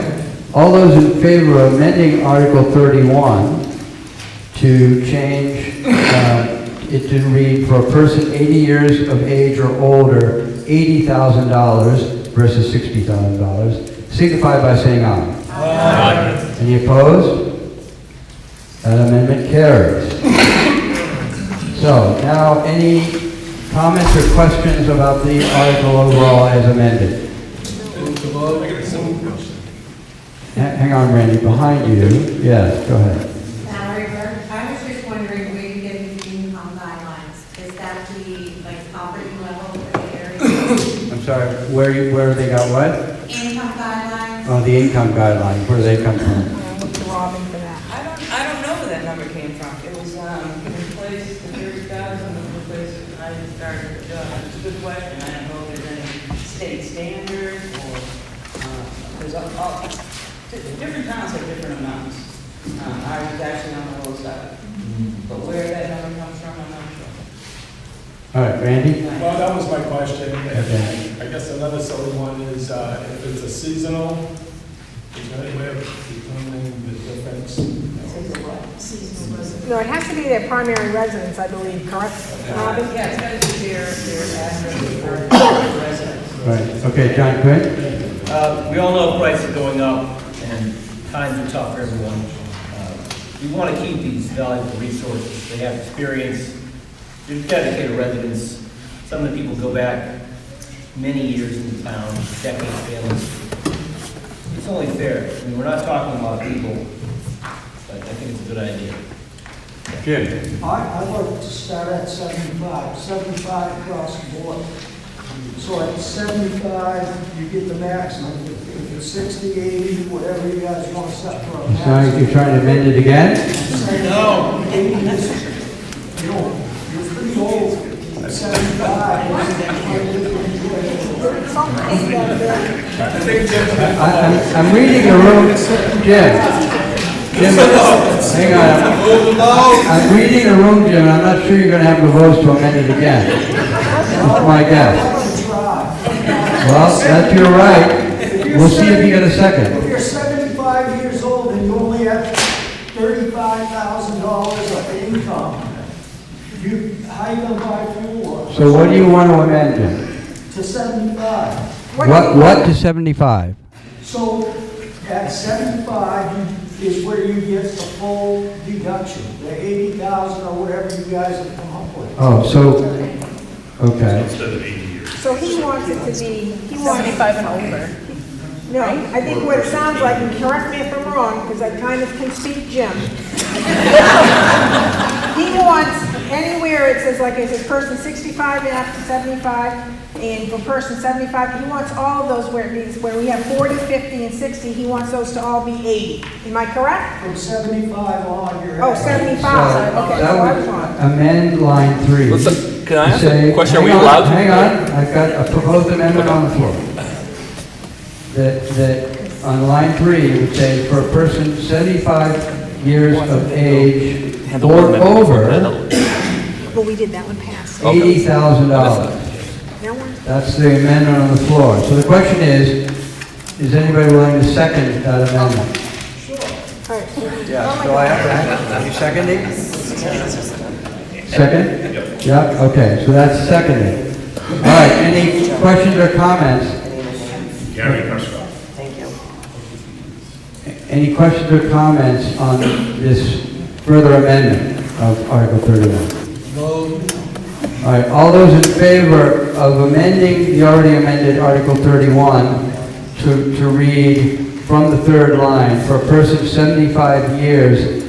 All those in favor of amending Article 31 to change it to read for a person 80 years of age or older, $80,000 versus $60,000, signify by saying aye. Aye. Any opposed? That amendment carries. So now any comments or questions about the article overall as amended? Hang on, Randy, behind you. Yes, go ahead. I was just wondering I'm sorry, where they got what? Income guidelines. Oh, the income guidelines, where do they come from? Robin for that. I don't know where that number came from. It was, in place, the 30,000 was the place I started the job. It's a good question. I don't know if there's any state standard or, there's different towns have different amounts. I was actually on the low side. But where that number comes from, I'm not sure. All right, Randy? Well, that was my question. Okay. I guess another silly one is, if it's a seasonal, is there any way of determining the difference? No, it has to be their primary residence, I believe, correct, Robin? Yeah, it's got to be their address or residence. Right, okay, John Quinn? We all know prices are going up and times are tough for everyone. We want to keep these valuable resources. They have experience, they're dedicated residents. Some of the people go back many years in the town, decades, families. It's only fair. I mean, we're not talking about people, but I think it's a good idea. Jim? I'd like to start at 75 across the board. So at 75, you get the maximum. If it's 60, 80, whatever you guys want to set for a So maximum. you're trying to amend it again? No. 80 is, you know, you're pretty old. At 75, I'm reading the room, Jim. Jim, hang on. I'm reading the room, Jim, and I'm not sure you're going to have the votes to amend it again. That's my guess. Well, that's your right. We'll see if you get a second. If you're 75 years old and you only have $35,000 of income, how you gonna buy fuel? So what do you want to amend, Jim? To 75. What to 75? So at 75 is where you get the full deduction, the 80,000 or whatever you guys have come up with. Oh, so, okay. Instead of 80 years. So he wants it to be, he wants 75 and older. No, I think what it sounds like, and correct me if I'm wrong, because I kind of can speak Jim. He wants anywhere it says, like it says person 65 and up to 75, and for person 75, he wants all of those where it means, where we have 40, 50, and 60, he wants those to all be 80. Am I correct? From 75 on, you're. Oh, 75, okay, so I was wrong. Amend line 3. Listen, can I ask Say- a question? Are we hang on, allowed to? Hang on, I've got a proposed amendment on the floor. That on line 3, it would say, for a person 75 years of age or over, But we did that one pass. $80,000. That one? That's the amendment on the floor. So the question is anybody willing to second that amendment? All right. Yeah, so I have to ask, are you seconding? Second? Yeah, okay, so that's seconded. All right, any questions or comments? Gary Prescott. Any questions or comments on this further amendment of Article 31? All right, all those in favor of amending the already amended Article 31 to read from the third line, for a person 75 years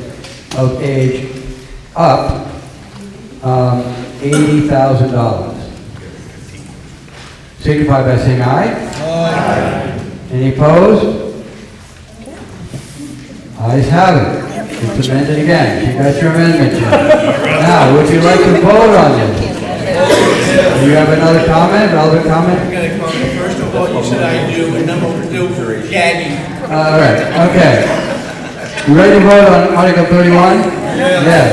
of age up, $80,000. Signify by saying aye. Aye. Any opposed? Ayes have it. It's amended again. You got your amendment, Jim. Now, would you like to vote on this? Do you have another comment, other comment? I got a comment. First of all, you said I do, and number 2, gagging. All right, okay. You ready to vote on Article 31? Yes.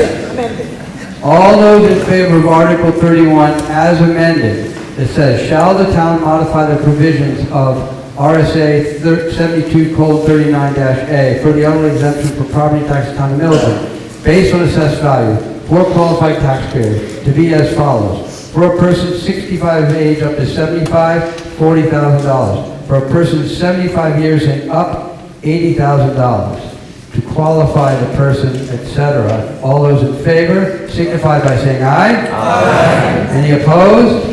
All those in favor of Article 31 as amended, it says, shall the town modify the provisions of RSA 72:39-A for the elderly exemption for property tax in town of Middleton, based on assessed value, for qualified taxpayers, to be as follows. For a person 65 of age up to 75, $40,000. For a person 75 years and up, $80,000. To qualify the person, etc. All those in favor signify by saying aye. Aye. Any opposed?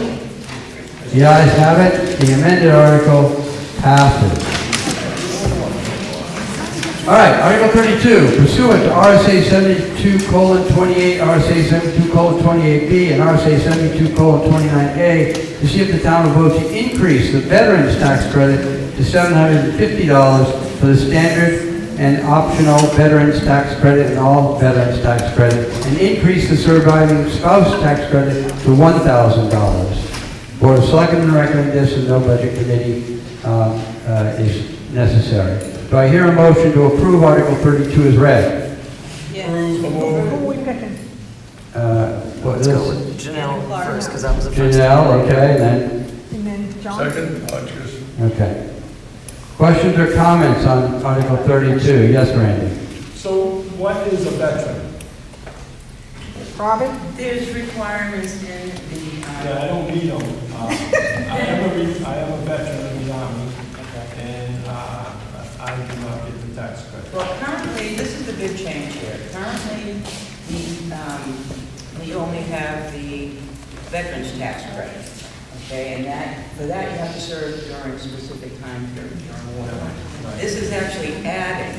The ayes have it. The amended article passes. All right, Article 32, pursuant to RSA 72:28, RSA 72:28B, and RSA 72:29A, to see if the town will vote to increase the veterans tax credit to $750 for the standard and optional veterans tax credit and all veterans tax credit, and increase the surviving spouse tax credit to $1,000. Board of Selectmen recommend this, and no budget committee is necessary. Do I hear a motion to approve Article 32 as read? Who are we picking? What is Let's go with Janelle first, because that was the first. Janelle, okay, and then? And then John? Second, Hodges. Okay. Questions or comments on Article 32? Yes, Randy? So what is a veteran? Robin? There's requirements in the, Yeah, I don't read them. I am a veteran of the Army, and I do not get the tax credit. well, currently, this is the big change here. Currently, we only have the veterans tax credit. Okay, and for that you have to serve during a specific time period, during war time. This is actually adding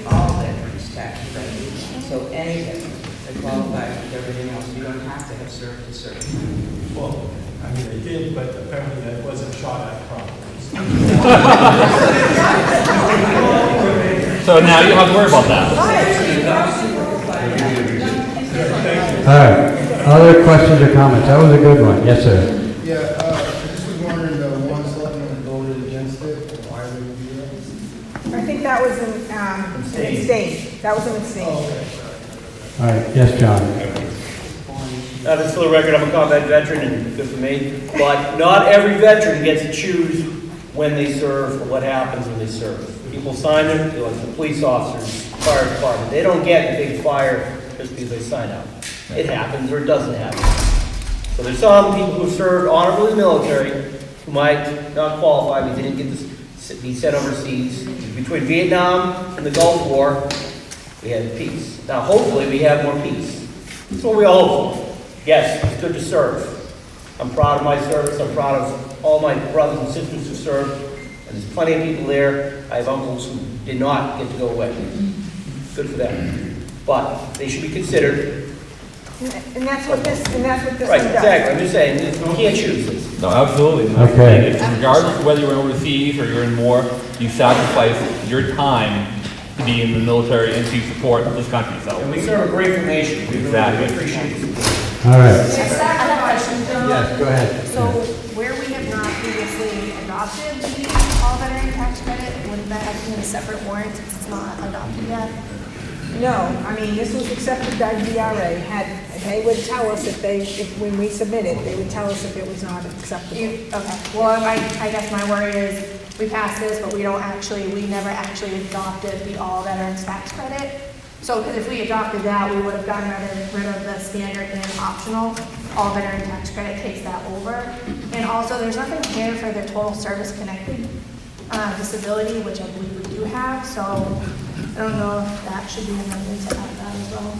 all veterans tax credit. So any veteran that qualifies with everything else, you don't have to have served a certain time. Well, I mean, I did, but apparently I wasn't shot at properly. So now you don't have to worry about that. All right. Other questions or comments? That was a good one. Yes, sir. Yeah, I just was wondering, the one selectman voted against it, why would it be that? I think that was an abstain. That was an abstain. All right. Yes, John. Just for the record, I'm a combat veteran, and good for me, but not every veteran gets to choose when they serve or what happens when they serve. People sign it, like the police officers, fire department. They don't get the big fire just because they sign up. It happens or it doesn't happen. So there's some people who served honorably in the military who might not qualify because they didn't get to be sent overseas. Between Vietnam and the Gulf War, we had peace. Now hopefully we have more peace. That's what we all hope for. Yes, it's good to serve. I'm proud of my service. I'm proud of all my brothers and sisters who served. And there's plenty of people there. I have uncles who did not get to go away. Good for them. But they should be considered. And that's what this, Right, does. exactly. I'm just saying, you can't choose this. No, absolutely. Okay. Regardless of whether you're overseas or you're in war, you sacrifice your time to be in the military and to support this country. So And we serve a grateful nation. We Exactly. really appreciate it. All right. Yes, go ahead. So where we have not previously adopted the all veteran tax credit, wouldn't that have been a separate warrant since it's not adopted yet? No, I mean, this was accepted by DRA. They would tell us when we submit it, they would tell us if it was not acceptable. Okay, well, I guess my worry is we passed this, but we never actually adopted the all veterans tax credit. So, because if we adopted that, we would have gotten rid of the standard and optional. All veteran tax credit takes that over. And also, there's nothing here for the total service connected disability, which I believe we do have. So, I don't know if that should be amended to add that as well.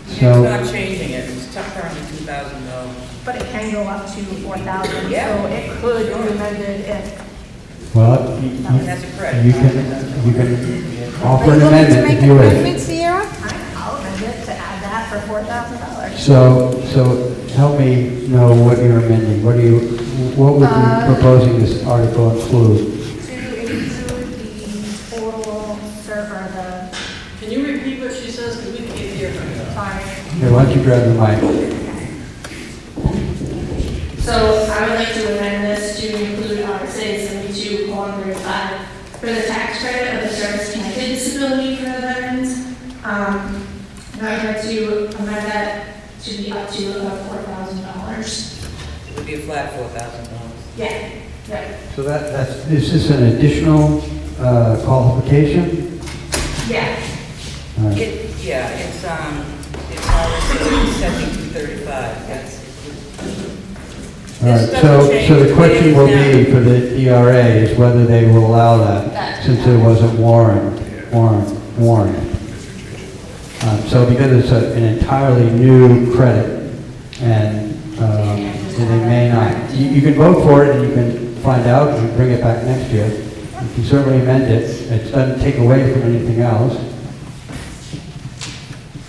It's not changing it, it's currently $2,000. But it can go up to 4,000, Yeah. so it could be amended if. Well, That's a credit. you can offer an amendment if you wish. Sierra? I'll amend it to add that for $4,000. So help me know what you're amending. What would you proposing this article include? To include the total server, Can you repeat what she says, because we can't hear her? sorry. Here, why don't you grab the mic? So I would like to amend this to include RSA 72:35 for the tax credit of the service-connected disability for the veterans. And I'd like to amend that to be up to $4,000. It would be a flat $4,000. Yeah, right. So is this an additional qualification? Yeah. All right. It's RSA 7235, yes. All right, so the question will be for the DRA is whether they will allow that, since it wasn't warned. So because it's an entirely new credit, and they may not, you can vote for it and you can find out and bring it back next year. You can certainly amend it. It doesn't take away from anything else.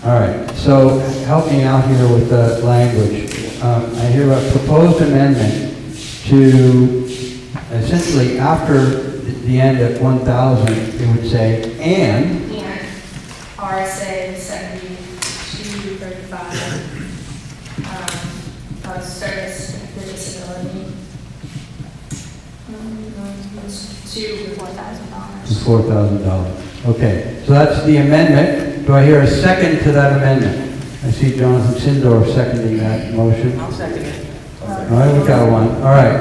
All right, so help me out here with the language. I hear a proposed amendment to essentially after the end at 1,000, it would say, and RSA 7235, service with disability, to $4,000. $4,000. Okay, so that's the amendment. Do I hear a second to that amendment? I see Jonathan Sindor seconding that motion. I'll second it. All right, we got one. All right,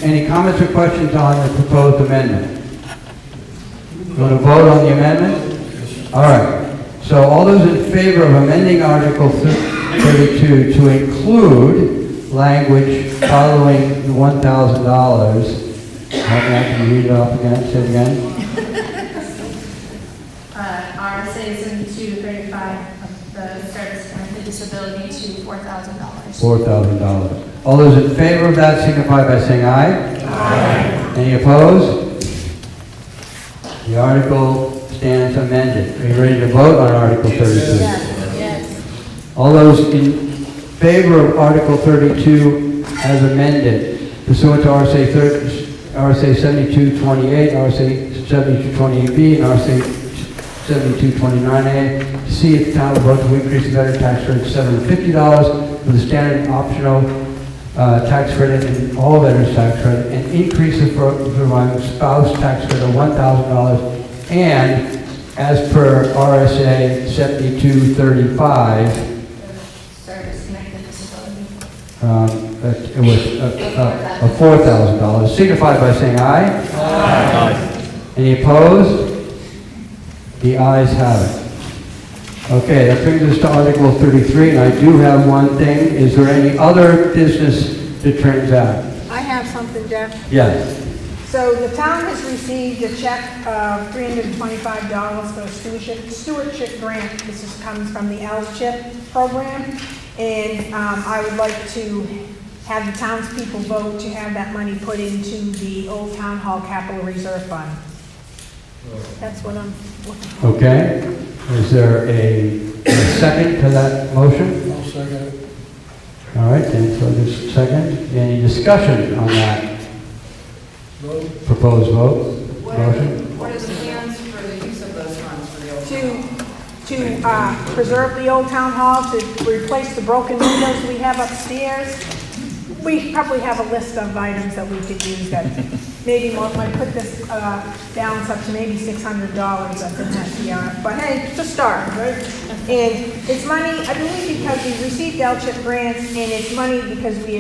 any comments or questions on the proposed amendment? You want to vote on the amendment? All right. So all those in favor of amending Article 32 to include language following the $1,000, help me out, can you read it off again, say it again? RSA 7235 of the service with disability to $4,000. $4,000. All those in favor of that signify by saying aye. Aye. Any opposed? The article stands amended. Are you ready to vote on Article 32? Yes. All those in favor of Article 32 as amended, pursuant to RSA 7228, RSA 7228B, and RSA 7229A, to see if the town will vote to increase the veteran tax credit to $750 with the standard optional tax credit and all veterans tax credit, and increase the providing spouse tax credit of $1,000, and as per RSA 7235, Service connected disability. it was $4,000. Signify by saying aye. Aye. Any opposed? The ayes have it. Okay, that brings us to Article 33, and I do have one thing. Is there any other business to transact? I have something, Jeff. Yes. So the town has received a check of $325 for a stewardship grant. This comes from the LCHIP program. And I would like to have the townspeople vote to have that money put into the Old Town Hall Capital Reserve Fund. That's what I'm looking for. Okay. Is there a second to that motion? I'll second it. All right, then, so this second. Any discussion on that proposed vote? Motion? What are the plans for the use of those funds for the old? To preserve the Old Town Hall, to replace the broken windows we have upstairs. We probably have a list of items that we could use that maybe might put this balance up to maybe $600 up in that year. But hey, it's a start, right? And it's money, I believe, because we received LCHIP grants, and it's money because we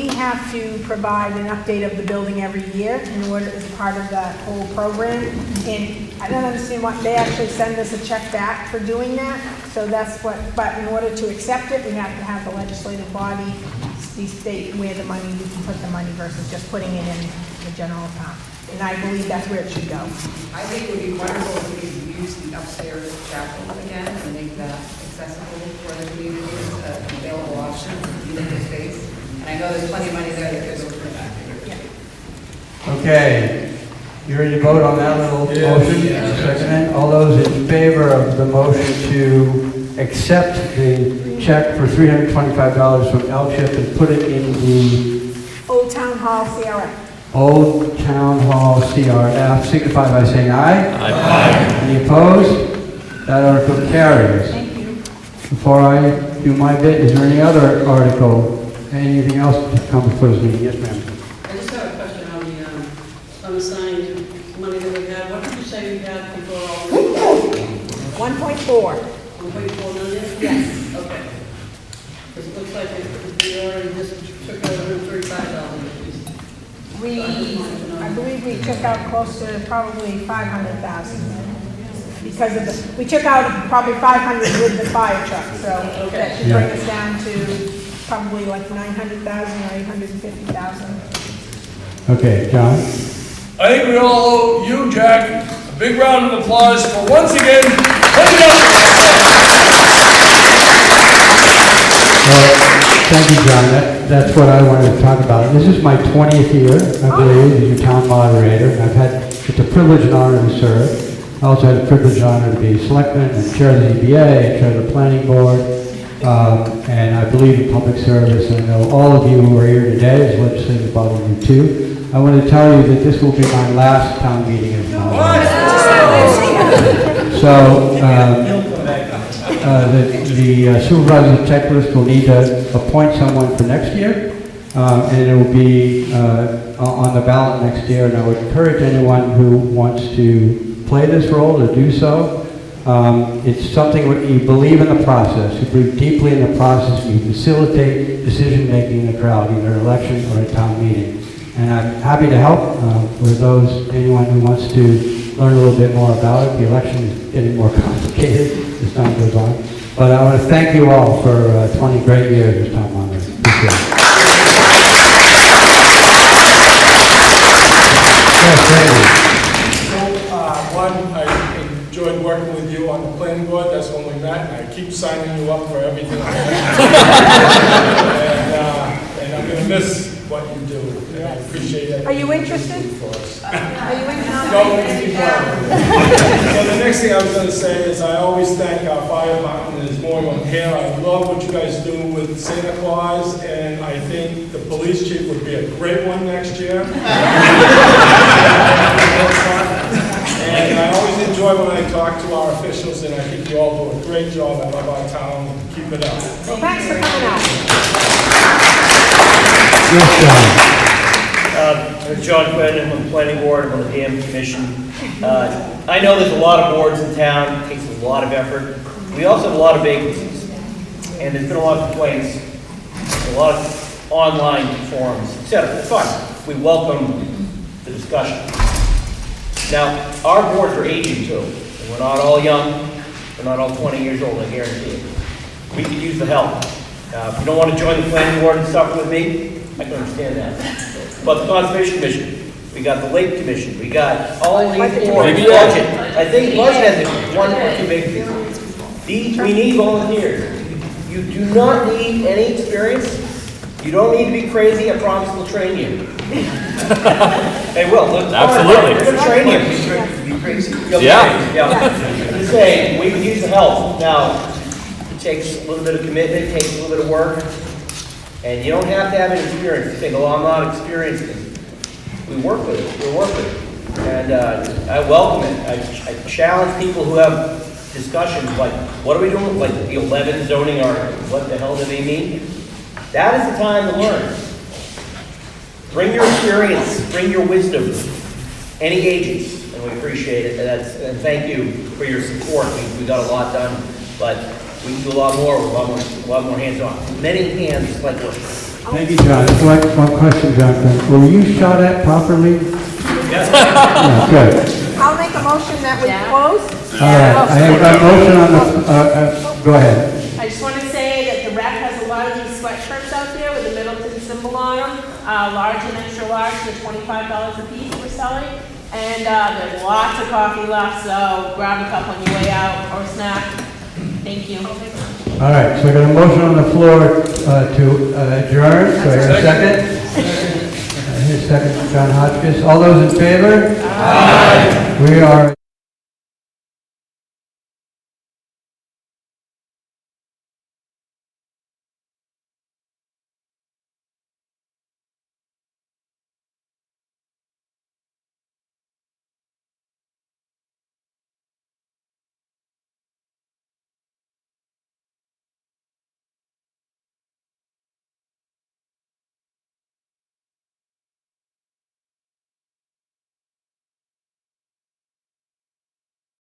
have to provide an update of the building every year in order as part of that whole program. And I don't understand why they actually send us a check back for doing that. So that's what, but in order to accept it, we have to have the legislative body state where the money, we can put the money versus just putting it in the general account. And I believe that's where it should go. I think it would be wonderful if we could use the upstairs chapel again and make that accessible for the community as an available option, even if space. And I know there's plenty of money there that could go for that. Okay. You ready to vote on that little motion? Yes. Second. All those in favor of the motion to accept the check for $325 from LCHIP and put it in the Old Town Hall CRF. Old Town Hall CRF, signify by saying aye. Aye. Any opposed? That article carries. Thank you. Before I do my bit, is there any other article, anything else to come before this meeting? Yes, ma'am. I just have a question on the unassigned money that we had. What did you say we had before all this? 1.4. 1.4 million? Yes. Okay. Because it looks like we already just took out $135. I believe we took out close to probably 500,000 because of the, we took out probably 500 with the fire truck, so that should bring us down to probably like 900,000 or 850,000. Okay, John? I think we all owe you, Jack, a big round of applause for once again putting up. Well, thank you, John. that's what I wanted to talk about. This is my 20th year, I believe, as your town moderator. It's a privilege and honor to serve. I also had the privilege and honor to be selectman and chair of the ZBA and chair of the planning board. And I believe in public service. I know all of you who are here today as legislative body do too. I want to tell you that this will be my last town meeting as moderator. So, the supervisor's checklist will need to appoint someone for next year, and it will be on the ballot next year, and I would encourage anyone who wants to play this role to do so. It's something where you believe in the process, you believe deeply in the process, and you facilitate decision-making in the crowd, either an election or a town meeting. And I'm happy to help with anyone who wants to learn a little bit more about it. The election is getting more complicated as time goes on. But I want to thank you all for 20 great years as town moderator. Appreciate it. Yes, thank you. So, one, I enjoyed working with you on the planning board. That's when we met, and I keep signing you up for everything. And I'm going to miss what you do. And I appreciate it. Are you interested? For us. Are you interested? So the next thing I was going to say is I always thank our fire department. There's more on here. I love what you guys do with Santa Claus, and I think the police chief would be a great one next year. And I always enjoy when I talk to our officials, and I think you all do a great job. I love our town. Keep it up. Well, thanks for coming out. Yes, John. I'm John Quinn, I'm on the planning board, I'm on the dam commission. I know there's a lot of boards in town, it takes a lot of effort. We also have a lot of vacancies, and there's been a lot of complaints, a lot of online forums, etc. It's fine. We welcome the discussion. Now, our boards are aging too, and we're not all young, we're not all 20 years old, I guarantee it. We could use the help. If you don't want to join the planning board and suffer with me, I can understand that. But the Conservation Commission, we got the Lake Commission, we got all these boards, budget. I think budget has one or two vacancies. We need volunteers. You do not need any experience. You don't need to be crazy. I promise we'll train you. They will. Absolutely. We're going to train you. Be crazy. Yeah. Yeah. I'm just saying, we could use the help. Now, it takes a little bit of commitment, it takes a little bit of work. And you don't have to have an experience. You think, oh, I'm not experienced. We work with it. We work with it. And I welcome it. I challenge people who have discussions like, what are we doing? Like the 11 zoning articles. What the hell do they mean? That is the time to learn. Bring your experience. Bring your wisdom. Any ages. And we appreciate it. And thank you for your support. We got a lot done. But we can do a lot more with a lot more hands-on. Many hands like work. Thank you, John. Just one question, Jonathan. Were you shot at properly? Yes. Yeah, good. I'll make a motion that we close. All right. I have a motion on the, go ahead. I just want to say that the rec has a lot of these sweatshirts out there with the Middleton symbol on them. Large and extra large, they're $25 a piece we're selling. And there's lots of coffee left, so grab a cup on your way out or snack. Thank you. All right, so I got a motion on the floor to adjourn. So I got a second. Here's second from John Hotchkiss. All those in favor? Aye. We are